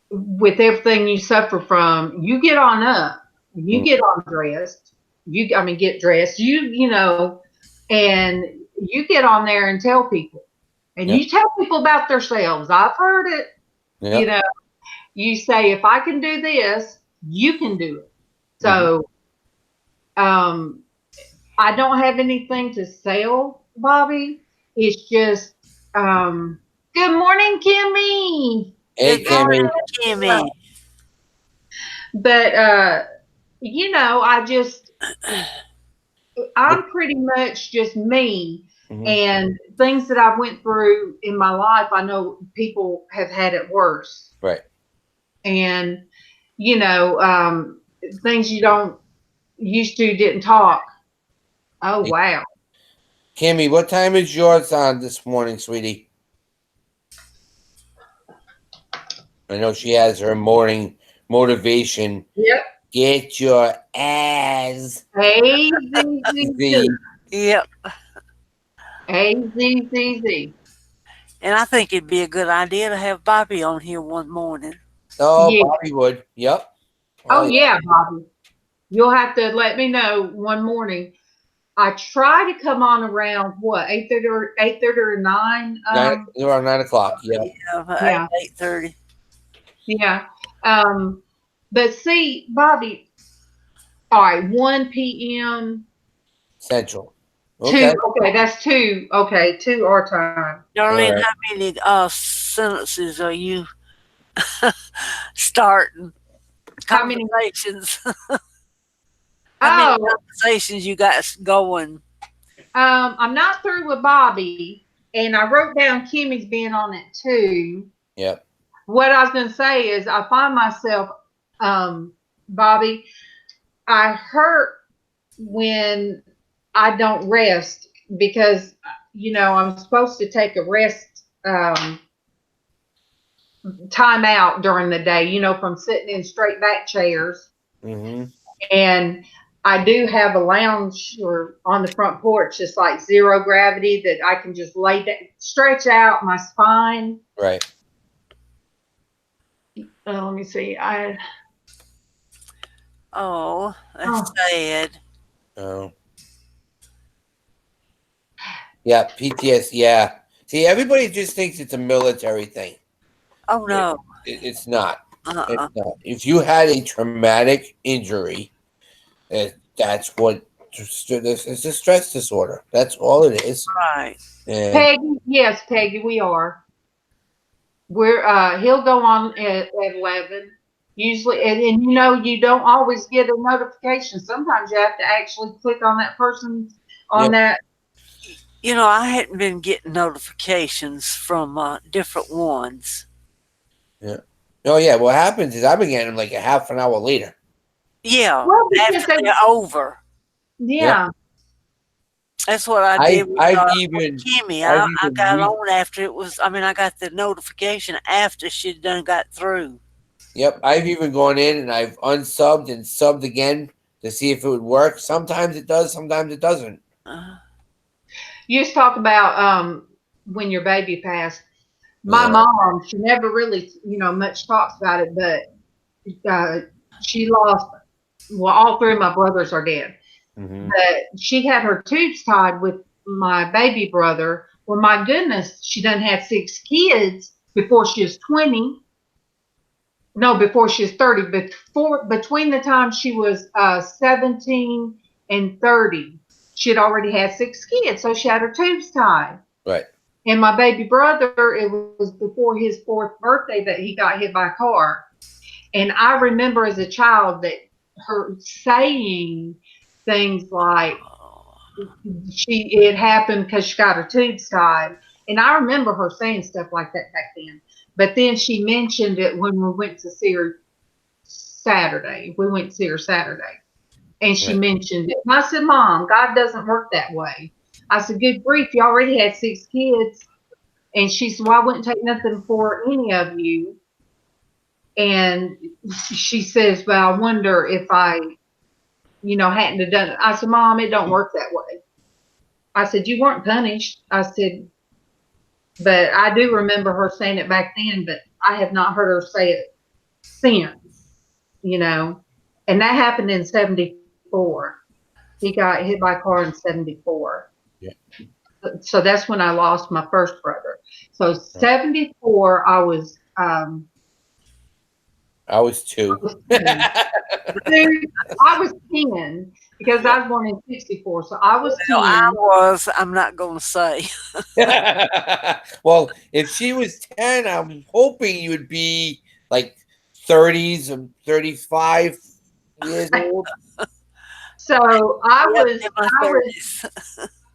with everything you suffer from, you get on up, you get on dressed, get dressed, and you get on there and tell people, and you tell people about themselves. I've heard it. Yep. You say, if I can do this, you can do it. So, I don't have anything to sell, Bobby. It's just, good morning, Kimmy. Hey, Kimmy. But, I'm pretty much just me. And things that I went through in my life, I know people have had it worse. Right. And, you know, things you don't used to didn't talk. Oh, wow. Kimmy, what time is yours on this morning, sweetie? I know she has her morning motivation. Yep. Get your ass. A-Z-Z-Z. Yep. A-Z-Z-Z. And I think it'd be a good idea to have Bobby on here one morning. Oh, Yeah. Bobby would. Yep. Oh, yeah, Bobby. You'll have to let me know one morning. I try to come on around, what, 8:30 or 9? Around 9 o'clock. Yep. Yeah. 8:30. Yeah. But see, Bobby, all right, 1 p.m. Central. Okay. 2, okay, that's 2. Okay, 2 our time. Darlene, right. how many sentences are you starting? How many? Conversations. How many Oh, conversations you got going? I'm not through with Bobby, and I wrote down Kimmy's being on it too. Yep. What I was going to say is I find myself, Bobby, I hurt when I don't rest because, you know, I'm supposed to take a rest time out during the day, you know, from sitting in straight back chairs. Mm-hmm. And I do have a lounge or on the front porch, just like zero gravity that I can just lay down, stretch out my spine. Right. Let me see. Oh, that's sad. Oh. Yeah, PTSD. Yeah. See, everybody just thinks it's a military thing. Oh no. It's not. Uh-uh. It's not. If you had a traumatic injury, that's what it's a stress disorder. That's all it is. Right. And Peggy, yes, Peggy, we are. He'll go on at 11 usually, and you know, you don't always get a notification. Sometimes you have to actually click on that person on that. You know, I hadn't been getting notifications from different ones. yeah. Oh yeah. What happens is I've been getting them like a half an hour later. Yeah, Well, because after they're over. yeah. That's what I did with Kimmy. I got on after it was. I mean, I got the notification after she'd done got through. Yep, I've even gone in and I've unsubbed and subbed again to see if it would work. Sometimes it does, sometimes it doesn't. You just talk about when your baby passed. My mom, she never really, you know, much talks about it, but she lost. Well, all 3 of my brothers are dead. Mm-hmm. But she had her tubes tied with my baby brother. Well, my goodness, she done had 6 kids before she was 20. No, before she was 30. Between the time she was 17 and 30, she had already had 6 kids. So she had her tubes tied. Right. And my baby brother, it was before his 4th birthday that he got hit by a car. And I remember as a child that her saying things like it happened because she got her tubes tied. And I remember her saying stuff like that back then. But then she mentioned it when we went to see her Saturday. We went to see her Saturday. And she mentioned it. And I said, Mom, God doesn't work that way. I said, good grief, you already had 6 kids. And she said, well, I wouldn't take nothing for any of you. And she says, well, I wonder if I, you know, hadn't have done it. I said, Mom, it don't work that way. I said, you weren't punished. I said, but I do remember her saying it back then, but I have not heard her say it since, you know. And that happened in 74. He got hit by a car in 74. Yeah. So that's when I lost my first brother. So 74, I was 2. I was 10 because I was born in 64. So I was 10. I'm not going to say. Well, if she was 10, I'm hoping you would be like 30s and 35 years old. So I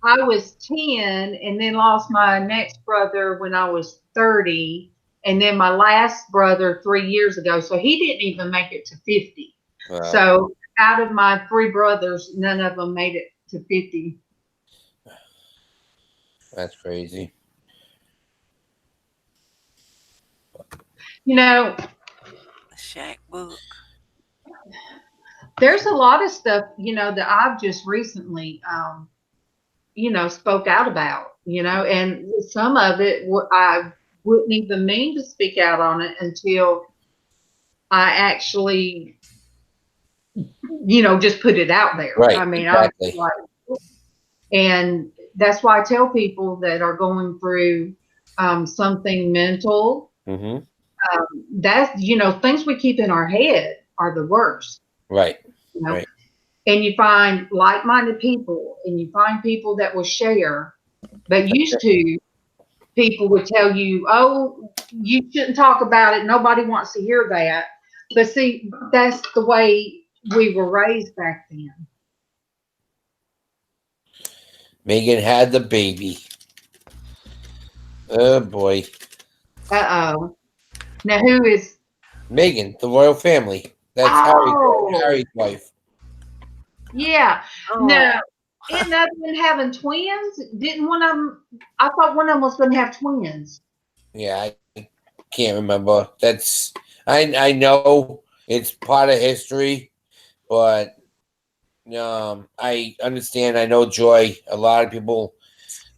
I was 10 and then lost my next brother when I was 30. And then my last brother 3 years ago. So he didn't even make it to 50. Wow. So out of my 3 brothers, none of them made it to 50. That's crazy. You know, Shack book. there's a lot of stuff, that I've just recently, spoke out about, and some of it I wouldn't even mean to speak out on it until I actually, just put it out there. Right. I mean, Exactly. and that's why I tell people that are going through something mental, Mm-hmm. that's, things we keep in our head are the worst. Right. Right. And you find like-minded people, and you find people that will share. But used to, people would tell you, "Oh, you shouldn't talk about it. Nobody wants to hear that." But see, that's the way we were raised back then. Megan had the baby. Oh boy. Uh-oh. Now who is? Megan, the royal family. That's Harry's wife. Yeah. Oh. No. Isn't that one having twins? Didn't one of them? I thought one of them was going to have twins. Yeah, I can't remember. I know it's part of history, but I understand. I know Joy. A lot of people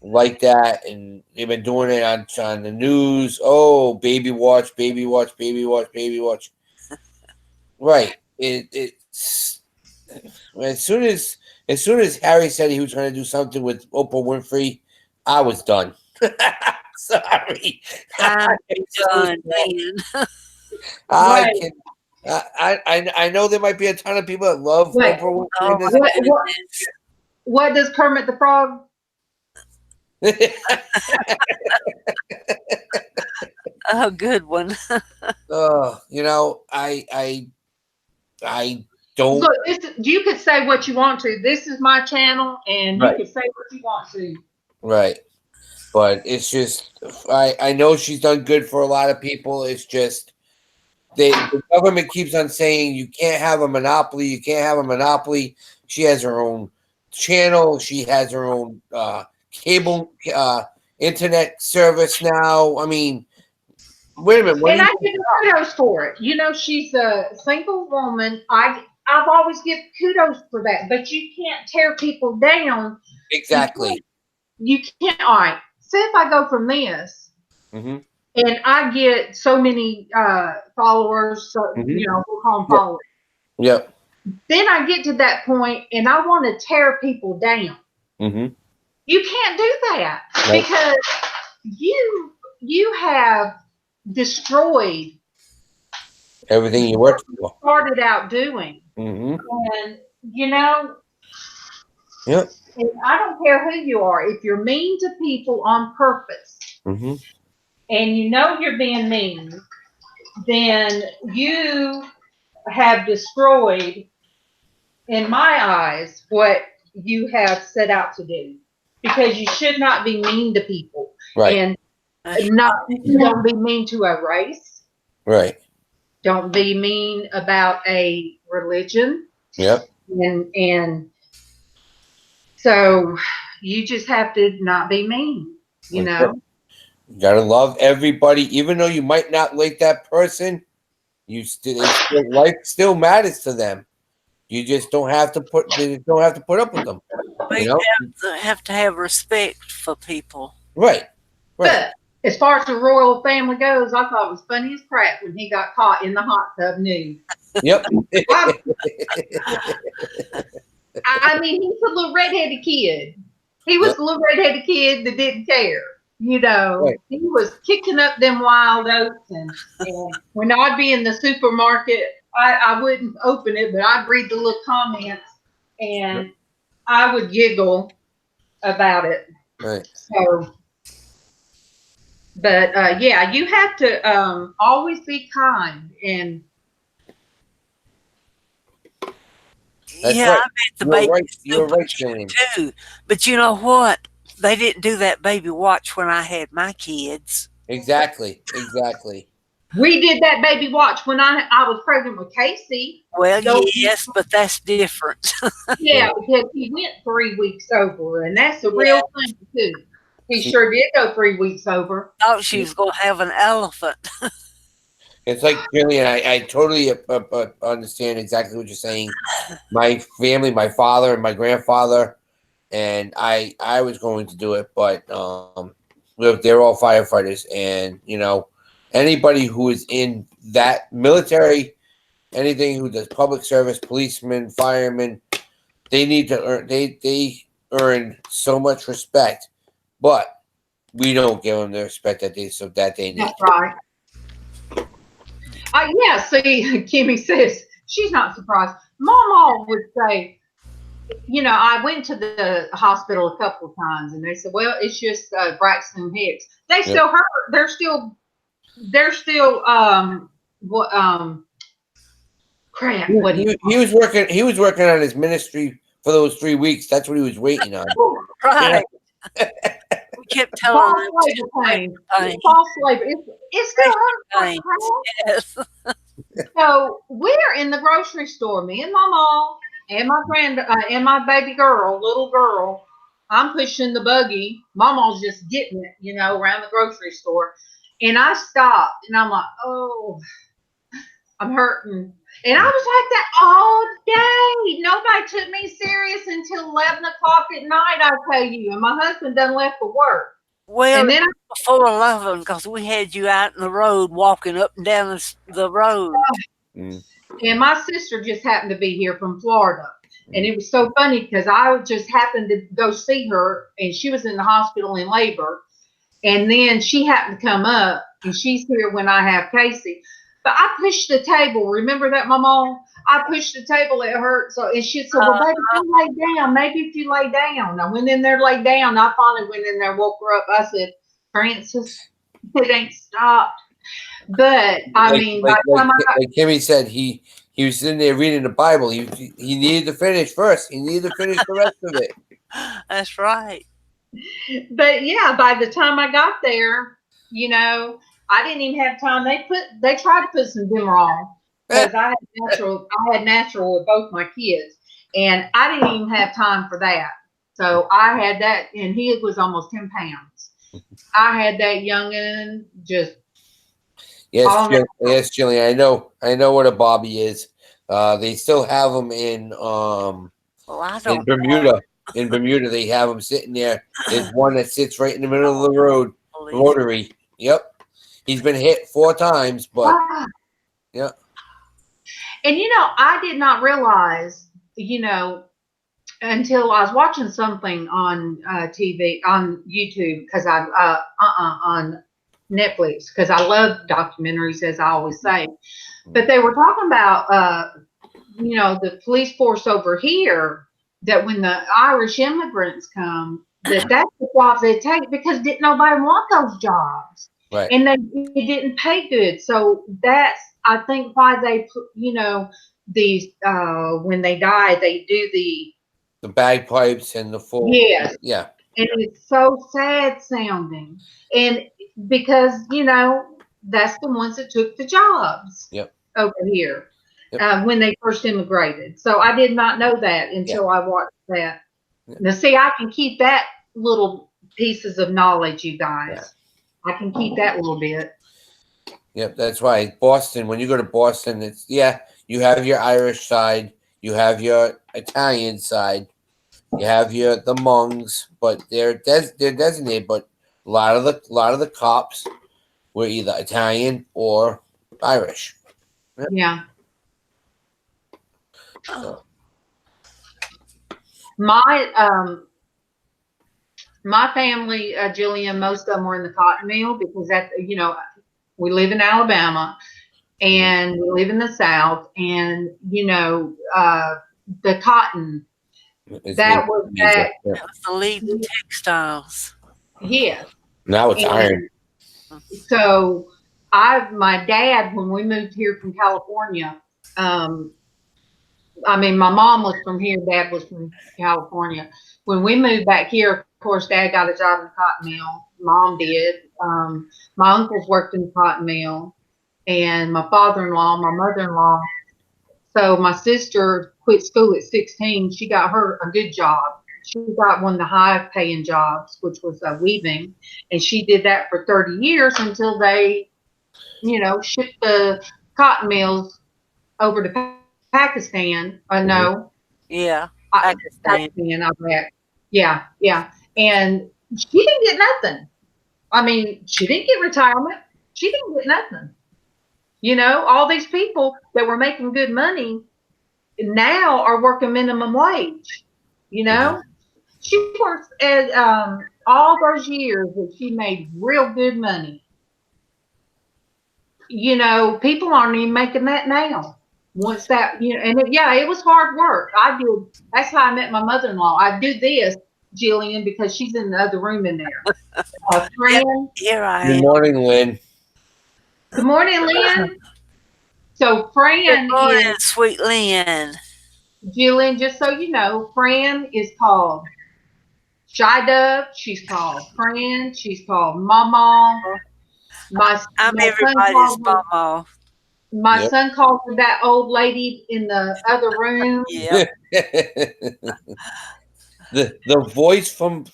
like that, and they've been doing it on the news. Oh, baby watch, baby watch, baby watch, baby watch. Right. It's as soon as Harry said he was going to do something with Oprah Winfrey, I was done. Sorry. I'm done, man. I can. I know there might be a ton of people that love Oprah Winfrey. What does Kermit the Frog? Oh, good one. I don't. Look, you could say what you want to. This is my channel, and you can say what you want to. Right. But it's just, I know she's done good for a lot of people. It's just, the government keeps on saying you can't have a monopoly. You can't have a monopoly. She has her own channel. She has her own cable internet service now. I mean, wait a minute. And I give her kudos for it. She's a single woman. I've always given kudos for that. But you can't tear people down. Exactly. You can't. All right. Say if I go from this, and I get so many followers, so, we'll call them followers. Yep. Then I get to that point, and I want to tear people down. Mm-hmm. You can't do that because you have destroyed everything you worked for. Started out doing. Mm-hmm. And Yep. And I don't care who you are. If you're mean to people on purpose, and you're being mean, then you have destroyed, in my eyes, what you have set out to do. Because you should not be mean to people. Right. And don't be mean to a race. Right. Don't be mean about a religion. Yep. And so you just have to not be mean, You gotta love everybody, even though you might not like that person. Life still matters to them. You just don't have to put up with them. You have to have respect for people. Right. But as far as the royal family goes, I thought it was funny as crap when he got caught in the hot tub nude. Yep. I mean, he's a little redheaded kid. He was a little redheaded kid that didn't care. Right. He was kicking up them wild oats. And when I'd be in the supermarket, I wouldn't open it, but I'd read the little comments and I would giggle about it. Right. So, but you have to always be kind and. That's yeah, right. I bet the You're baby right. You're super right, cute Jillian. too. But you know what? They didn't do that baby watch when I had my kids. Exactly. Exactly. We did that baby watch when I was pregnant with Casey. Well, Those- yes, but that's different. Yeah, because he went 3 weeks over, and that's the Yeah. real thing too. He See- sure did go 3 weeks over. Thought she was going to have an elephant. It's like Jillian. I totally understand exactly what you're saying. My family, my father and my grandfather, and I was going to do it, but they're all firefighters, and anybody who is in that military, anything who does public service, policemen, firemen, they need to earn. They earn so much respect, but we don't give them the respect that they need. That's right. Yeah, see, Kimmy says she's not surprised. MawMaw would say, I went to the hospital a couple of times, and they said, "Well, it's just Braxton Hicks." They still hurt. They're still what crap. What do you? He was working. He was working on his ministry for those 3 weeks. That's what he was waiting on. Right. We kept telling False them labor pain. False labor. It's still hurt. pain. Yes. So we're in the grocery store, me and my mom and and my baby girl, little girl. I'm pushing the buggy. Mama's just getting it, around the grocery store. And I stopped and I'm like, oh, I'm hurting. And I was like that all day. Nobody took me serious until 11 o'clock at night, I tell you. And my husband done left for work. Well, And then before 11, because we had you out in the road walking up and down the road. And my sister just happened to be here from Florida. And it was so funny because I just happened to go see her, and she was in the hospital in labor. And then she happened to come up, and she's here when I have Casey. But I pushed the table. Remember that, Mama? I pushed the table. It hurt. So, and she said, well, baby, you lay down. Maybe if you lay down. I went in there, laid down. I finally went in there, woke her up. I said, Francis, it ain't stopped. But, I mean, by the time like Kimmy said, he was sitting there reading the Bible. He needed to finish first. He needed to finish the rest of it. That's right. But, yeah, by the time I got there, I didn't even have time. They tried to put some dimmer on because I had natural with both my kids, and I didn't even have time for that. So I had that, and he was almost 10 pounds. I had that youngin' just. Yes, Jillian. I know what a bobby is. They still have them in Bermuda. In Bermuda, they have them sitting there. There's one that sits right in the middle of the road, rotary. Yep. He's been hit 4 times, but yeah. And I did not realize, until I was watching something on TV, on YouTube, because on Netflix, because I love documentaries, as I always say. But they were talking about, the police force over here, that when the Irish immigrants come, that's the jobs they take, because didn't nobody want those jobs. Right. And it didn't pay good. So that's, I think, why they put, these, when they die, they do the bagpipes and the full. Yes. Yeah. And it's so sad sounding. And because, that's the ones that took the jobs. Yep. Over here. Yep. When they first immigrated. So I did not know that until I watched that. Yep. Now, see, I can keep that little pieces of knowledge, you guys. Yeah. I can keep that little bit. Yep, that's right. Boston, when you go to Boston, it's, you have your Irish side, you have your Italian side, you have the Hmongs, but they're designated, but a lot of the cops were either Italian or Irish. Yep. Yeah. So. My family, Jillian, most of them were in the cotton mill because we live in Alabama and we live in the South, and the cotton that was the lead textiles. Yeah. Now it's iron. So my dad, when we moved here from California, I mean, my mom was from here, Dad was from California. When we moved back here, of course, Dad got a job in the cotton mill. Mom did. My uncles worked in the cotton mill, and my father-in-law, my mother-in-law. So my sister quit school at 16. She got her a good job. She got one of the high-paying jobs, which was weaving, and she did that for 30 years until they, shipped the cotton mills over to Pakistan. No, Yeah, Pakistan. Pakistan, I bet. Yeah, yeah. And she didn't get nothing. I mean, she didn't get retirement. She didn't get nothing. All these people that were making good money now are working minimum wage. She works at all those years that she made real good money. People aren't even making that now. Once that, and it was hard work. That's how I met my mother-in-law. I do this, Jillian, because she's in the other room in there. Fran. Here I Good am. morning, Lynn. Good morning, Lynn. So Fran Good morning, is, sweet Lynn. Jillian, just so you know, Fran is called Xshydovex. She's called Fran. She's called MawMaw. I'm my son everybody's called her- mama. My Yep. son called her that old lady in the other room. Yeah. the voice from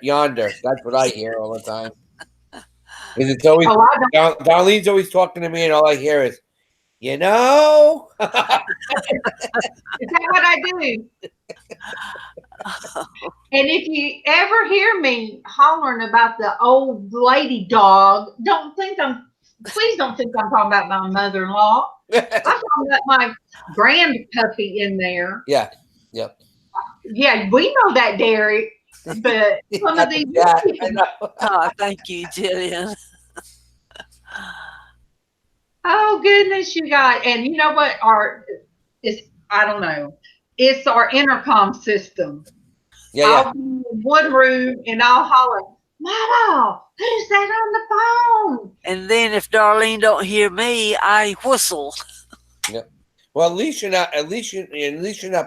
yonder. That's what I hear all the time. And it's always Oh, I don't. Darlene's always talking to me, and all I hear is, Is that what I do? And if you ever hear me hollering about the old lady dog, please don't think I'm talking about my mother-in-law. I'm talking about my grand puppy in there. Yeah. Yep. Yeah, we know that, Derek. But some of these Yeah, I people, know. Oh, thank you, Jillian. oh goodness, you guys. And you know what? I don't know. It's our intercom system. Yeah, I'll be in one room and I'll holler, Mama, who's that on the phone? And then if Darlene don't hear me, I whistle. yeah. Well, at least you're not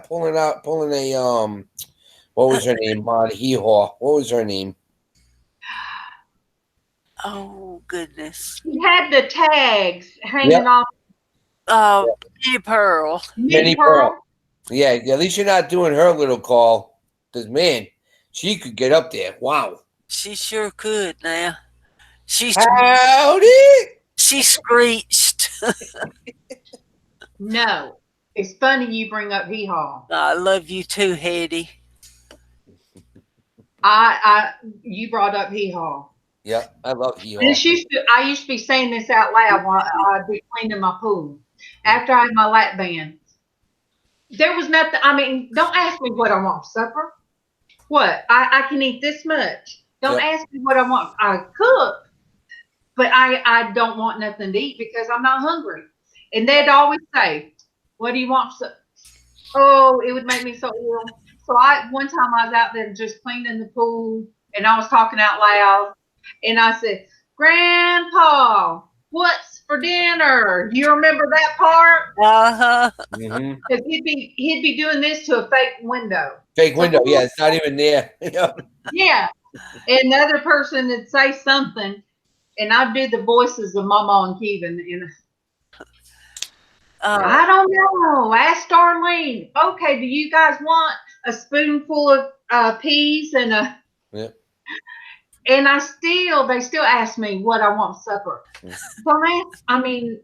pulling a what was her name? Hee-haw. What was her name? Oh goodness. He had the tags hanging Yep. off. Minnie Pearl. Minnie Pearl. Yeah, at least you're not doing her little call. Because, man, she could get up there. Wow. She sure could now. She Howdy. screeched. No. It's funny you bring up Hee Haw. I love you too, Hetty. You brought up Hee Haw. Yeah, I love Hee-haw. I used to be saying this out loud while I'd be cleaning my pool. After I had my lap band. There was nothing. I mean, don't ask me what I want for supper. What? I can eat this much. Don't ask me what I want. I cook, but I don't want nothing to eat because I'm not hungry. And they'd always say, what do you want for supper? Oh, it would make me so ill. So one time I was out there just cleaning the pool and I was talking out loud and I said, Grandpa, what's for dinner? You remember that part? Uh-huh. Mm-hmm. Because he'd be doing this to a fake window. Fake window. Yeah, it's not even there. Yeah. And the other person would say something, and I'd do the voices of MawMaw and Kevin. And I don't know. Ask Darlene. Okay, do you guys want a spoonful of peas and a? Yep. And they still ask me what I want for supper. So I mean,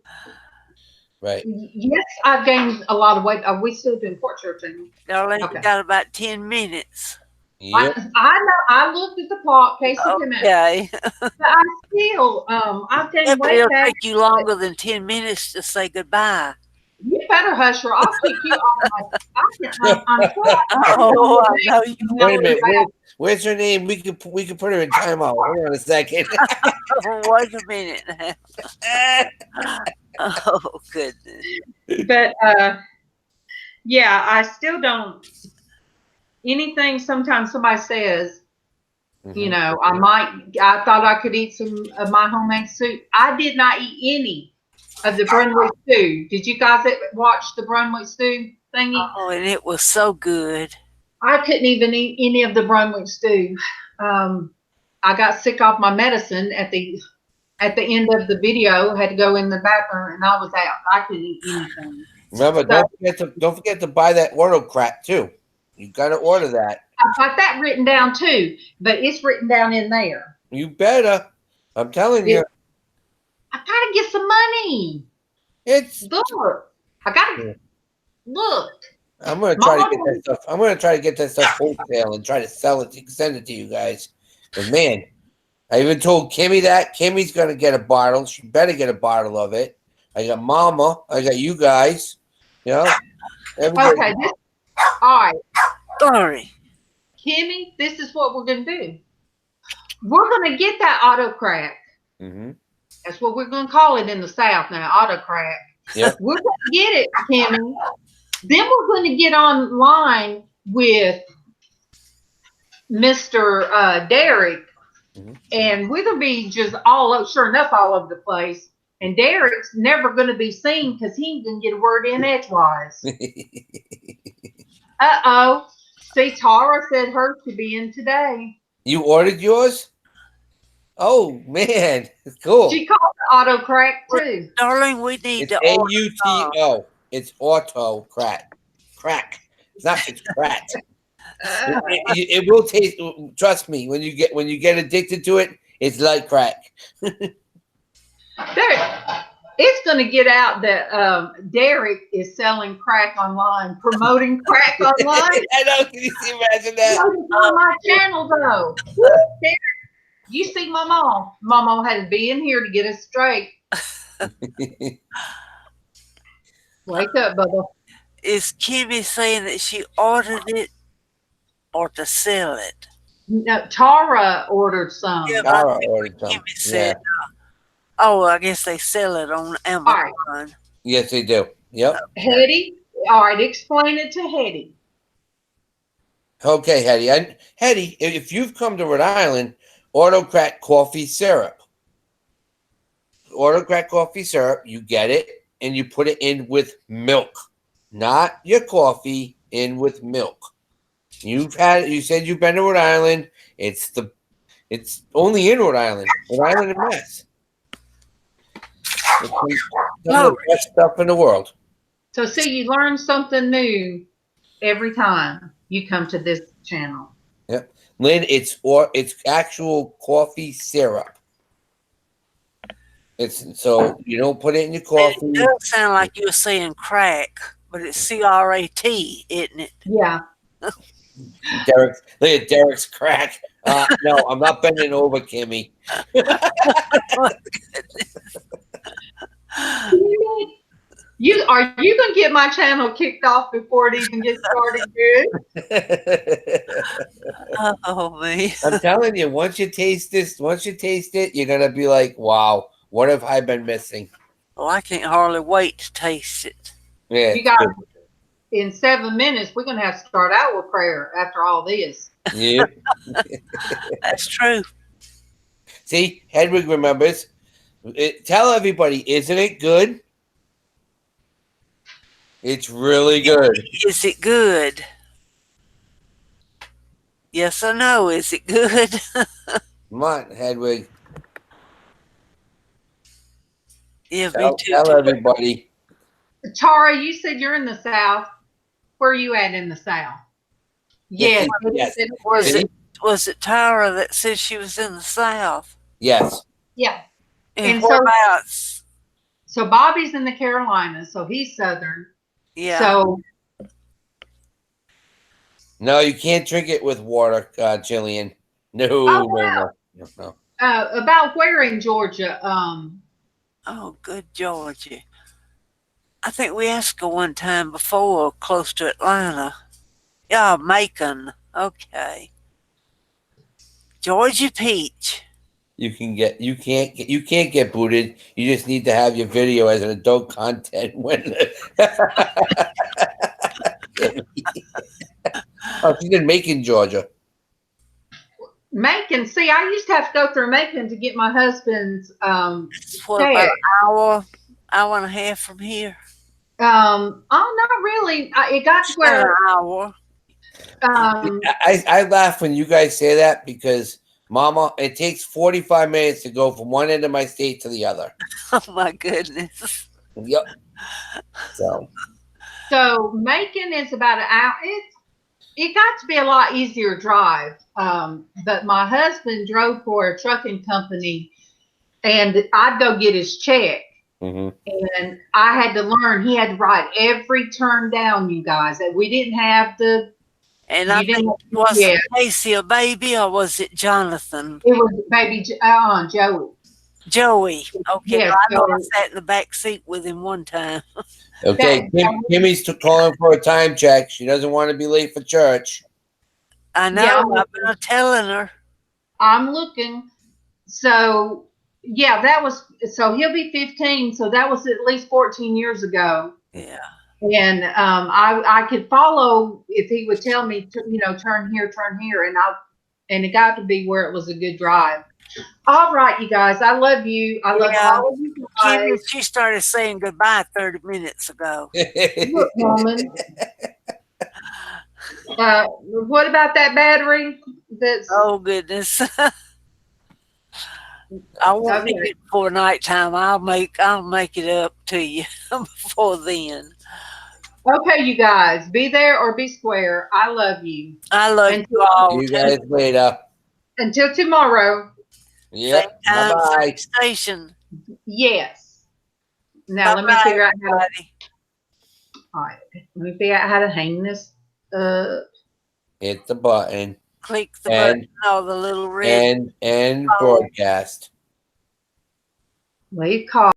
Right. yes, I've gained a lot of weight. Are we still doing Porch Church? Darlene, Okay. got about 10 minutes. Yep. I know. I looked at the clock. Casey came out. Okay. But I still, I've gained weight It'll back. take you longer than 10 minutes to say goodbye. You better hush her. I'll kick you off I'm sorry. Oh, I know you Wait a minute. Where's her name? We could put her in timeout. Hold on a second. Wait a minute now. Oh, goodness. But, yeah, I still don't. Anything sometimes somebody says, you know, I thought I could eat some of my homemade soup. I did not eat any of the Brunswick stew. Did you guys watch the Brunswick stew? thingy. Oh, and it was so good. I couldn't even eat any of the Brunswick stew. I got sick off my medicine at the end of the video. Had to go in the bathroom, and I was out. I couldn't eat anything. Remember, don't forget to buy that autocrat too. You got to order that. I've got that written down too, but it's written down in there. You better. I'm telling you. I gotta get some money. It's. Look, I gotta look. I'm gonna try to get that stuff. I'm gonna try to get that stuff wholesale and try to sell it, send it to you guys. But man, I even told Kimmy that. Kimmy's gonna get a bottle. She better get a bottle of it. I got Mama. I got you guys. You know. Everybody. Okay. All right, Sorry. Kimmy. This is what we're gonna do. We're gonna get that autocrat. Mm-hmm. That's what we're gonna call it in the South now. Autocrat. Yep. We're gonna get it, Kimmy. Then we're going to get online with Mr. Derek, and we're going to be just all over, sure enough, all over the place. And Derek's never going to be seen because he ain't going to get a word in edgewise. Uh-oh. See, Tara said hers should be in today. You ordered yours? Oh man, it's cool. She called it autocrat too. Darling, we need It's to AUTO. It's auto crack. Crack. It's not. It's crack. It will taste. Trust me. When you get addicted to it, it's like crack. It's going to get out that Derek is selling crack online, promoting crack online. I know. Can you imagine that? It's on my channel though. Derek, you see MawMaw. MawMaw had to be in here to get us straight. Wake up, Bubba. Is Kimmy saying that she ordered it or to sell it? No, Tara ordered some. Yeah, Tara but ordered some. Kimmy said, oh, I guess they sell it on Amazon. Right. Yes, they do. Yep. Hetty, all right, explain it to Hetty. Okay, Hetty. Hetty, if you've come to Rhode Island, Autocrat coffee syrup. Autocrat coffee syrup, you get it and you put it in with milk. Not your coffee, in with milk. You said you've been to Rhode Island. It's only in Rhode Island. Rhode Island and Mass. It's some of the best stuff in the world. So see, you learn something new every time you come to this channel. Yep. Lynn, it's actual coffee syrup. So you don't put it in your coffee. It does sound like you're saying crack, but it's CRAT, isn't it? Yeah. Look at Derek's crack. No, I'm not bending over, Kimmy. Are you gonna get my channel kicked off before it even gets started good? Oh man. I'm telling you, once you taste it, you're gonna be like, wow, what have I been missing? Well, I can't hardly wait to taste it. Yeah. You got in 7 minutes, we're gonna have to start out with prayer after all this. Yeah. That's true. See, Hedwig remembers. Tell everybody, isn't it good? It's really good. Is it good? Yes or no? Is it good? Come on, Hedwig. Yeah, me Tell too. everybody. Tara, you said you're in the South. Where are you at in the South? Yes. Yes. Was it Tara that said she was in the South? Yes. Yeah. And And whereabouts? So Bobby's in the Carolinas, so he's Southern. Yeah. So No, you can't drink it with water, Jillian. No, Oh, wow. no. about where in Georgia? Oh, good Georgia. I think we asked her one time before, close to Atlanta. Yeah, Macon. Okay. Georgia Peach. You can't get booted. You just need to have your video as an adult content when Oh, she's in Macon, Georgia. Macon. See, I used to have to go through Macon to get my husband's What, about an hour and a half from here? Oh, not really. It got to An where hour. I laugh when you guys say that because Mama, it takes 45 minutes to go from one end of my state to the other. Oh my goodness. Yep. So Macon is about an hour. It got to be a lot easier drive. But my husband drove for a trucking company, and I'd go get his check. Mm-hmm. And I had to learn. He had to write every turn down, you guys. That we didn't have the. And You I didn't think, have was yeah. Casey a baby or was it Jonathan? It was baby Joey. Joey. Okay, Yes, I know I Joey. sat in the back seat with him one time. Okay, Kimmy's calling for a time check. She doesn't want to be late for church. I know. Yeah, I've been telling her. I'm looking. So yeah, that was so he'll be 15. So that was at least 14 years ago. Yeah. And I could follow if he would tell me to, turn here, and it got to be where it was a good drive. All right, you guys, I love you. I love all of you Kimmy, guys. she started saying goodbye 30 minutes ago. Look, woman. What about that battery? That's Oh goodness. I won't need it before nighttime. I'll make it up to you before then. okay, you guys. Be there or be square. I love you. I love you all. See you guys later. Until tomorrow. Yep. Same time, Bye-bye. same station. Yes. Now let me Bye-bye, figure out how to. everybody. All right. Let me figure out how to hang this up. Hit the button. Click the And- button or the little red. And broadcast. Leave call.